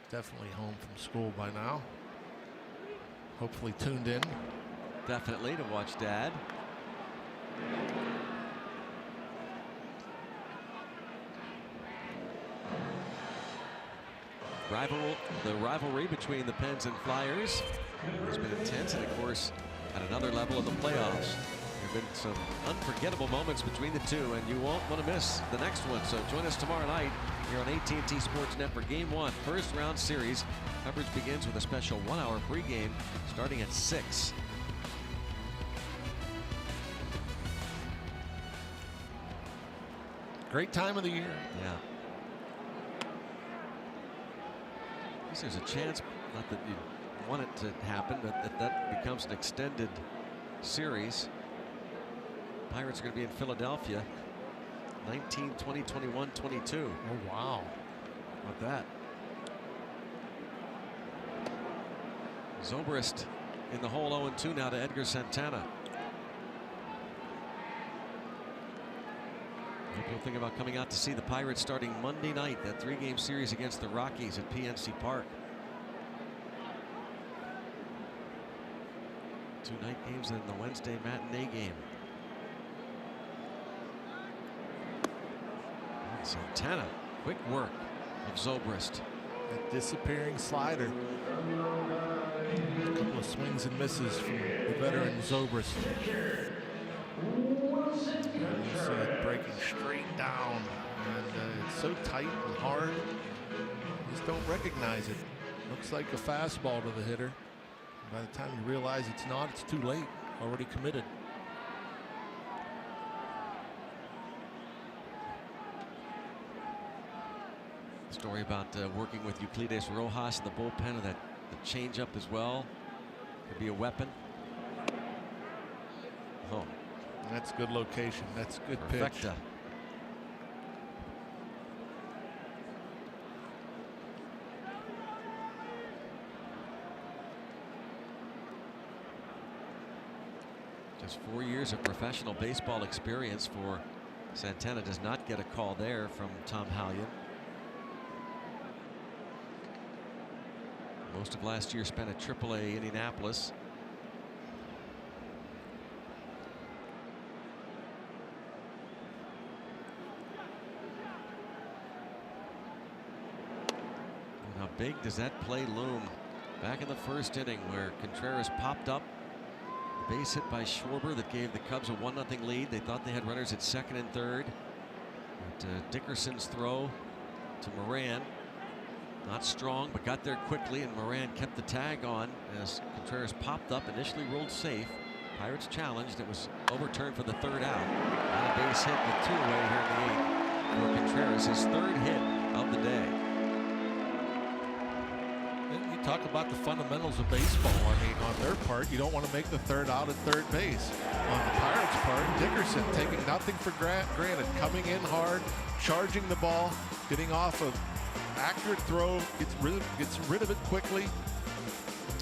definitely home from school by now. Hopefully tuned in. Definitely to watch Dad. The rivalry between the Pens and Flyers has been intense, and of course at another level in the playoffs. There have been some unforgettable moments between the two, and you won't want to miss the next one. So join us tomorrow night here on AT Sportsnet for Game 1, first round series. Coverage begins with a special 1-hour pregame starting at 6. Great time of the year. Yeah. I guess there's a chance, not that you want it to happen, but that becomes an extended series. Pirates are going to be in Philadelphia 19, 20, 21, 22. Oh, wow. How about that? Zobrist in the hole, 0-2 now to Edgar Santana. People think about coming out to see the Pirates starting Monday night, that 3-game series against the Rockies at PNC Park. 2 night games and the Wednesday matinee game. And Santana, quick work of Zobrist. That disappearing slider. A couple of swings and misses from the veteran Zobrist. You see it breaking straight down, and it's so tight and hard. You just don't recognize it. Looks like a fastball to the hitter. By the time you realize it's not, it's too late. Already committed. Story about working with Euclides Rojas in the bullpen, and the changeup as well could be a weapon. Oh, that's good location. That's good perfecta. pitch. Just 4 years of professional baseball experience for Santana. Does not get a call there from Tom Hallion. Most of last year spent at AAA Indianapolis. And how big does that play loom? Back in the first inning, where Contreras popped up. Base hit by Schwarber that gave the Cubs a 1-0 lead. They thought they had runners at second and third. But Dickerson's throw to Moran, not strong, but got there quickly, and Moran kept the tag on as Contreras popped up, initially rolled safe. Pirates challenged. It was overturned for the third out. And a base hit with 2 away here in the 8th for Contreras, his 3rd hit of the day. Talk about the fundamentals of baseball. I mean, on their part, you don't want to make the third out at third base. On the Pirates' part, Dickerson taking nothing for granted, coming in hard, charging the ball, getting off an accurate throw, gets rid of it quickly,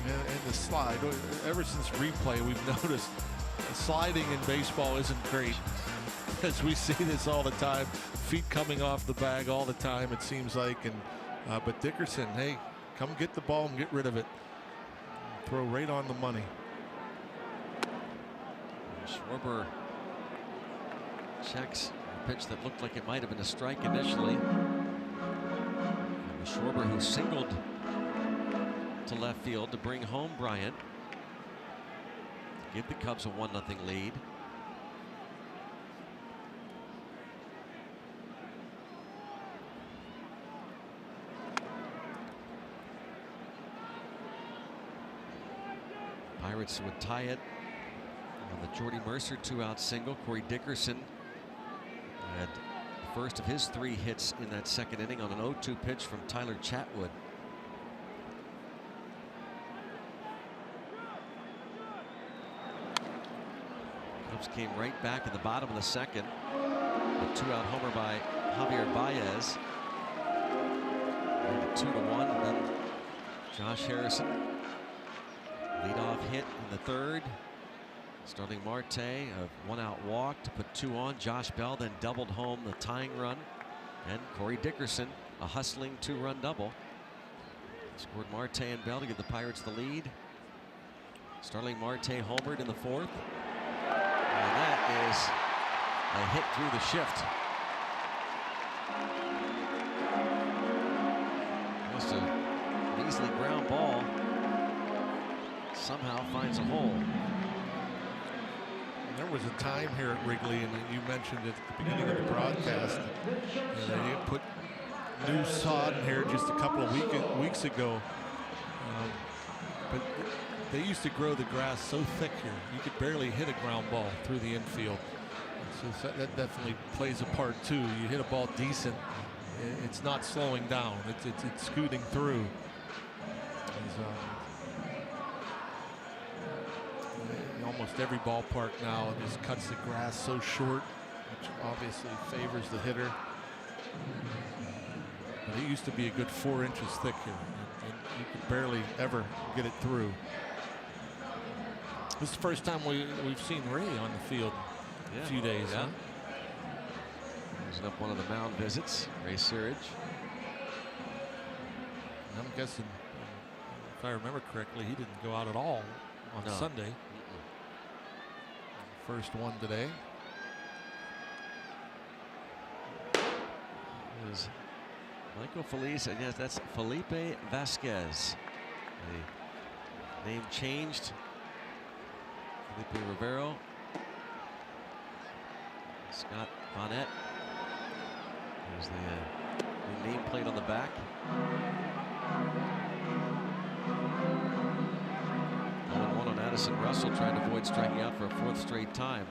and the slide. Ever since replay, we've noticed sliding in baseball isn't great, as we see this all the time. Feet coming off the bag all the time, it seems like. And but Dickerson, hey, come get the ball and get rid of it. Throw right on the money. Schwarber checks a pitch that looked like it might have been a strike initially. It was Schwarber who singled to left field to bring home Bryant. Give the Cubs a 1-0 lead. Pirates would tie it Jordy Mercer 2-out single. Corey Dickerson had the first of his 3 hits in that second inning on an 0-2 pitch from Tyler Chatwood. Cubs came right back in the bottom of the second. A 2-out homer by Javier Baez. Made it 2-1, and then Josh Harrison leadoff hit in the third. Starling Marte, a 1-out walk to put 2 on. Josh Bell then doubled home the tying run, and Corey Dickerson a hustling 2-run double. Scored Marte and Bell to give the Pirates the lead. Starling Marte homered in the 4th, and that is a hit through the shift. Just a measly ground ball. Somehow finds a hole. There was a time here at Wrigley, and you mentioned it at the beginning of the broadcast, they put new sod in here just a couple of weeks ago. But they used to grow the grass so thick here, you could barely hit a ground ball through the infield. So that definitely plays a part too. You hit a ball decent, it's not slowing down, it's scooting through. Almost every ballpark now just cuts the grass so short, which obviously favors the hitter. But it used to be a good 4 inches thick here, and you could barely ever get it through. This is the first time we've seen Ray on the field in a few days. Yeah. Huh? Using up one of the mound visits, Ray Searage. I'm guessing, if I remember correctly, he didn't go out at all on Sunday. First one today. It was Michael Feliz, and yes, that's Felipe Vasquez. The name changed. Felipe Rivero. Scott Bonnet. There's the new nameplate on the back. 1-1 on Addison Russell, trying to avoid striking out for a 4th straight time.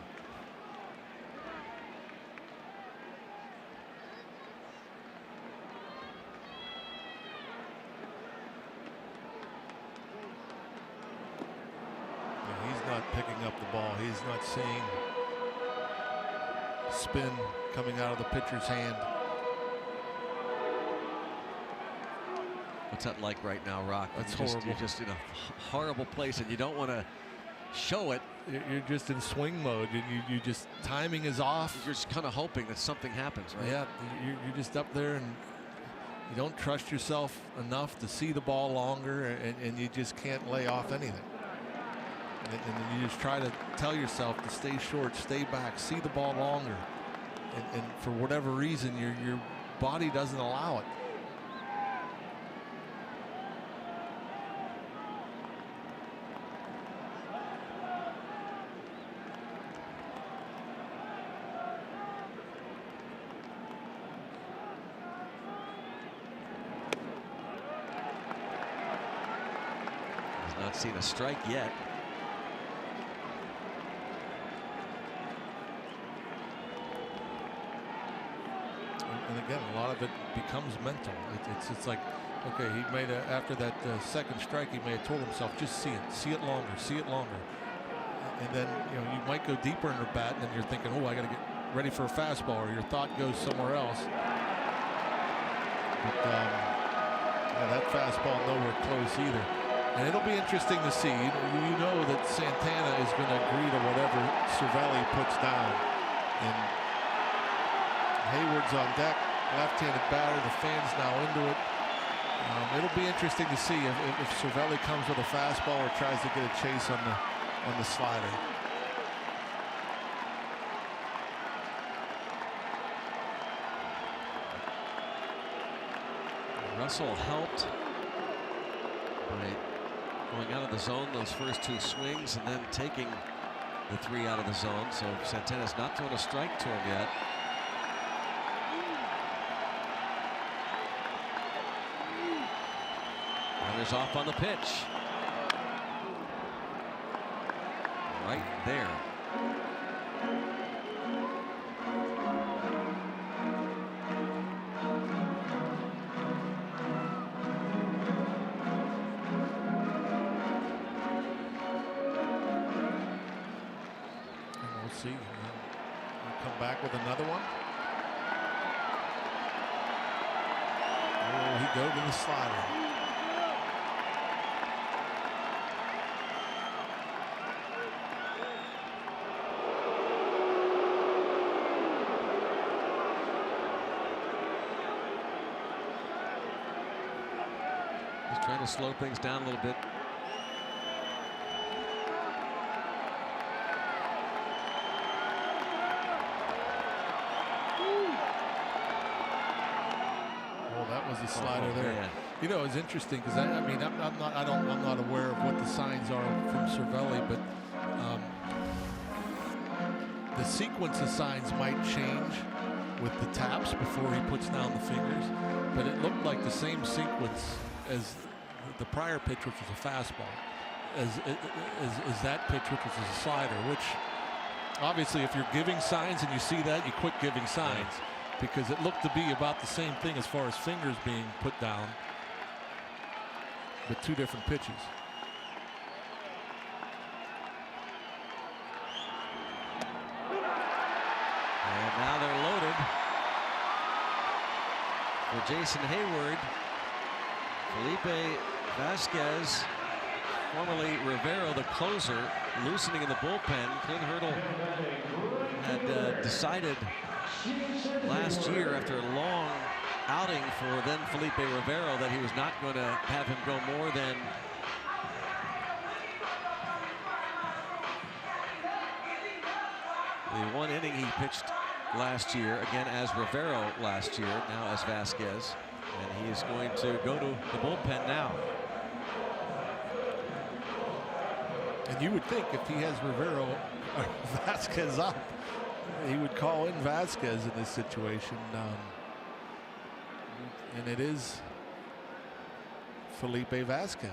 He's not picking up the ball. He's not seeing spin coming out of the pitcher's hand. What's that like right now, Rock? That's horrible. You're just in a horrible place, and you don't want to show it. You're just in swing mode, and you just, timing is off. You're just kind of hoping that something happens, right? Yeah, you're just up there, and you don't trust yourself enough to see the ball longer, and you just can't lay off anything. And you just try to tell yourself to stay short, stay back, see the ball longer. And for whatever reason, your body doesn't allow it. He's not seen a strike yet. And again, a lot of it becomes mental. It's like, okay, he made after that second strike, he may have told himself, just see it longer, see it longer. And then, you know, you might go deeper in the bat, and then you're thinking, oh, I got to get ready for a fastball, or your thought goes somewhere else. But yeah, that fastball nowhere close either. And it'll be interesting to see. You know that Santana is going to agree to whatever Cervelli puts down. And Hayward's on deck, left-handed batter. The fans now into it. It'll be interesting to see if Cervelli comes with a fastball or tries to get a chase on the slider. Russell helped by going out of the zone those first 2 swings and then taking the 3 out of the zone. So Santana's not throwing a strike to him yet. Runners off on the pitch. Right there. see. We'll come back with another one. Oh, he go to the slider. He's trying to slow things down a little bit. That was the slider there. Man. You know, it's interesting because I mean, I'm not aware of what the signs are from Cervelli, but the sequence of signs might change with the taps before he puts down the fingers. But it looked like the same sequence as the prior pitch, which was a fastball, as that pitch, which was a slider. Which obviously, if you're giving signs and you see that, you quit giving signs. Because it looked to be about the same thing as far as fingers being put down, but two different pitches. And now they're loaded for Jason Hayward. Felipe Vasquez, formerly Rivero, the closer, loosening in the bullpen. Clint Hurdle had decided last year, after a long outing for then Felipe Rivero, that he was not going to have him go more than the 1 inning he pitched last year, again as Rivero last year, now as Vasquez. And he is going to go to the bullpen now. And you would think if he has Rivero or Vasquez up, he would call in Vasquez in this situation. And it is Felipe Vasquez.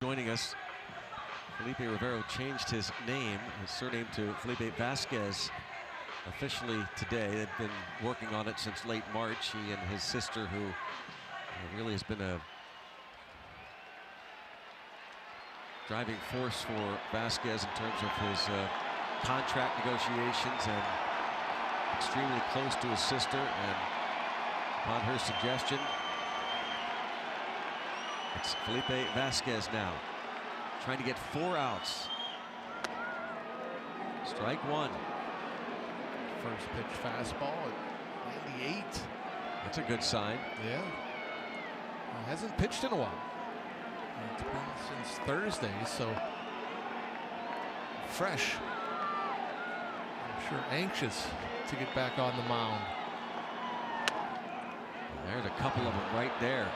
Joining us, Felipe Rivero changed his name, his surname, to Felipe Vasquez officially today. They've been working on it since late March. He and his sister, who really has been a driving force for Vasquez in terms of his contract negotiations, and extremely close to his sister. And upon her suggestion, it's Felipe Vasquez now, trying to get 4 outs. Strike one. First pitch fastball at 98. That's a good sign. Yeah. He hasn't pitched in a while. It's been since Thursday, so fresh. I'm sure anxious to get back on the mound. There's a couple of them right there.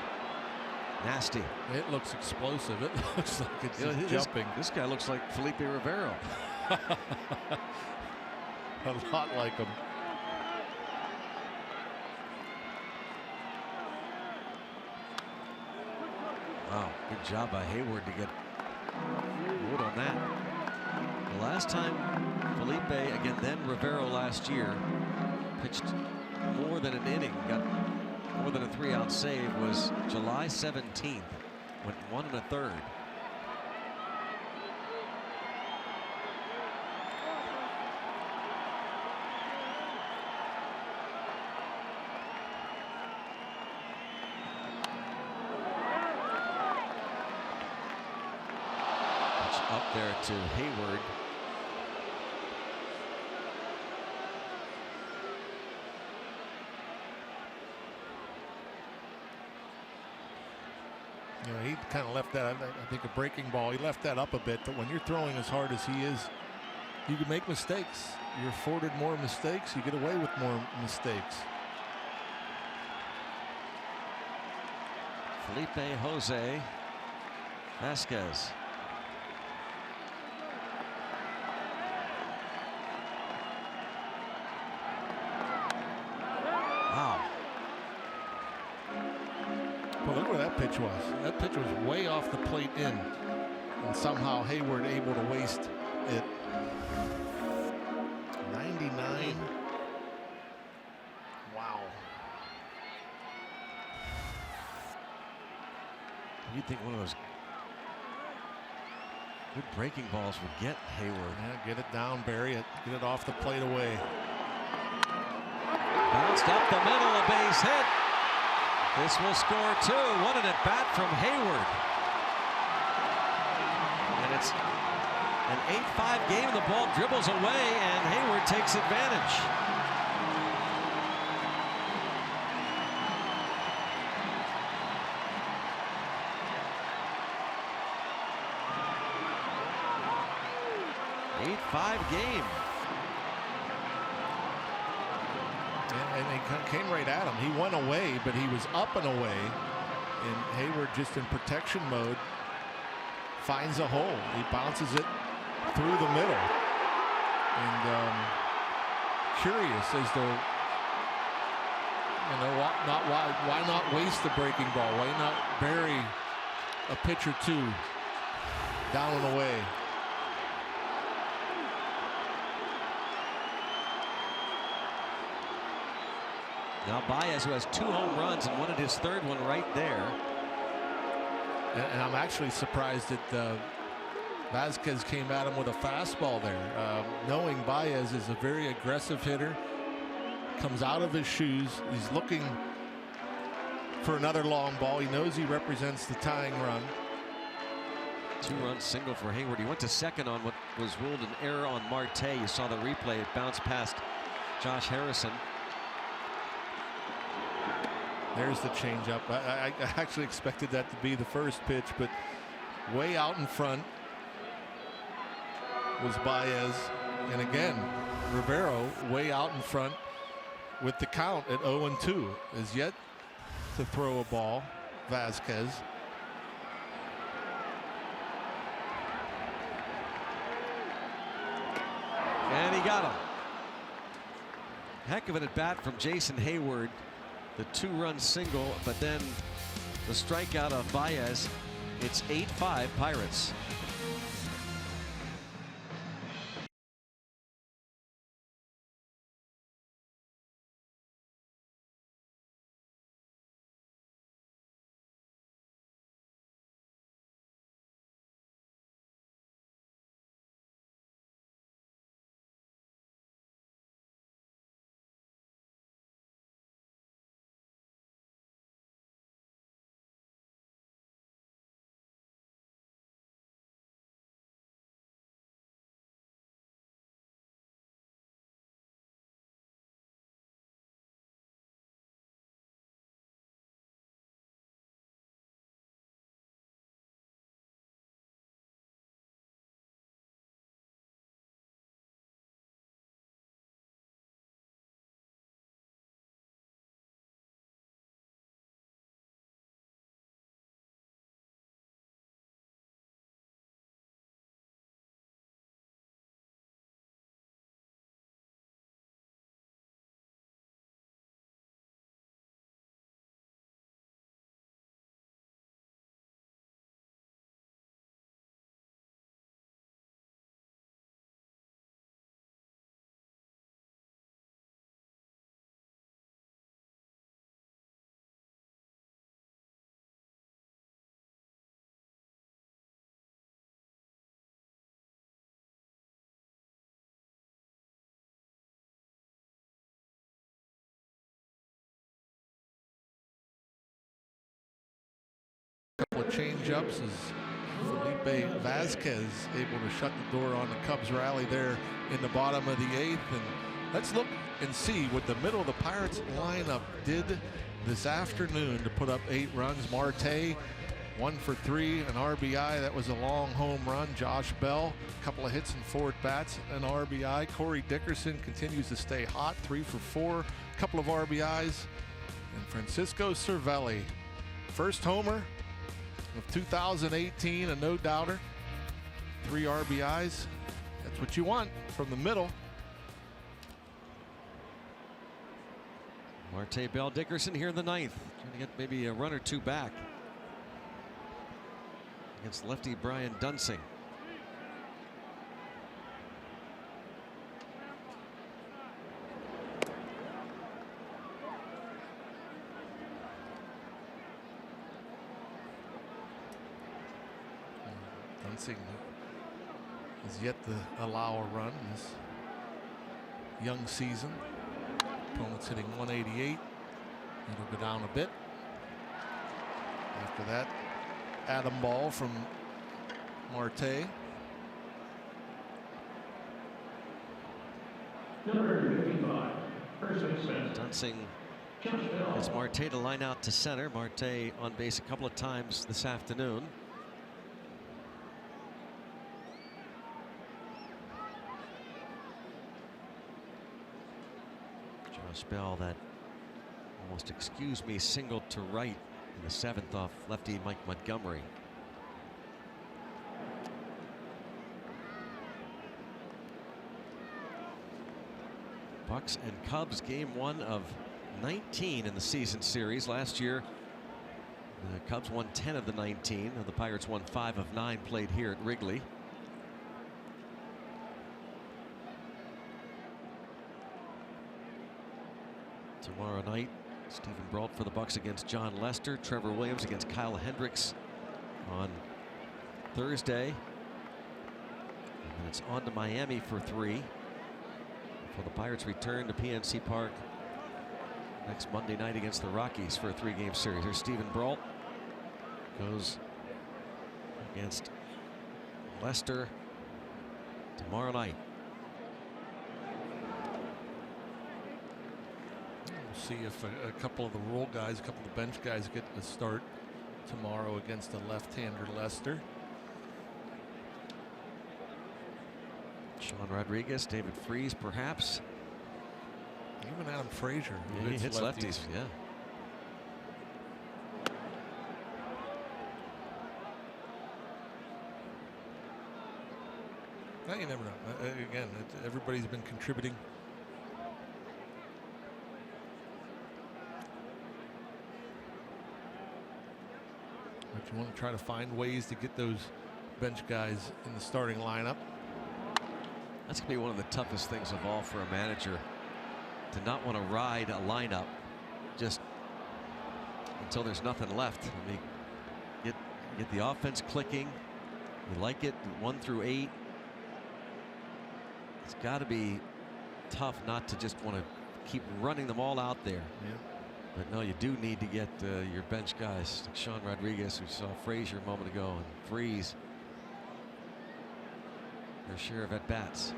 Nasty. It looks explosive. It looks like it's You know, just jumping. This guy looks like Felipe Rivero. A lot like him. Wow, good job by Hayward to get wood on that. The last time Felipe, again then Rivero last year, pitched more than an inning, got more than a 3-out save, was July 17th. Went 1 1/3. Up there to Hayward. You know, he kind of left that, I think, a breaking ball. He left that up a bit, but when you're throwing as hard as he is, you can make mistakes. You're afforded more mistakes. You get away with more mistakes. Felipe Jose Vasquez. Wow. Well, look where that pitch was. That pitch was way off the plate in. And somehow Hayward able to waste it. 99. Wow. You'd think one of those good breaking balls would get Hayward. Yeah, get it down, bury it, get it off the plate away. Bounced up the middle, a base hit. This will score 2. What an at-bat from Hayward. And it's an 8-5 game. The ball dribbles away, and Hayward takes advantage. Eight-5 game. And they came right at him. He went away, but he was up and away. And Hayward, just in protection mode, finds a hole. He bounces it through the middle. And curious as to, you know, why not waste the breaking ball? Why not bury a pitch or two down and away? Now Baez, who has 2 home runs and wanted his 3rd one right there. And I'm actually surprised that Vasquez came at him with a fastball there. Knowing Baez is a very aggressive hitter, comes out of his shoes. He's looking for another long ball. He knows he represents the tying run. 2-run single for Hayward. He went to second on what was ruled an error on Marte. You saw the replay. It bounced past Josh Harrison. There's the changeup. I actually expected that to be the first pitch, but way out in front was Baez. And again, Rivero way out in front with the count at 0-2. Is yet to throw a ball. Vasquez. And he got him. Heck of an at bat from Jason Hayward. The 2-run single, but then the strikeout of Baez. It's 8-5 Pirates. couple of change-ups as Felipe Vasquez able to shut the door on the Cubs rally there in the bottom of the 8th. And let's look and see what the middle of the Pirates lineup did this afternoon to put up 8 runs. Marte, 1 for 3, an RBI. That was a long home run. Josh Bell, a couple of hits and 4 at-bats, an RBI. Corey Dickerson continues to stay hot, 3 for 4, a couple of RBIs. And Francisco Cervelli, first homer of 2018, a no-doubter, 3 RBIs. That's what you want from the middle. Marte, Bell, Dickerson here in the 9th, trying to get maybe a run or 2 back against lefty Brian Dunsing. Dunsing has yet to allow a run this young season. Opponent's hitting 188. It'll go down a bit. After that, Adam ball from Marte. Number 55, Person. Dunsing gets Marte to line out to center. Marte on base a couple of times this afternoon. Spell that almost excuse me single to right in the 7th off lefty Mike Montgomery. Bucks and Cubs game 1 of 19 in the season series. Last year the Cubs won 10 of the 19. The Pirates won 5 of 9 played here at Wrigley. Tomorrow night, Stephen Brault for the Bucks against John Lester. Trevor Williams against Kyle Hendricks on Thursday. And it's on to Miami for 3 before the Pirates return to PNC Park next Monday night against the Rockies for a 3-game series. Here's Stephen Brault. Goes against Lester tomorrow night. See if a couple of the role guys, a couple of the bench guys get a start tomorrow against the left-hander Lester. Sean Rodriguez, David Freese, perhaps. Even Adam Frazier. Yeah, he hits lefties. Yeah. Well, you never know. Again, everybody's been contributing. But you want to try to find ways to get those bench guys in the starting lineup. That's going to be one of the toughest things of all for a manager, to not want to ride a lineup just until there's nothing left. I mean, get the offense clicking. You like it 1 through 8. It's got to be tough not to just want to keep running them all out there. Yeah. But no, you do need to get your bench guys, like Sean Rodriguez, who saw Frazier a moment ago, and Freese. Their share of at-bats.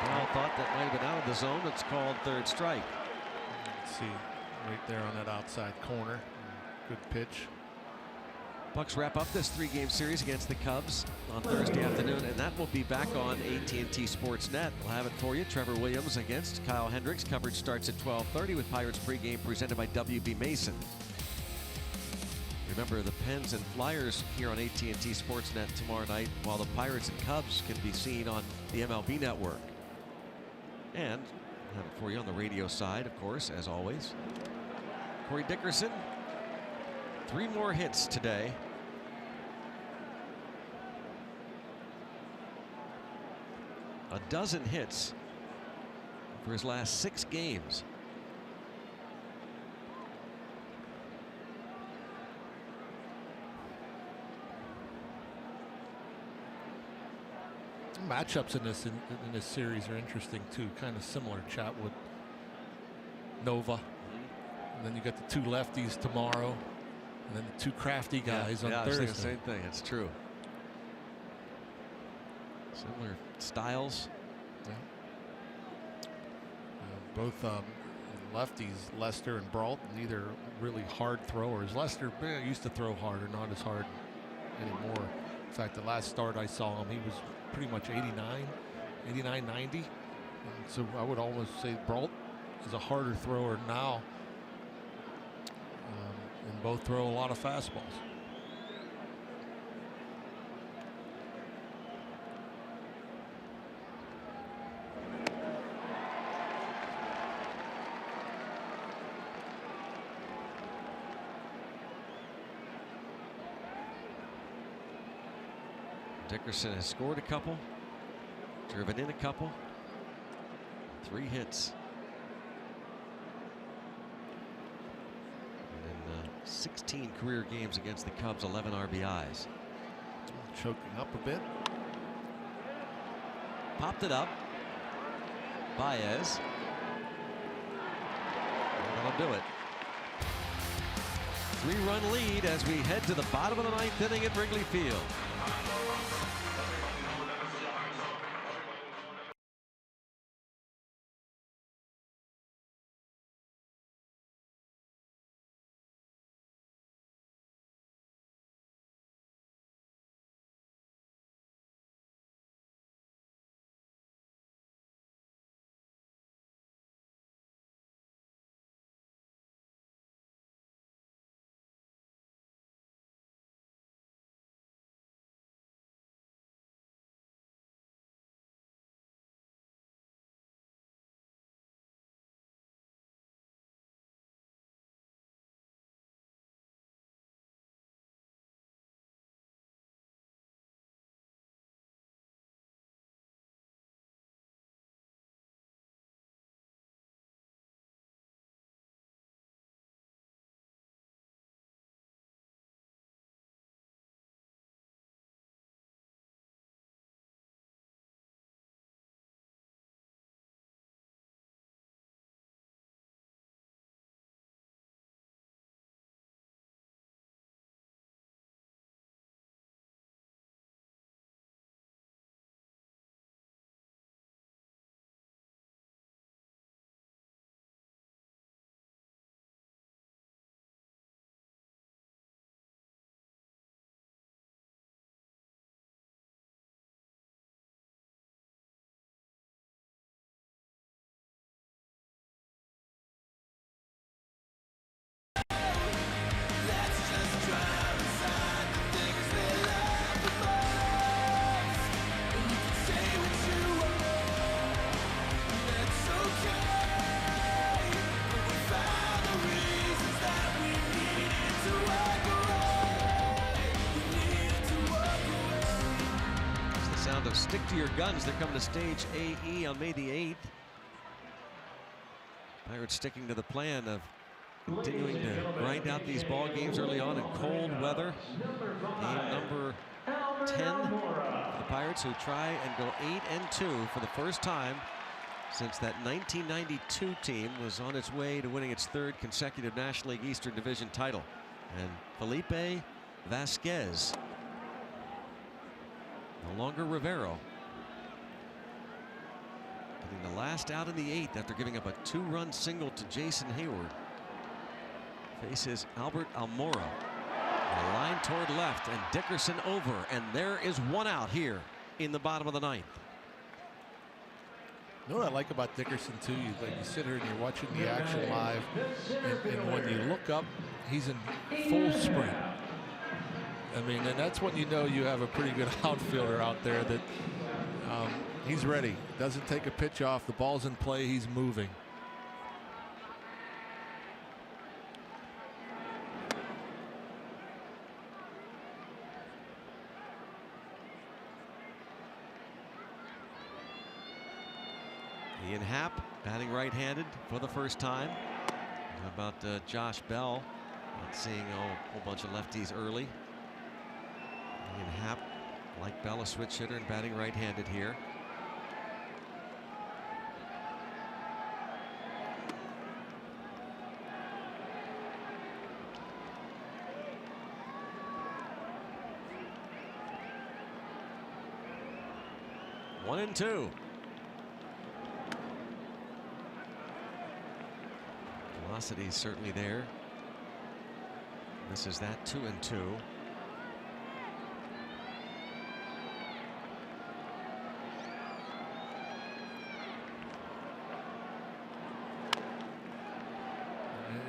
Bell thought that might have been out of the zone. It's called 3rd strike. Let's see, right there on that outside corner. Good pitch. Bucks wrap up this 3-game series against the Cubs on Thursday afternoon, and that will be back on AT&T Sportsnet. We'll have it for you. Trevor Williams against Kyle Hendricks. Coverage starts at 12:30 with Pirates pregame presented by WB Mason. Remember, the Pens and Flyers here on AT&T Sportsnet tomorrow night, while the Pirates and Cubs can be seen on the MLB Network. And have it for you on the radio side, of course, as always. Corey Dickerson, 3 more hits today. A dozen hits for his last 6 games. Matchups in this series are interesting too. Kind of similar. Chatwood, Nova, And then you got the two lefties tomorrow, and then the two crafty guys on I was Thursday. thinking the same thing. It's true. Similar styles. Yeah. Both lefties, Lester and Brault, neither really hard throwers. Lester used to throw harder, not as hard anymore. In fact, the last start I saw him, he was pretty much 89, 90. And so I would almost say Brault is a harder thrower now. And both throw a lot of fastballs. Dickerson has scored a couple, driven in a couple, 3 hits. And in 16 career games against the Cubs, 11 RBIs. Choking up a bit. Popped it up. Baez. That'll do it. 3-run lead as we head to the bottom of the 9th inning at Wrigley Field. Of Stick to Your Guns. They're coming to stage AE on May the 8th. Pirates sticking to the plan of continuing to grind out these ball games early on in cold weather. Game number 10 for the Pirates, who try and go 8-2 for the first time since that 1992 team was on its way to winning its 3rd consecutive National League Eastern Division title. And Felipe Vasquez, no longer Rivero, getting the last out in the 8th after giving up a 2-run single to Jason Hayward. Faces Albert Almora. A line toward left, and Dickerson over, and there is 1 out here in the bottom of the 9th. You know what I like about Dickerson too? You sit here and you're watching the action live, and when you look up, he's in full sprint. I mean, and that's when you know you have a pretty good outfielder out there that he's ready. Doesn't take a pitch off. The ball's in play. He's moving. Ian Happ batting right-handed for the first time. How about Josh Bell? Not seeing a whole bunch of lefties early. Ian Happ, like Bell, a switch hitter and batting right-handed here. 1-2. Velocity is certainly there. This is that 2-2.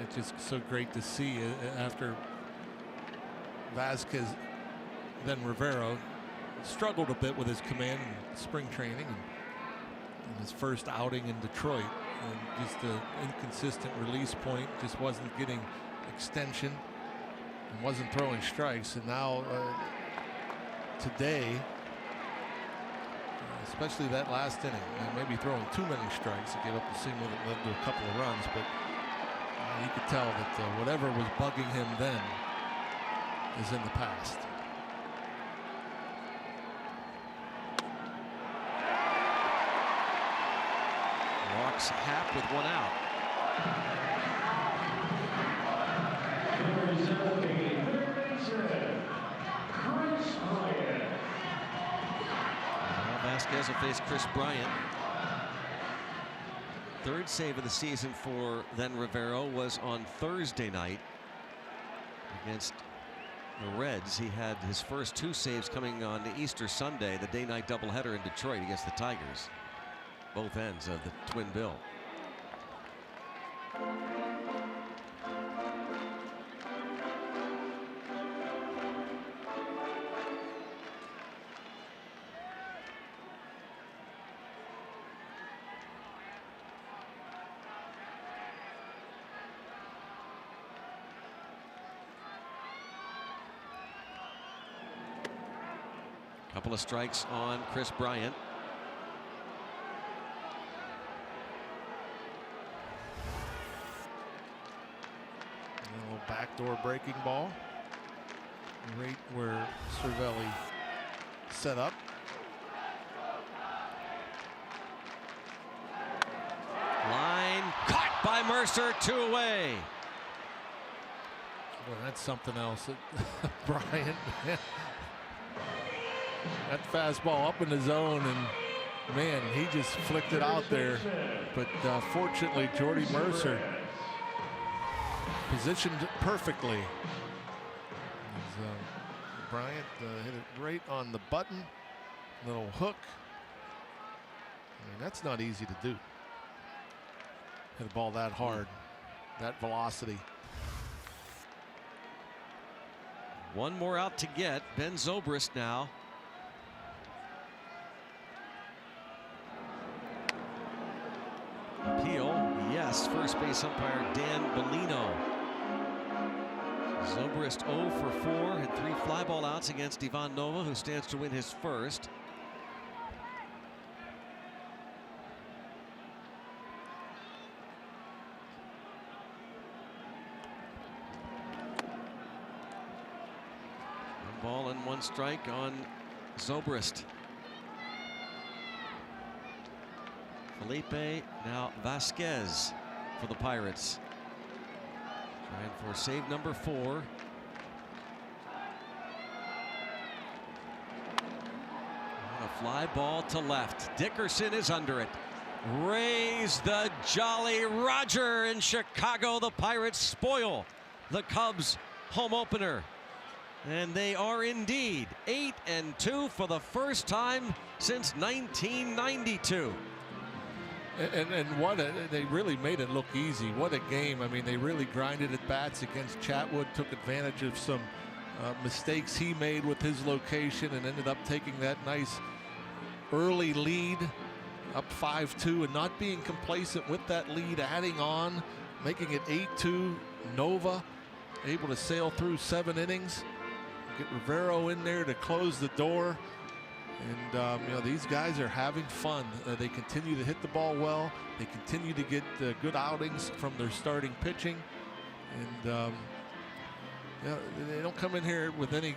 It's just so great to see after Vasquez, then Rivero struggled a bit with his command in spring training and his first outing in Detroit, and just an inconsistent release point, just wasn't getting extension and wasn't throwing strikes. And now today, especially that last inning, maybe throwing too many strikes. He gave up the single that led to a couple of runs, but you could tell that whatever was bugging him then is in the past. Walks Happ with 1 out. Now Vasquez will face Chris Bryant. Third save of the season for then Rivero was on Thursday night against the Reds. He had his first 2 saves coming on Easter Sunday, the day-night doubleheader in Detroit against the Tigers. Both ends of the twin bill. Couple of strikes on Chris Bryant. A little backdoor breaking ball. Right where Cervelli set up. Line caught by Mercer, 2 away. Well, that's something else. Bryant. That fastball up in the zone, and man, he just flicked it out there. But fortunately, Jordy Mercer positioned perfectly. Bryant hit it right on the button. Little hook. I mean, that's not easy to do. Hit a ball that hard, that velocity. 1 more out to get. Ben Zobrist now. Appeal, yes. First base umpire Dan Bellino. Zobrist 0 for 4, had 3 fly ball outs against Ivan Nova, who stands to win his first. One ball and 1 strike on Zobrist. Felipe, now Vasquez for the Pirates. Trying for save number 4. And a fly ball to left. Dickerson is under it. Raise the Jolly Roger in Chicago. The Pirates spoil the Cubs home opener. And they are indeed 8-2 for the first time since 1992. And what they really made it look easy. What a game. I mean, they really grinded at bats against Chatwood, took advantage of some mistakes he made with his location, and ended up taking that nice early lead up 5-2 and not being complacent with that lead, adding on, making it 8-2. Nova able to sail through 7 innings, get Rivero in there to close the door. And you know, these guys are having fun. They continue to hit the ball well. They continue to get good outings from their starting pitching. And you know, they don't come in here with any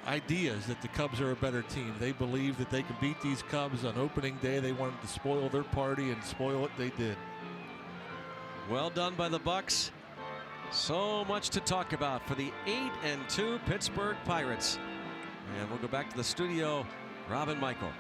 ideas that the Cubs are a better team. They believe that they can beat these Cubs on opening day. They wanted to spoil their party, and spoil it they did. Well done by the Bucks. So much to talk about for the 8-2 Pittsburgh Pirates. And we'll go back to the studio. Rob and Michael.